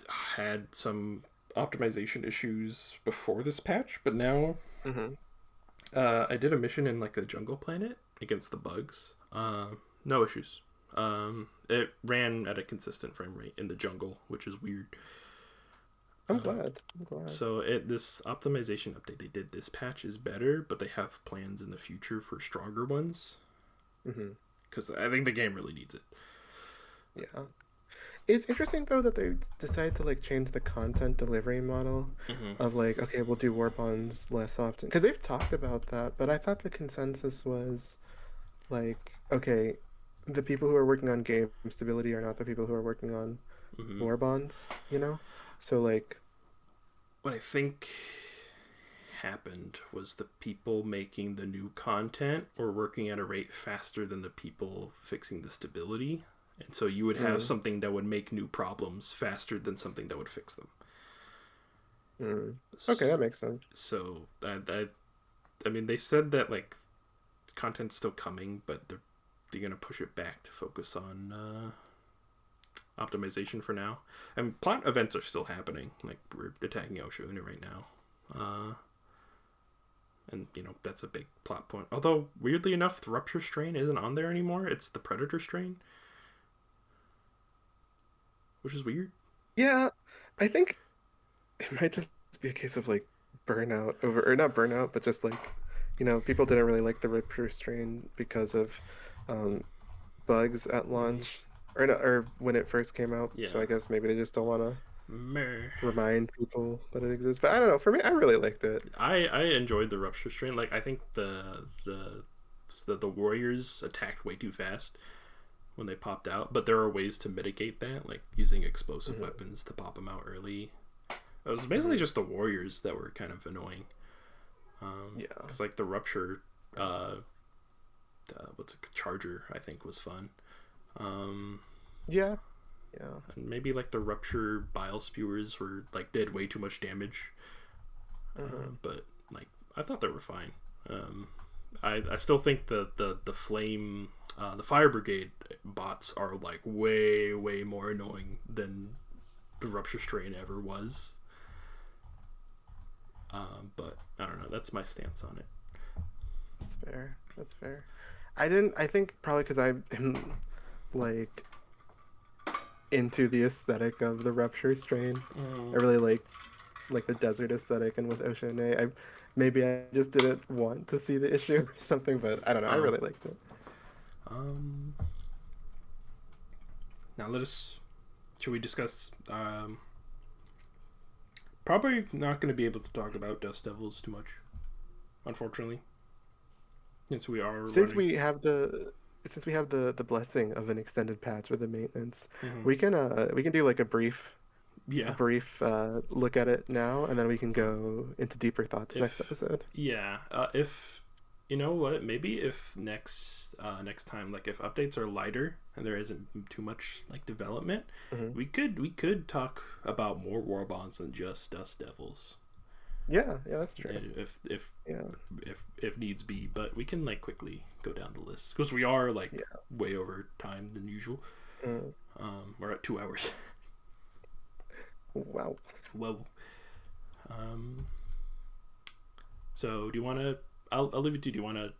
had some optimization issues before this patch, but now Hmm. I did a mission in like the jungle planet against the bugs. No issues. It ran at a consistent frame rate in the jungle, which is weird. I'm Um, glad. I'm glad. so this optimization update they did this patch is better, but they have plans in the future for stronger ones Hmm. because I think the game really needs it. Yeah. It's interesting though that they decided to like change the content delivery model Mm-hmm. of like, okay, we'll do war bonds less often because they've talked about that, but I thought the consensus was like, okay, the people who are working on game stability are not the people who are working on Mm-hmm. war bonds, you know? So like, What I think happened was the people making the new content were working at a rate faster than the people fixing the stability. And so you would have mm, something that would make new problems faster than something that would fix them. mm. Okay, that makes sense. So I mean, they said that like content's still coming, but they're gonna push it back to focus on optimization for now. And plot events are still happening. Like we're attacking Oshuna right now. And that's a big plot point. Although weirdly enough, the rupture strain isn't on there anymore. It's the predator strain, which is weird. Yeah, I think it might just be a case of like burnout over, or not burnout, but just like, people didn't really like the Ripper strain because of um, bugs at Mm-hmm. launch, or no, or when it first came out. So Yeah. I guess maybe they just don't want to Meh. remind people that it exists. But I don't know. For me, I really liked it. I enjoyed the rupture strain. Like I think the warriors attacked way too fast when they popped out, but there are ways to mitigate that, like using explosive Hmm. weapons to pop them out early. It was basically Hmm. just the warriors that were kind of annoying. Yeah. Because like the rupture, uh, what's a charger? I think was fun. Um, Yeah. Yeah. and maybe like the rupture bile spewers were like did way too much damage. Hmm. But like I thought they were fine. Um, I still think the flame the fire brigade bots are like way more annoying than the rupture strain ever was. But I don't know. That's my stance on it. That's fair. That's fair. I didn't. I think probably because I'm like into the aesthetic of the Rupture strain. I Mm, really like the desert aesthetic, and with Oceane, I just didn't want to see the issue or something, but I don't know. I uh, really liked it. um, now let us. Should we discuss? Probably not going to be able to talk about Dust Devils too much, unfortunately, since we are Since running. we have the since we have the blessing of an extended patch with the maintenance, Mm-hmm. we can do like a Yeah. brief look at it now, and then we can go into deeper thoughts next If episode. yeah, if you know what, maybe if next time, like if updates are lighter and there isn't too much like development, Hmm. we could talk about more war bonds than just Dust Devils, Yeah, yeah, that's true. Yeah, if needs be. But we can like quickly go down the list because we are like yeah. way over time than usual. Mm. We're at 2 hours. Wow. Well, um, so do you want to? I'll leave it to you. Do you want to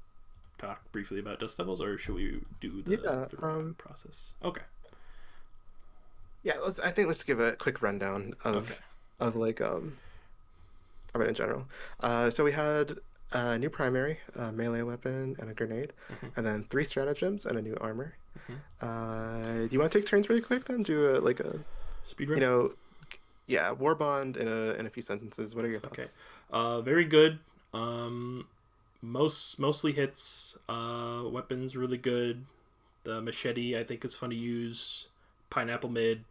talk briefly about Dust Devils, or should we do Yeah. the ranking process? Okay. Yeah. I think let's give a quick rundown Okay. of like of it in general. So we had a new primary, a melee weapon, and a grenade, Mm-hmm. and then three stratagems and a new armor. Mm-hmm. Do you want to take turns really quick then? Do Speed you run. know, yeah, war bond in a few sentences. What are your Okay. thoughts? Very good. Mostly hits. Weapons really good. The machete I think is fun to use. Pineapple mid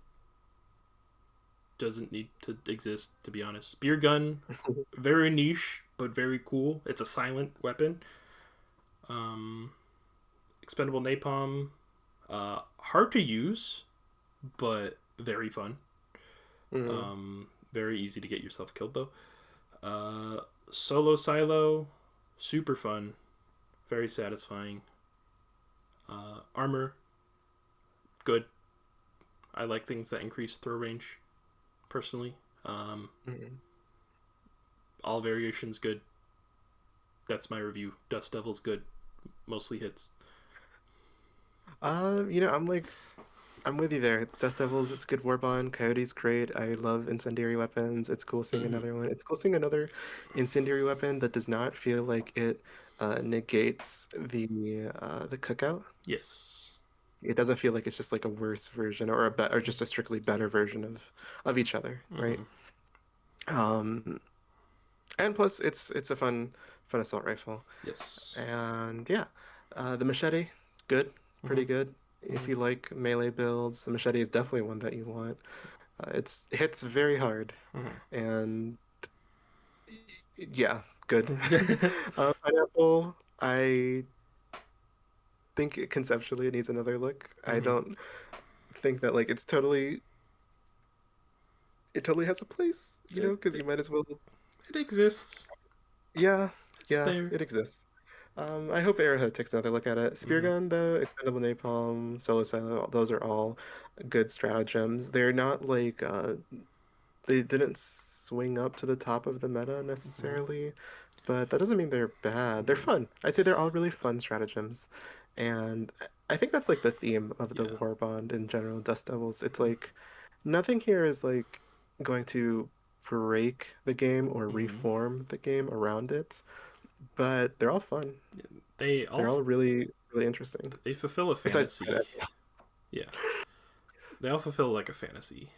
doesn't need to exist, to be honest. Spear gun, very niche but very cool. It's a silent weapon. Um, expendable napalm, hard to use but very fun. Mm, Very easy to get yourself killed though. Solo silo, super fun, very satisfying. Armor, good. I like things that increase throw range, personally. mm. All variations good. That's my review. Dust Devil's good, mostly hits. I'm with you there. Dust Devils, it's a good war bond. Coyote's great. I love incendiary weapons. It's cool seeing Mm-hmm. another one. It's cool seeing another incendiary weapon that does not feel like it negates the cookout. Yes. It doesn't feel like it's just like a worse version or just a strictly better version of each other, right? Mm-hmm. Um, and plus it's a fun assault rifle. Yes. And yeah, the machete, good, Mm-hmm. pretty good. If Mm-hmm. you like melee builds, the machete is definitely one that you want. It hits very hard, and yeah, good. Mm-hmm. Pineapple, I think conceptually it needs another look. I Mm-hmm. don't think that like it totally has a place, It, because you it, might as well. it exists. Yeah, It's yeah, there. it exists. I hope Arrowhead takes another look at it. Spear Mm-hmm. Gun, though, Expendable Napalm, Solo Silo, those are all good stratagems. They're not like they didn't swing up to the top of the meta Mm-hmm. necessarily, but that doesn't mean they're bad. They're Mm-hmm. fun. I'd say they're all really fun stratagems. And I think that's like the theme of the Yeah. War Bond in general, Dust Devils. It's like nothing here is like going to break the game or Mm-hmm. reform the game around it, but they're all fun. They all They're all really, really interesting. they fulfill a Besides, fantasy. Yeah. They all fulfill like a fantasy.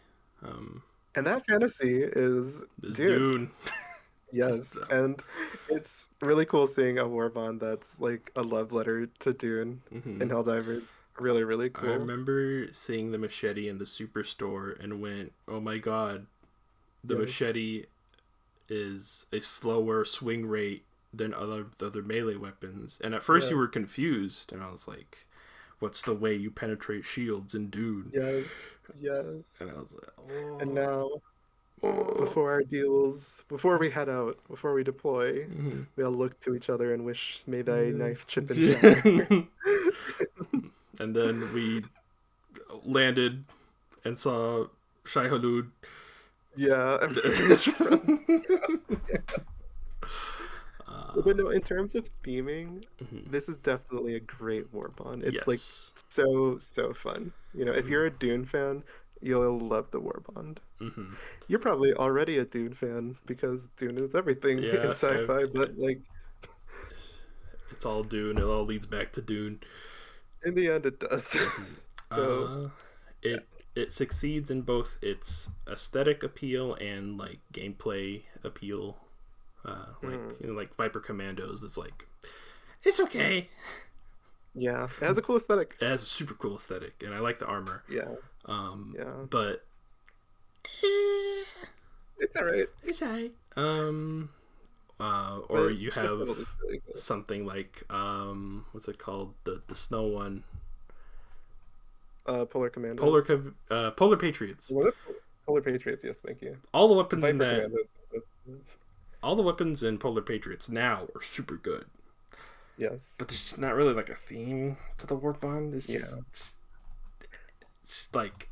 Um, and that fantasy is this Dune. Dune. Just, Yes, and it's really cool seeing a war bond that's like a love letter to Dune in mm-hmm. Helldivers. Really, really I cool. remember seeing the machete in the superstore and went, "Oh my god, the Yes, machete is a slower swing rate than other melee weapons." And at first you were yes, confused, and I was like, "What's the way you penetrate shields in Dune?" yes, yes. And I was like, And "Oh, now, oh." before our deals, before we head out, before we deploy, Mm-hmm. we all look to each other and wish, may thy Yeah. knife chip and shatter. And then we landed and saw Shai Hulud. Yeah, from But no, in terms of theming, Mhm. this is definitely a great war bond. It's like Yes. so fun. If Mhm. you're a Dune fan, you'll love the war bond. Mhm. You're probably already a Dune fan because Dune is everything in Yeah, sci-fi, but like it's all Dune. It all leads back to Dune. in the end it does. Hmm. So, Uh, yeah. it succeeds in both its aesthetic appeal and like gameplay appeal. Mhm. Like Viper Commandos. It's like it's okay. Yeah, it has a cool aesthetic. It has a super cool aesthetic, and I like the armor. Yeah, Um, yeah. but eh, It's all right, it's alright. Or but you this have build is really good. something like what's it called? The snow one. Polar Commandos. Polar Patriots. Was it Polar Patriots? Yes, thank you. All the weapons in Viper that, Commandos. all the weapons in Polar Patriots now are super good. Yes. But there's just not really like a theme to the War Bond. Yeah. It's like,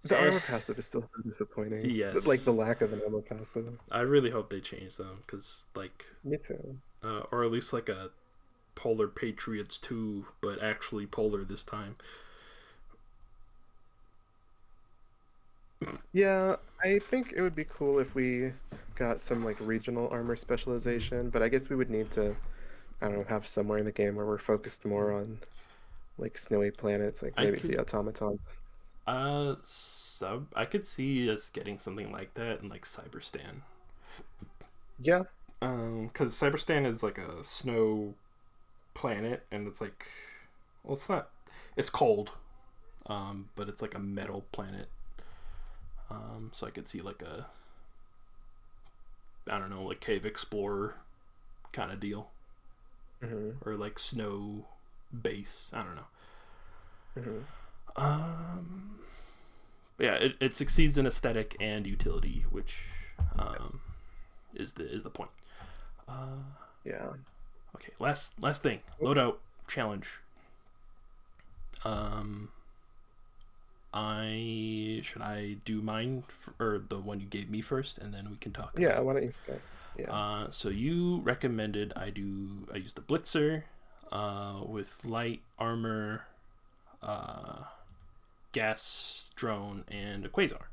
The eh. armor passive is still so disappointing. Like the Yes, lack of an armor passive. I really hope they change them because like, Me too. or at least like a Polar Patriots 2, but actually polar this time. Yeah, I think it would be cool if we got some like regional armor specialization, but I guess we would need to, I don't know, have somewhere in the game where we're focused more on like snowy planets, like I maybe could the automatons. I could see us getting something like that in like Cyberstan. Yeah. Because Cyberstan is like a snow planet, and it's like, well, it's not, it's cold, but it's like a metal planet. So I could see like a, I don't know, like cave explorer kind of deal, Hmm. or like snow base. I don't know. Hmm. Um, but yeah, it succeeds in aesthetic and utility, which Yes. um, is the point. Uh, Yeah. okay, last thing, Oh, loadout challenge. Um, I do mine or the one you gave me first, and then we can talk yeah, about. why don't you start? Yeah. So you recommended I use the Blitzer, with light armor, uh, gas drone, and a quasar,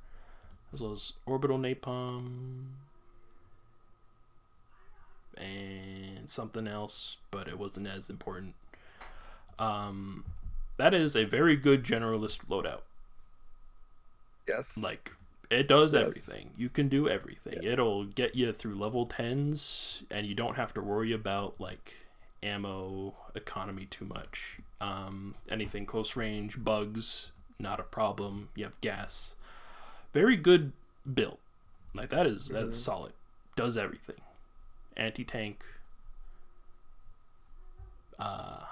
as well as orbital napalm and something else, but it wasn't as important. Um, that is a very good generalist loadout. Yes. Like, it does Yes. everything. You can do everything. Yeah. It'll get you through level 10s, and you don't have to worry about like ammo economy too much. Anything close range, bugs, not a problem. You have gas. Very good build. Like that's Hmm. solid. Does everything. Anti tank. Uh,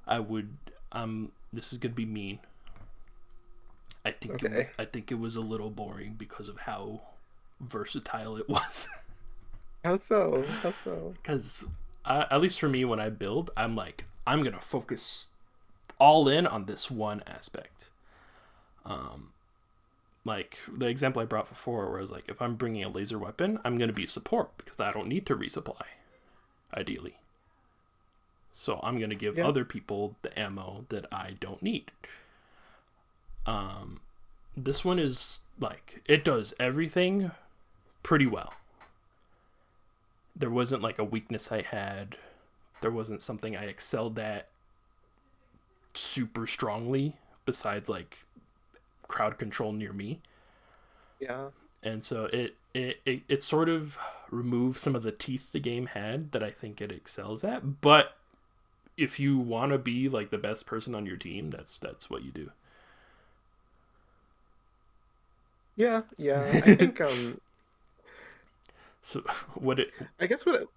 I would. This is gonna be mean. Okay. I think it was a little boring because of how versatile it was. How so? How so? Because at least for me, when I build, I'm like, I'm gonna focus all in on this one aspect. Um, like the example I brought before, where I was like, if I'm bringing a laser weapon, I'm gonna be support because I don't need to resupply, ideally. So I'm gonna give Yeah. other people the ammo that I don't need. Um, this one is like it does everything pretty well. There wasn't like a weakness I had. There wasn't something I excelled at super strongly besides like crowd control near me. Yeah. And so it sort of removed some of the teeth the game had that I think it excels at. But if you want to be like the best person on your team, that's what you do. Yeah. Yeah. I think So what I guess what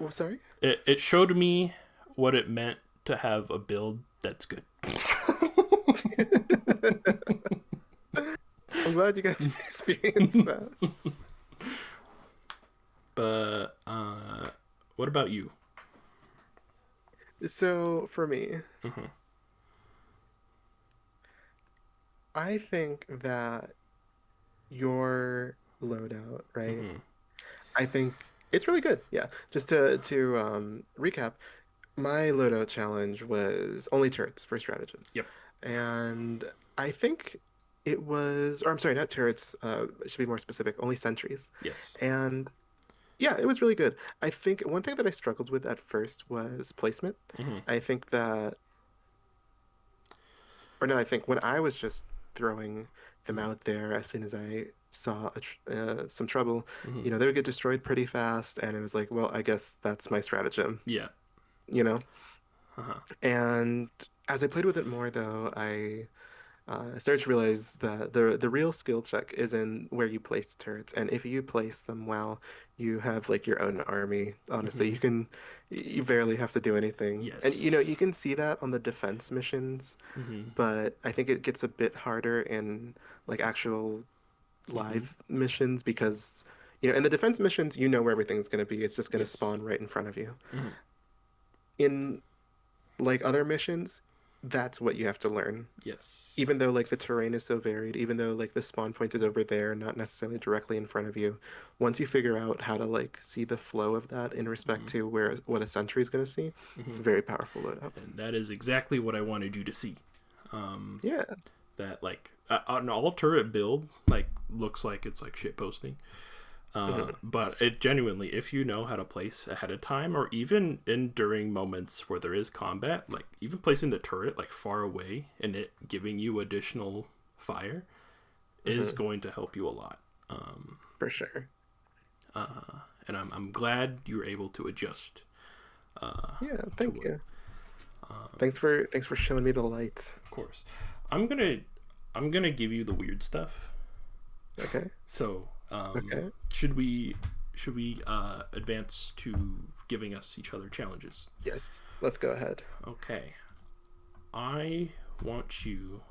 oh, sorry. it showed me what it meant to have a build that's good. I'm glad you got to experience that. But what about you? So for me, Mm-hmm. I think that your loadout, right? Mm-hmm. I think It's really good. Yeah. Just to recap, my loadout challenge was only turrets for stratagems, Yep. and I think it was, or I'm sorry, not turrets. It should be more specific. Only sentries, Yes. and yeah, it was really good. I think one thing that I struggled with at first was placement. Mm-hmm. I think that, or no, I think when I was just throwing them Mm-hmm. out there as soon as I saw some trouble, Mm-hmm. they would get destroyed pretty fast, and it was like, well, I guess that's my stratagem, Yeah. you know? Uh-huh. And as I played with it more, though, I started to realize that the real skill check is in where you place turrets, and if you place them well, you have like your own army. Honestly, Mm-hmm. you barely have to do anything, and Yes. you can see that on the defense missions, Mm-hmm. but I think it gets a bit harder in like actual Mm-hmm. live missions because in the defense missions, you know where everything's going to be. It's just going to Yes. spawn right in front of you. Mm-hmm. In like other missions, that's what you have to learn. Yes. Even though like the terrain is so varied, even though like the spawn point is over there, not necessarily directly in front of you, once you figure out how to like see the flow of that in respect Mm-hmm. to where what a sentry is going to see, it's Mm-hmm. a very powerful loadout. And that is exactly what I wanted you to see. Um, Yeah. that like an all turret build like looks like it's like shit posting. Hmm. But it genuinely, if you know how to place ahead of time, or even in during moments where there is combat, like even placing the turret like far away and it giving you additional fire is Hmm. going to help you a lot. Um, For sure. and I'm glad you were able to adjust Yeah, to thank it. you. Thanks for showing me the light. Of course, I'm gonna I'm gonna give you the weird stuff. Okay. So Okay. should we advance to giving us each other challenges? Yes. Let's go ahead. Okay. I want you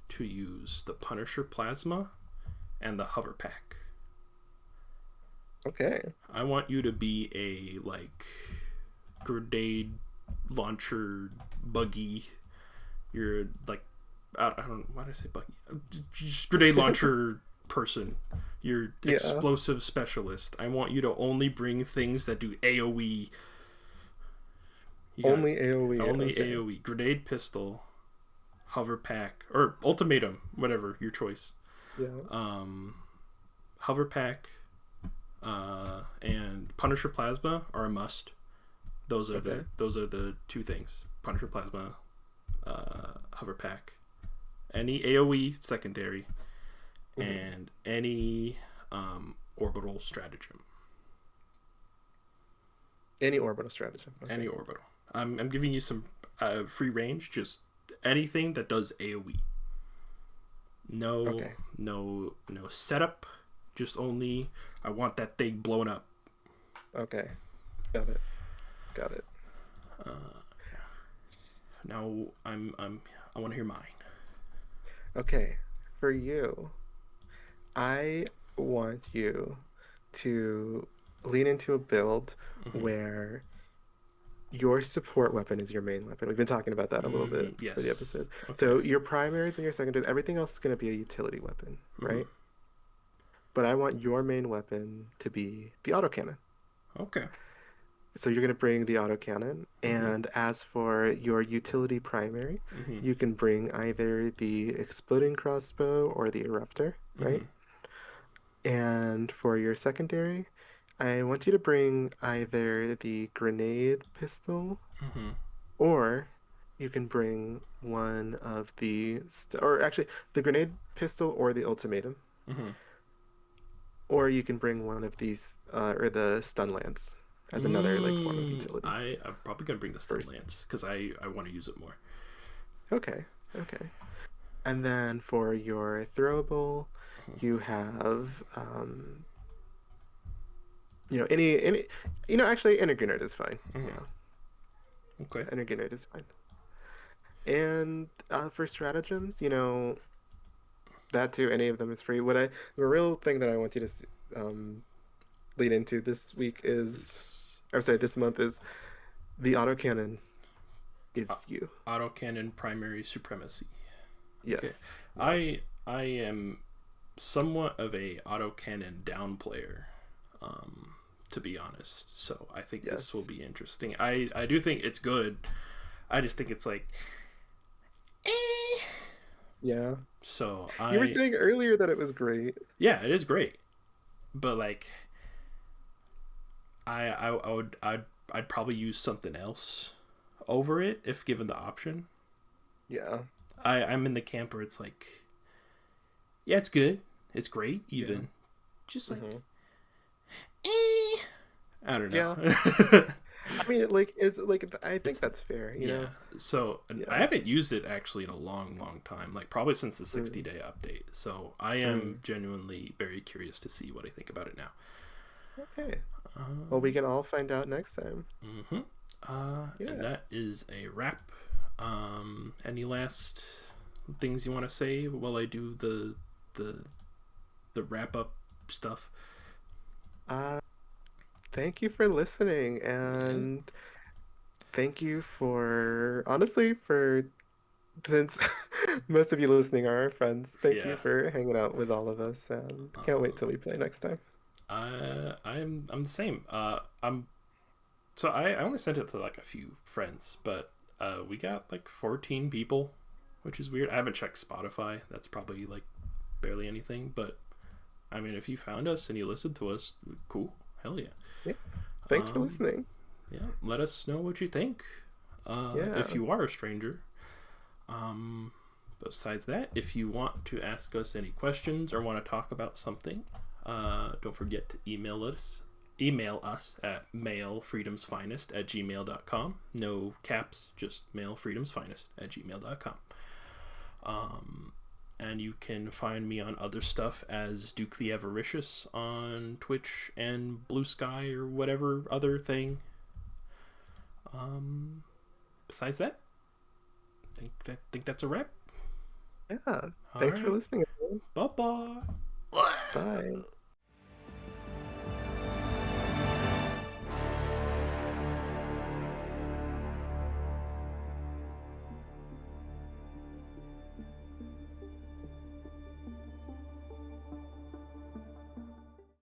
to use the Punisher Plasma and the Hover Pack. Okay. I want you to be a like grenade launcher buggy. You're like I don't know why did I say buggy? Just grenade launcher person. You're Yeah. explosive specialist. I want you to only bring things that do AoE. You got Only AoE. only Okay. AoE. Grenade pistol, hover pack, or ultimatum, whatever your choice. Yeah. Um, hover pack and Punisher Plasma are a must. Okay. Those are the two things. Punisher Plasma, hover pack, any AOE secondary, Hmm. and any orbital stratagem. Any orbital stratagem. Any Okay. orbital. I'm giving you some free range. Just anything that does AOE. No, Okay. no setup. Just only. I want that thing blown up. Okay. Got it. Got it. Now I want to hear mine. Okay. For you, I want you to lean into a build Mm-hmm. where your support weapon is your main weapon. We've been talking about that a little Mm-hmm. bit for the Yes. episode. Okay. So your primaries and your secondaries, everything else is going to be a utility weapon, Mm-hmm. right? But I want your main weapon to be the autocannon. Okay. So you're going to bring the autocannon, Mm-hmm. and as for your utility primary, Mm-hmm. you can bring either the exploding crossbow or the eruptor, Mm-hmm. right? And for your secondary, I want you to bring either the grenade pistol Mm-hmm. or you can bring one of or actually the grenade pistol or the ultimatum, Mm-hmm. or you can bring one of these or the stun lance as another like form of utility. I'm probably gonna bring the stun First. lance because I want to use it more. Okay, okay. And then for your throwable, you have any actually any grenade is fine. Mm-hmm. Yeah, Okay. any grenade is fine. And for stratagems, that too, any of them is free. The real thing that I want you to lead into this week It's I'm sorry, this month is the autocannon uh, is you. autocannon primary supremacy. Okay. Yes, yes. I am somewhat of a autocannon down player. Um, to be honest. So I think this will Yes. be interesting. I do think it's good. I just think it's like, eh. Yeah. So You were I, saying earlier that it was great. yeah, it is great, but like I'd probably use something else over it if given the option. Yeah. I'm in the camp where it's like, yeah, it's good, it's great, Yeah. even just like, Hmm. eh. I don't Yeah. know. I mean, like, it's like I think It's that's fair. yeah. So I Yeah. haven't used it actually in a long, long time. Like probably since the Mm, 60-day update. So I am mm. genuinely very curious to see what I think about it now. Okay. Well, we Um, can all find out next time. mm-hmm. And Yeah. that is a wrap. Any last things you want to say while I do the the wrap up stuff? Uh, Thank you for listening, Yeah. and thank you for honestly for since most of you listening are our friends. Thank you Yeah. for hanging out with all of us, and can't wait till we play next time. I'm the same. I'm so I only sent it to like a few friends, but we got like 14 people, which is weird. I haven't checked Spotify. That's probably like barely anything, but I mean, if you found us and you listened to us, cool. Hell yeah. Yeah. Thanks for Um, listening. yeah, let us know what you think. If Yeah. you are a stranger. Um, Besides that, if you want to ask us any questions or want to talk about something, don't forget to email us at mailfreedomsfinest@gmail.com. No caps, just mailfreedomsfinest@gmail.com. And you can find me on other stuff as Duke the Avaricious on Twitch and Blue Sky or whatever other thing. Besides that, think that's a wrap. Yeah. All Thanks for right. listening, everyone. Bye bye. Bye.